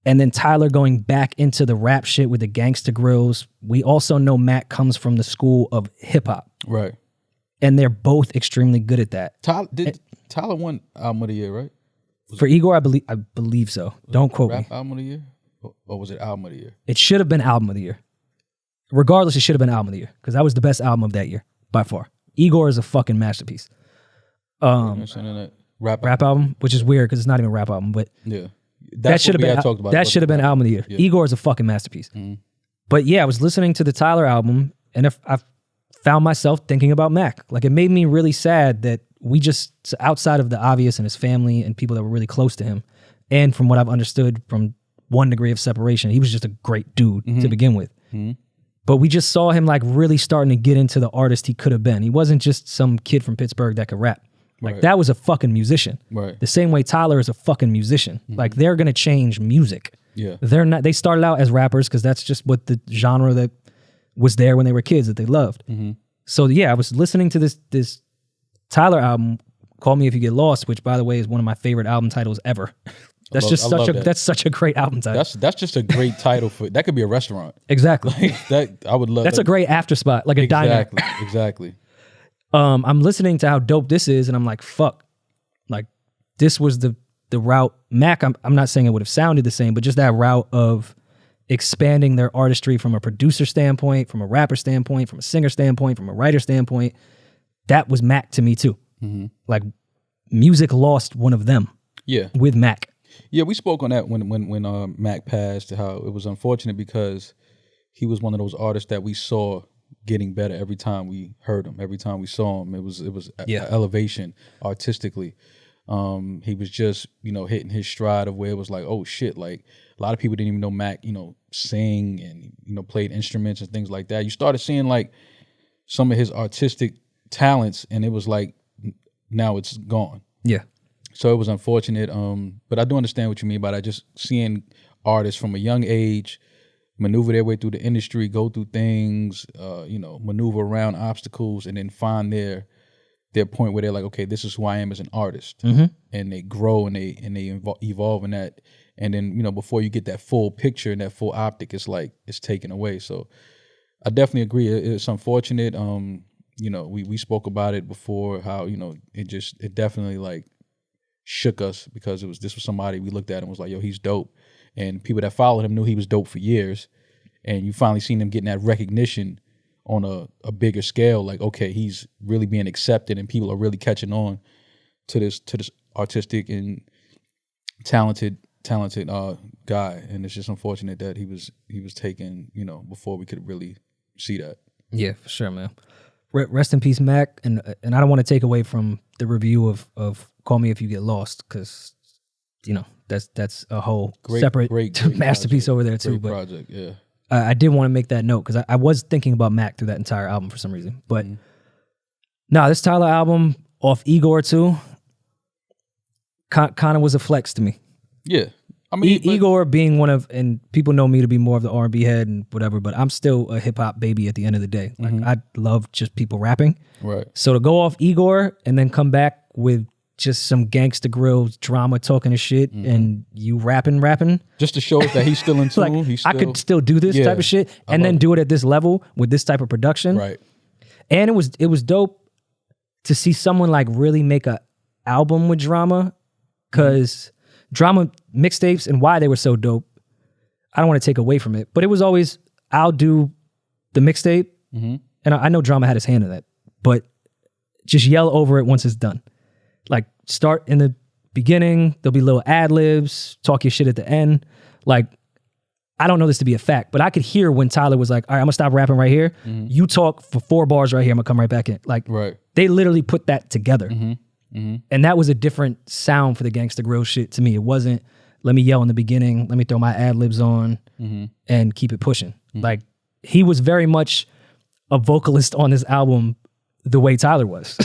and then Tyler going back into the rap shit with the Gangsta Grills. We also know Mac comes from the school of hip hop. Right. And they're both extremely good at that. Tyler won album of the year, right? For Igor, I believe so. Don't quote me. Rap album of the year? Or was it album of the year? It should have been album of the year. Regardless, it should have been album of the year because that was the best album of that year by far. Igor is a fucking masterpiece. Rap album, which is weird because it's not even a rap album, but yeah, that should have been album of the year. Yeah. Igor is a fucking masterpiece. But yeah, I was listening to the Tyler album and I found myself thinking about Mac. Like it made me really sad that we just, outside of the obvious and his family and people that were really close to him, and from what I've understood from one degree of separation, he was just a great dude to begin with. But we just saw him like really starting to get into the artist he could have been. He wasn't just some kid from Pittsburgh that could rap. Like that was a fucking musician. Right. The same way Tyler is a fucking musician. Like they're gonna change music. Yeah. They're not. They started out as rappers because that's just what the genre that was there when they were kids that they loved. So yeah, I was listening to this Tyler album, Call Me If You Get Lost, which by the way is one of my favorite album titles ever. That's such a great album title. That's just a great title for that could be a restaurant. Exactly. Like that I would love. That's a great after spot, like a diner. Exactly. I'm listening to how dope this is, and I'm like, fuck. Like this was the route. Mac, I'm not saying it would have sounded the same, but just that route of expanding their artistry from a producer standpoint, from a rapper standpoint, from a singer standpoint, from a writer standpoint. That was Mac to me too. Like music lost one of them. Yeah. With Mac. Yeah, we spoke on that when Mac passed, how it was unfortunate because he was one of those artists that we saw getting better every time we heard him, every time we saw him. It was elevation artistically. He was just, hitting his stride of where it was like, oh shit, like a lot of people didn't even know Mac, sing and, played instruments and things like that. You started seeing like some of his artistic talents and it was like, now it's gone. Yeah. So it was unfortunate, but I do understand what you mean by that. Just seeing artists from a young age maneuver their way through the industry, go through things, maneuver around obstacles, and then find their point where they're like, okay, this is who I am as an artist, and they grow and they evolve in that, and then before you get that full picture and that full optic, it's like it's taken away. So I definitely agree. It's unfortunate. We spoke about it before how it definitely like shook us because this was somebody we looked at and was like, yo, he's dope. And people that followed him knew he was dope for years. And you finally seen him getting that recognition on a bigger scale. Like, okay, he's really being accepted and people are really catching on to this artistic and talented guy. And it's just unfortunate that he was taken, before we could really see that. Yeah, for sure, man. Rest in peace, Mac. And I don't want to take away from the review of Call Me If You Get Lost, because that's a whole separate masterpiece project, over there too. But project, yeah. I did want to make that note because I was thinking about Mac through that entire album for some reason. But this Tyler album off Igor too kind of was a flex to me. Yeah. I mean, Igor being one of, and people know me to be more of the R&B head and whatever, but I'm still a hip hop baby at the end of the day. Like I love just people rapping. Right. So to go off Igor and then come back with just some Gangsta Grills drama talking to shit and you rapping. Just to show us that he's still in tune. Like, I could still do this type of shit and then do it at this level with this type of production. Right. And it was dope to see someone like really make a album with drama, because drama mixtapes and why they were so dope, I don't want to take away from it, but it was always, I'll do the mixtape, and I know drama had his hand in that, but just yell over it once it's done. Like start in the beginning, there'll be little ad libs, talk your shit at the end. Like, I don't know this to be a fact, but I could hear when Tyler was like, all right, I'm gonna stop rapping right here. You talk for 4 bars right here, I'm gonna come right back in. Like, right. They literally put that together. And that was a different sound for the Gangsta Grill shit to me. It wasn't, let me yell in the beginning, let me throw my ad-libs on and keep it pushing. Like, he was very much a vocalist on this album the way Tyler was.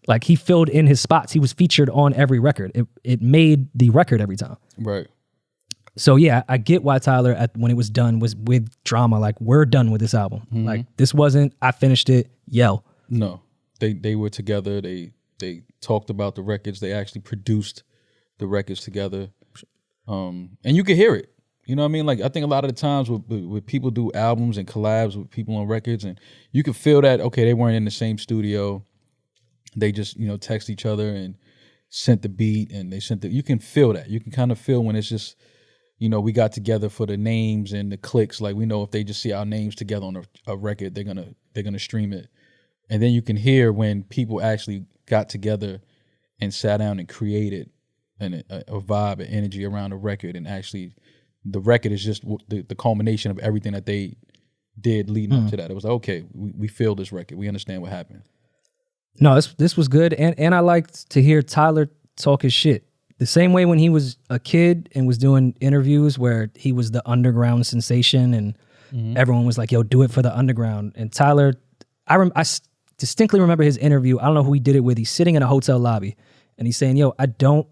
Like, he filled in his spots. He was featured on every record. It made the record every time. Right. So yeah, I get why Tyler, when it was done, was with drama. Like, we're done with this album. Like, this wasn't, I finished it, yell. No, they were together. They talked about the records. They actually produced the records together. And you could hear it. You know what I mean? Like, I think a lot of the times with people do albums and collabs with people on records, and you could feel that, okay, they weren't in the same studio. They just, text each other and sent the beat, and you can feel that. You can kind of feel when it's just, we got together for the names and the clicks. Like, we know if they just see our names together on a record, they're gonna stream it. And then you can hear when people actually got together and sat down and created a vibe, an energy around a record, and actually the record is just the culmination of everything that they did leading up to that. It was like, okay, we feel this record. We understand what happened. No, this was good. And I liked to hear Tyler talk his shit. The same way when he was a kid and was doing interviews where he was the underground sensation and everyone was like, yo, do it for the underground. And Tyler, I distinctly remember his interview. I don't know who he did it with. He's sitting in a hotel lobby and he's saying, yo, I don't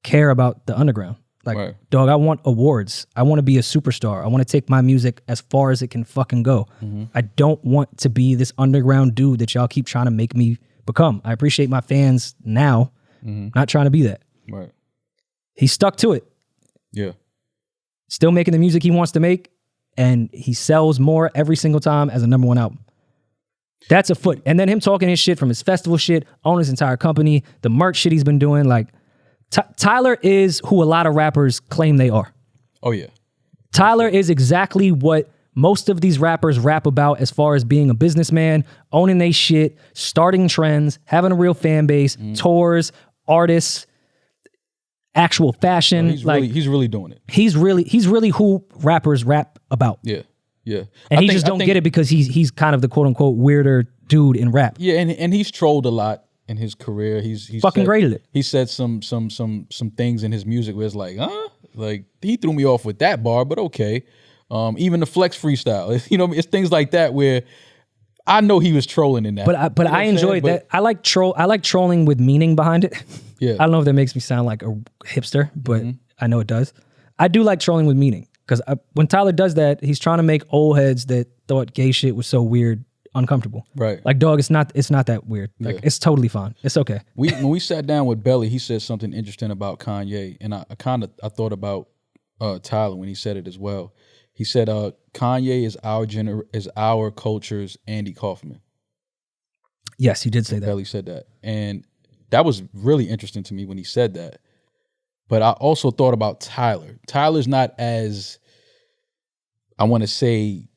care about the underground. Like, dog, I want awards. I want to be a superstar. I want to take my music as far as it can fucking go. I don't want to be this underground dude that y'all keep trying to make me become. I appreciate my fans now, not trying to be that. Right. He stuck to it. Yeah. Still making the music he wants to make, and he sells more every single time as a number 1 album. That's a foot. And then him talking his shit from his festival shit, own his entire company, the merch shit he's been doing, like, Tyler is who a lot of rappers claim they are. Oh, yeah. Tyler is exactly what most of these rappers rap about as far as being a businessman, owning they shit, starting trends, having a real fan base, tours, artists, actual fashion. He's really doing it. He's really who rappers rap about. Yeah. Yeah. And he just don't get it because he's kind of the quote unquote weirder dude in rap. Yeah, and he's trolled a lot in his career. He's fucking great at it. He said some things in his music where it's like, like, he threw me off with that bar, but okay. Even the Flex freestyle, it's things like that where I know he was trolling in that. But I enjoyed that. I like trolling with meaning behind it. Yeah. I don't know if that makes me sound like a hipster, but I know it does. I do like trolling with meaning because when Tyler does that, he's trying to make old heads that thought gay shit was so weird uncomfortable. Right. Like, dog, it's not that weird. Like, it's totally fine. It's okay. When we sat down with Belly, he said something interesting about Kanye, and I thought about Tyler when he said it as well. He said Kanye is our culture's Andy Kaufman. Yes, he did say that. Belly said that. And that was really interesting to me when he said that. But I also thought about Tyler. Tyler's not as, I want to say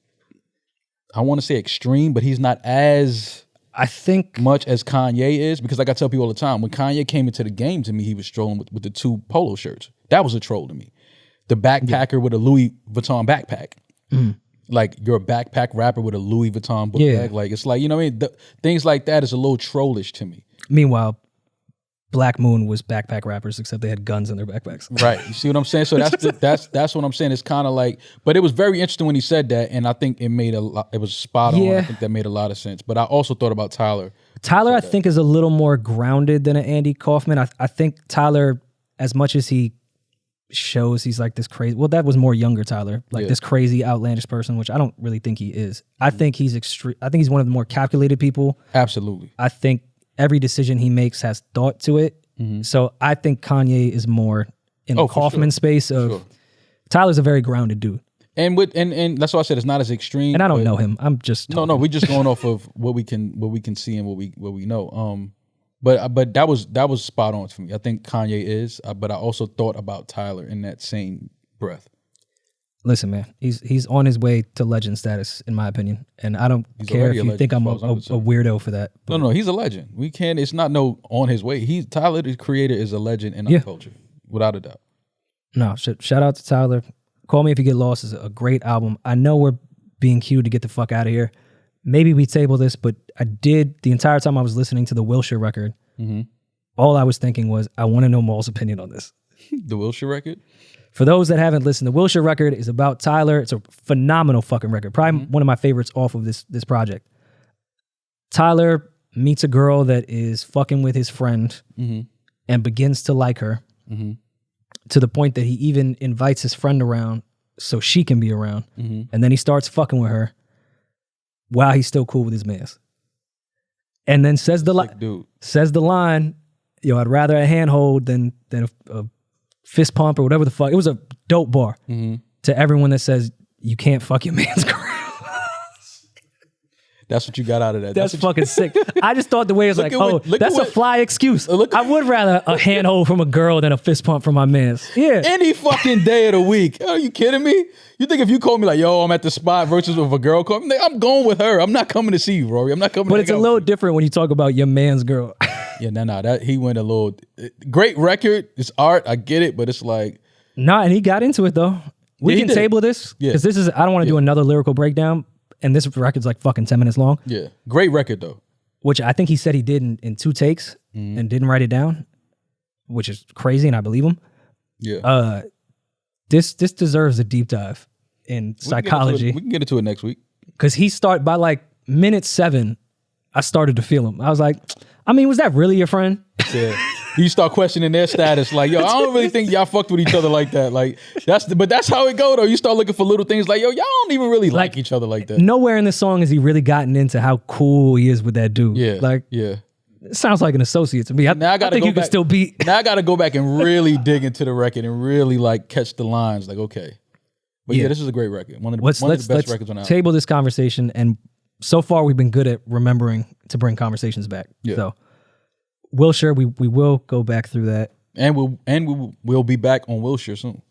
extreme, but he's not as, I think, much as Kanye is. Because like I tell people all the time, when Kanye came into the game, to me, he was trolling with the 2 polo shirts. That was a troll to me. The backpacker with a Louis Vuitton backpack. Like, you're a backpack rapper with a Louis Vuitton book bag. Like, it's like, you know what I mean? Things like that is a little trollish to me. Meanwhile, Black Moon was backpack rappers, except they had guns in their backpacks. Right. You see what I'm saying? So that's what I'm saying. It's kind of like, but it was very interesting when he said that, and I think it was spot on. I think that made a lot of sense. But I also thought about Tyler. Tyler, I think, is a little more grounded than an Andy Kaufman. I think Tyler, as much as he shows he's like this crazy, well, that was more younger Tyler, like this crazy outlandish person, which I don't really think he is. I think he's extreme. I think he's one of the more calculated people. Absolutely. I think every decision he makes has thought to it. So I think Kanye is more in the Kaufman space of Tyler's a very grounded dude. And that's why I said it's not as extreme. And I don't know him. I'm just talking. No, we're just going off of what we can see and what we know. But that was spot on for me. I think Kanye is, but I also thought about Tyler in that same breath. Listen, man, he's on his way to legend status, in my opinion, and I don't care if you think I'm a weirdo for that. No, he's a legend. It's not on his way. Tyler, the creator, is a legend in our culture, without a doubt. No, shout out to Tyler. Call Me If You Get Lost is a great album. I know we're being cued to get the fuck out of here. Maybe we table this, but I did the entire time I was listening to the Wilshire record. all I was thinking was, I want to know Maul's opinion on this. The Wilshire record? For those that haven't listened, the Wilshire record is about Tyler. It's a phenomenal fucking record. Probably one of my favorites off of this project. Tyler meets a girl that is fucking with his friend and begins to like her to the point that he even invites his friend around so she can be around. And then he starts fucking with her while he's still cool with his mans. And then says the line, yo, I'd rather a handhold than a fist pump or whatever the fuck. It was a dope bar to everyone that says you can't fuck your man's girl. That's what you got out of that. That's fucking sick. I just thought the way it was like, that's a fly excuse. I would rather a handhold from a girl than a fist pump from my mans. Yeah. Any fucking day of the week. Are you kidding me? You think if you call me like, yo, I'm at the spot versus if a girl called me, I'm going with her. I'm not coming to see you, Rory. I'm not coming. But it's a little different when you talk about your man's girl. Yeah, that he went a little great record. It's art. I get it, but it's like and he got into it though. We can table this because this is. I don't want to do another lyrical breakdown, and this record's like fucking 10 minutes long. Yeah, great record though. Which I think he said he did in 2 takes and didn't write it down, which is crazy, and I believe him. Yeah. This deserves a deep dive in psychology. We can get into it next week. Because he started by like minute 7, I started to feel him. I was like, I mean, was that really your friend? Yeah. You start questioning their status, like, yo, I don't really think y'all fucked with each other like that. Like, but that's how it go though. You start looking for little things like, yo, y'all don't even really like each other like that. Nowhere in this song has he really gotten into how cool he is with that dude. Yeah. It sounds like an associate to me. I think you can still be. Now I got to go back and really dig into the record and really like catch the lines. Like, okay, but yeah, this is a great record. One of the best records on the album. Table this conversation, and so far we've been good at remembering to bring conversations back. Yeah. So, Wilshire, we will go back through that, and we'll be back on Wilshire soon.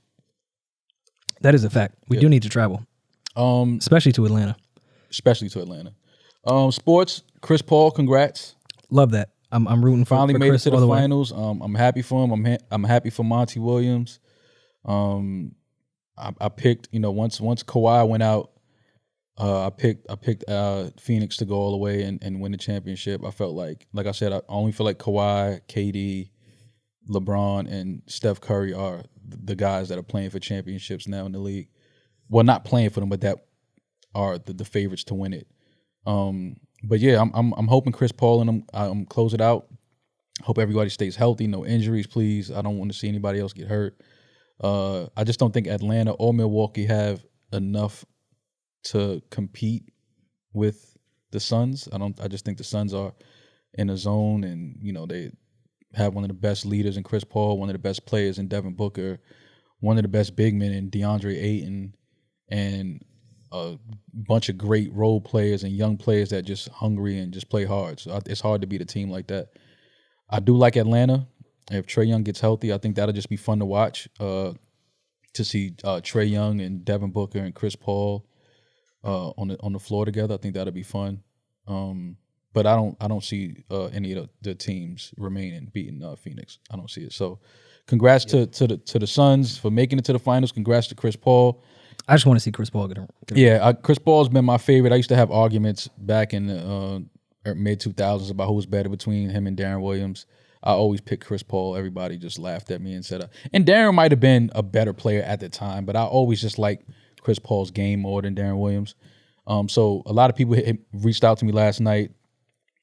That is a fact. We do need to travel, especially to Atlanta. Sports. Chris Paul, congrats. Love that. I'm rooting for. Finally for made Chris it to the finals. I'm happy for him. I'm happy for Monty Williams. I picked, once Kawhi went out, I picked Phoenix to go all the way and win the championship. I felt like I said, I only feel like Kawhi, KD, LeBron, and Steph Curry are the guys that are playing for championships now in the league. Well, not playing for them, but that are the favorites to win it. But yeah, I'm hoping Chris Paul and I'm close it out. Hope everybody stays healthy, no injuries, please. I don't want to see anybody else get hurt. I just don't think Atlanta or Milwaukee have enough to compete with the Suns. I just think the Suns are in a zone, and they have one of the best leaders in Chris Paul, one of the best players in Devin Booker, one of the best big men in DeAndre Ayton, and a bunch of great role players and young players that just hungry and just play hard. So it's hard to beat a team like that. I do like Atlanta. If Trae Young gets healthy, I think that'll just be fun to watch. To see Trae Young and Devin Booker and Chris Paul on the floor together, I think that'll be fun. But I don't see any of the teams remaining beating Phoenix. I don't see it. So, congrats to the Suns for making it to the finals. Congrats to Chris Paul. I just want to see Chris Paul get Yeah, Chris Paul's been my favorite. I used to have arguments back in the mid 2000s about who was better between him and Darren Williams. I always picked Chris Paul. Everybody just laughed at me and said, and Darren might have been a better player at the time, but I always just liked Chris Paul's game more than Darren Williams. So a lot of people reached out to me last night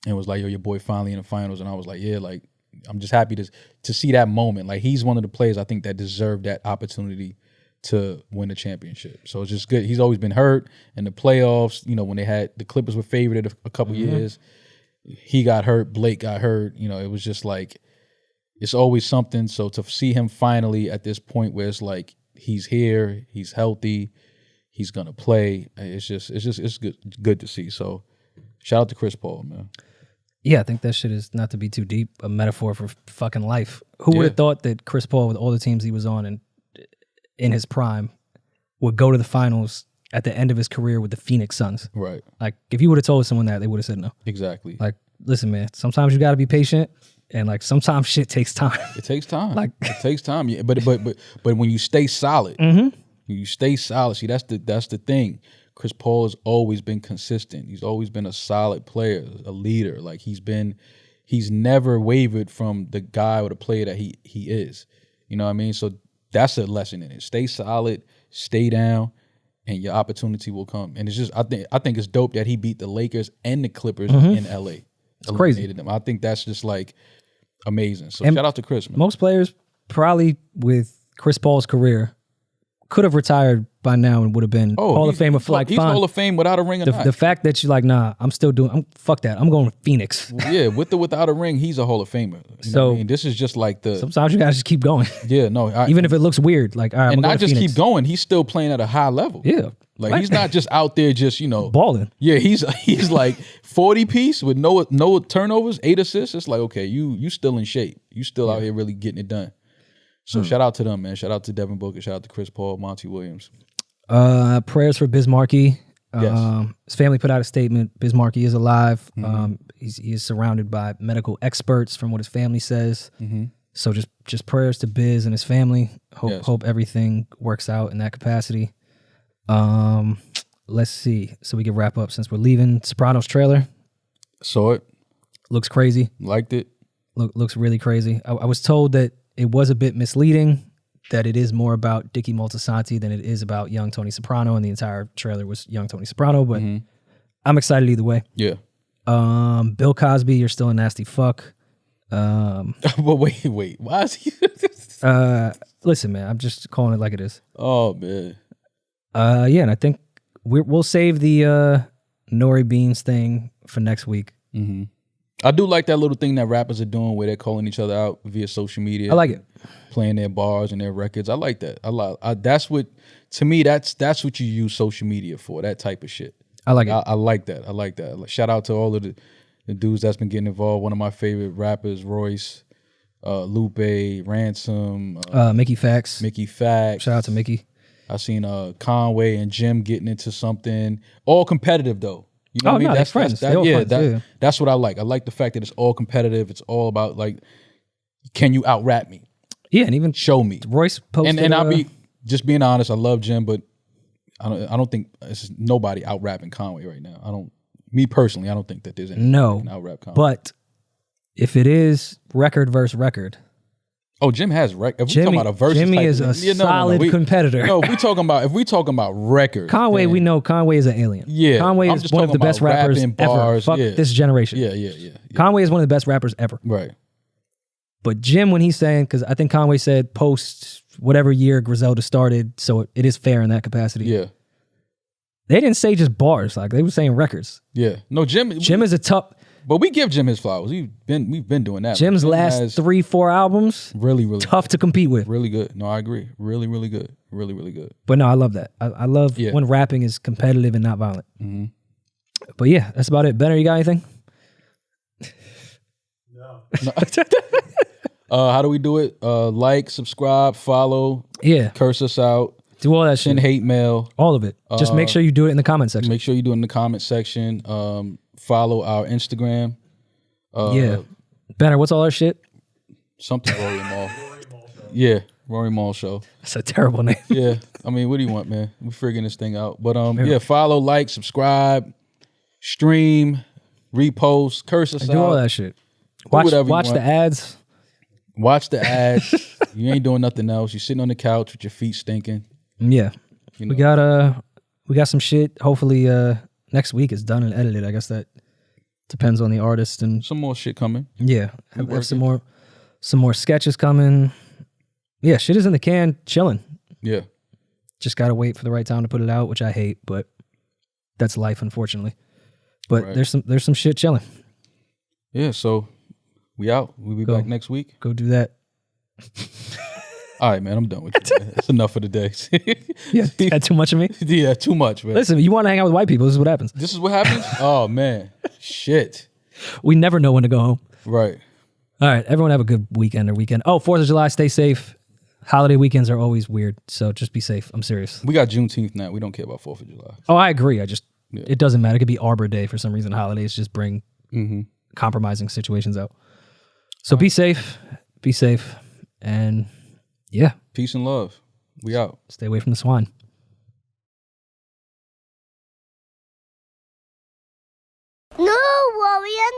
and was like, yo, your boy finally in the finals. And I was like, yeah, like, I'm just happy to see that moment. Like, he's one of the players I think that deserved that opportunity to win the championship. So it's just good. He's always been hurt in the playoffs. When they had the Clippers were favored a couple years, he got hurt. Blake got hurt. It was just like, it's always something. So to see him finally at this point where it's like, he's here, he's healthy, he's gonna play. It's good to see. So shout out to Chris Paul, man. Yeah, I think that shit is, not to be too deep, a metaphor for fucking life. Who would have thought that Chris Paul, with all the teams he was on and in his prime, would go to the finals at the end of his career with the Phoenix Suns? Right. Like, if you would have told someone that, they would have said no. Exactly. Like, listen, man, sometimes you got to be patient, and like sometimes shit takes time. It takes time. It takes time. Yeah, but when you stay solid, you stay solid. See, that's the thing. Chris Paul has always been consistent. He's always been a solid player, a leader. Like, he's been he's never wavered from the guy or the player that he is. You know what I mean? So that's a lesson in it. Stay solid, stay down, and your opportunity will come. And it's just I think it's dope that he beat the Lakers and the Clippers in LA. It's crazy. Them. I think that's just like amazing. So And shout out to Chris, man. Most players probably with Chris Paul's career could have retired by now and would have been Hall of Famer for like he's fine. Hall of Fame without a ring or not. The fact that you're like, nah, I'm still doing. Fuck that. I'm going with Phoenix. Yeah, with or without a ring, he's a Hall of Famer. You know what I mean? This is just like the. Sometimes you gotta just keep going. Yeah, no. Even if it looks weird, like all right, and I'm not just Phoenix. keep going. He's still playing at a high level. Yeah, like he's not just out there just balling. Yeah, he's like 40 piece with no turnovers, 8 assists. It's like okay, you still in shape. You still out here really getting it done. So shout out to them, man. Shout out to Devin Booker. Shout out to Chris Paul, Monty Williams. Prayers for Bismarcky. Yes. His family put out a statement. Bismarcky is alive. He is surrounded by medical experts from what his family says. So just prayers to Biz and his family. Hope everything works out in that capacity. Let's see. So we can wrap up since we're leaving. Sopranos trailer. Saw it. Looks crazy. Liked it. Looks really crazy. I was told that it was a bit misleading, that it is more about Dickie Moltisanti than it is about young Tony Soprano, and the entire trailer was young Tony Soprano, but I'm excited either way. Yeah. Bill Cosby, you're still a nasty fuck. But wait. Why is he? Listen, man, I'm just calling it like it is. Oh, man. Yeah, and I think we'll save the Nori Beans thing for next week. I do like that little thing that rappers are doing where they're calling each other out via social media. I like it. Playing their bars and their records. I like that. That's what, to me, that's what you use social media for, that type of shit. I like it. I like that. I like that. Shout out to all of the dudes that's been getting involved. One of my favorite rappers, Royce, Lupe, Ransom, Mickey Fax. Shout out to Mickey. I seen Conway and Jim getting into something. All competitive though. You know what I mean? No, That's friends. That's what I like. I like the fact that it's all competitive. It's all about like, can you out rap me? Yeah, and even show me. Royce posted, and I'll be just being honest. I love Jim, but I don't think it's nobody out rapping Conway right now. Me personally, I don't think that there's any out rap Conway. But if it is record versus record. Oh, Jim has record. If we talking about a versus Jimmy type is a solid competitor. No, if we talking about records. Conway, then, we know Conway is an alien. Yeah, Conway is one of the best rappers ever. Fuck this generation. Yeah. Conway is one of the best rappers ever. Right. But Jim, when he's saying, because I think Conway said post whatever year Griselda started, so it is fair in that capacity. Yeah. They didn't say just bars, like they were saying records. Yeah. No, Jim is a tough. But we give Jim his flowers. We've been doing that. Jim's last 3-4 albums, really tough to compete with. Really good. No, I agree. Really good. Really good. But no, I love that. I love when rapping is competitive and not violent. But yeah, that's about it. Benner, you got anything? No. How do we do it? Like, subscribe, follow. Yeah. Curse us out. Do all that Send shit. hate mail. All of it. Just make sure you do it in the comment section. Make sure you do it in the comment section. Follow our Instagram. Yeah. Benner, what's all our shit? Something Rory Mal. Yeah, Rory Mal Show. That's a terrible name. Yeah. I mean, what do you want, man? We're figuring this thing out. But yeah, follow, like, subscribe, stream, repost, curse us out. Do all that shit. Watch the ads. Watch the ads. You ain't doing nothing else. You're sitting on the couch with your feet stinking. Yeah. You know. We got some shit. Hopefully next week it's done and edited. I guess that depends on the artist and some more shit coming. Yeah. Have some more sketches coming. Yeah, shit is in the can, chilling. Yeah. Just gotta wait for the right time to put it out, which I hate, but that's life, unfortunately. But there's some shit chilling. Yeah, so we out. We'll be back next week. Go do that. All right, man. I'm done with you. Man. That's enough for the day. Yeah, had too much of me? Yeah, too much, man. Listen, you want to hang out with white people, this is what happens. This is what happens? Oh, man. Shit. We never know when to go home. Right. All right, everyone have a good weekend or weekend. Oh, 4th of July, stay safe. Holiday weekends are always weird, so just be safe. I'm serious. We got Juneteenth now. We don't care about 4th of July. Oh, I agree. It doesn't matter. It could be Arbor Day for some reason. Holidays just bring compromising situations out. So be safe, and yeah. Peace and love. We out. Stay away from the swine. No, Warrior.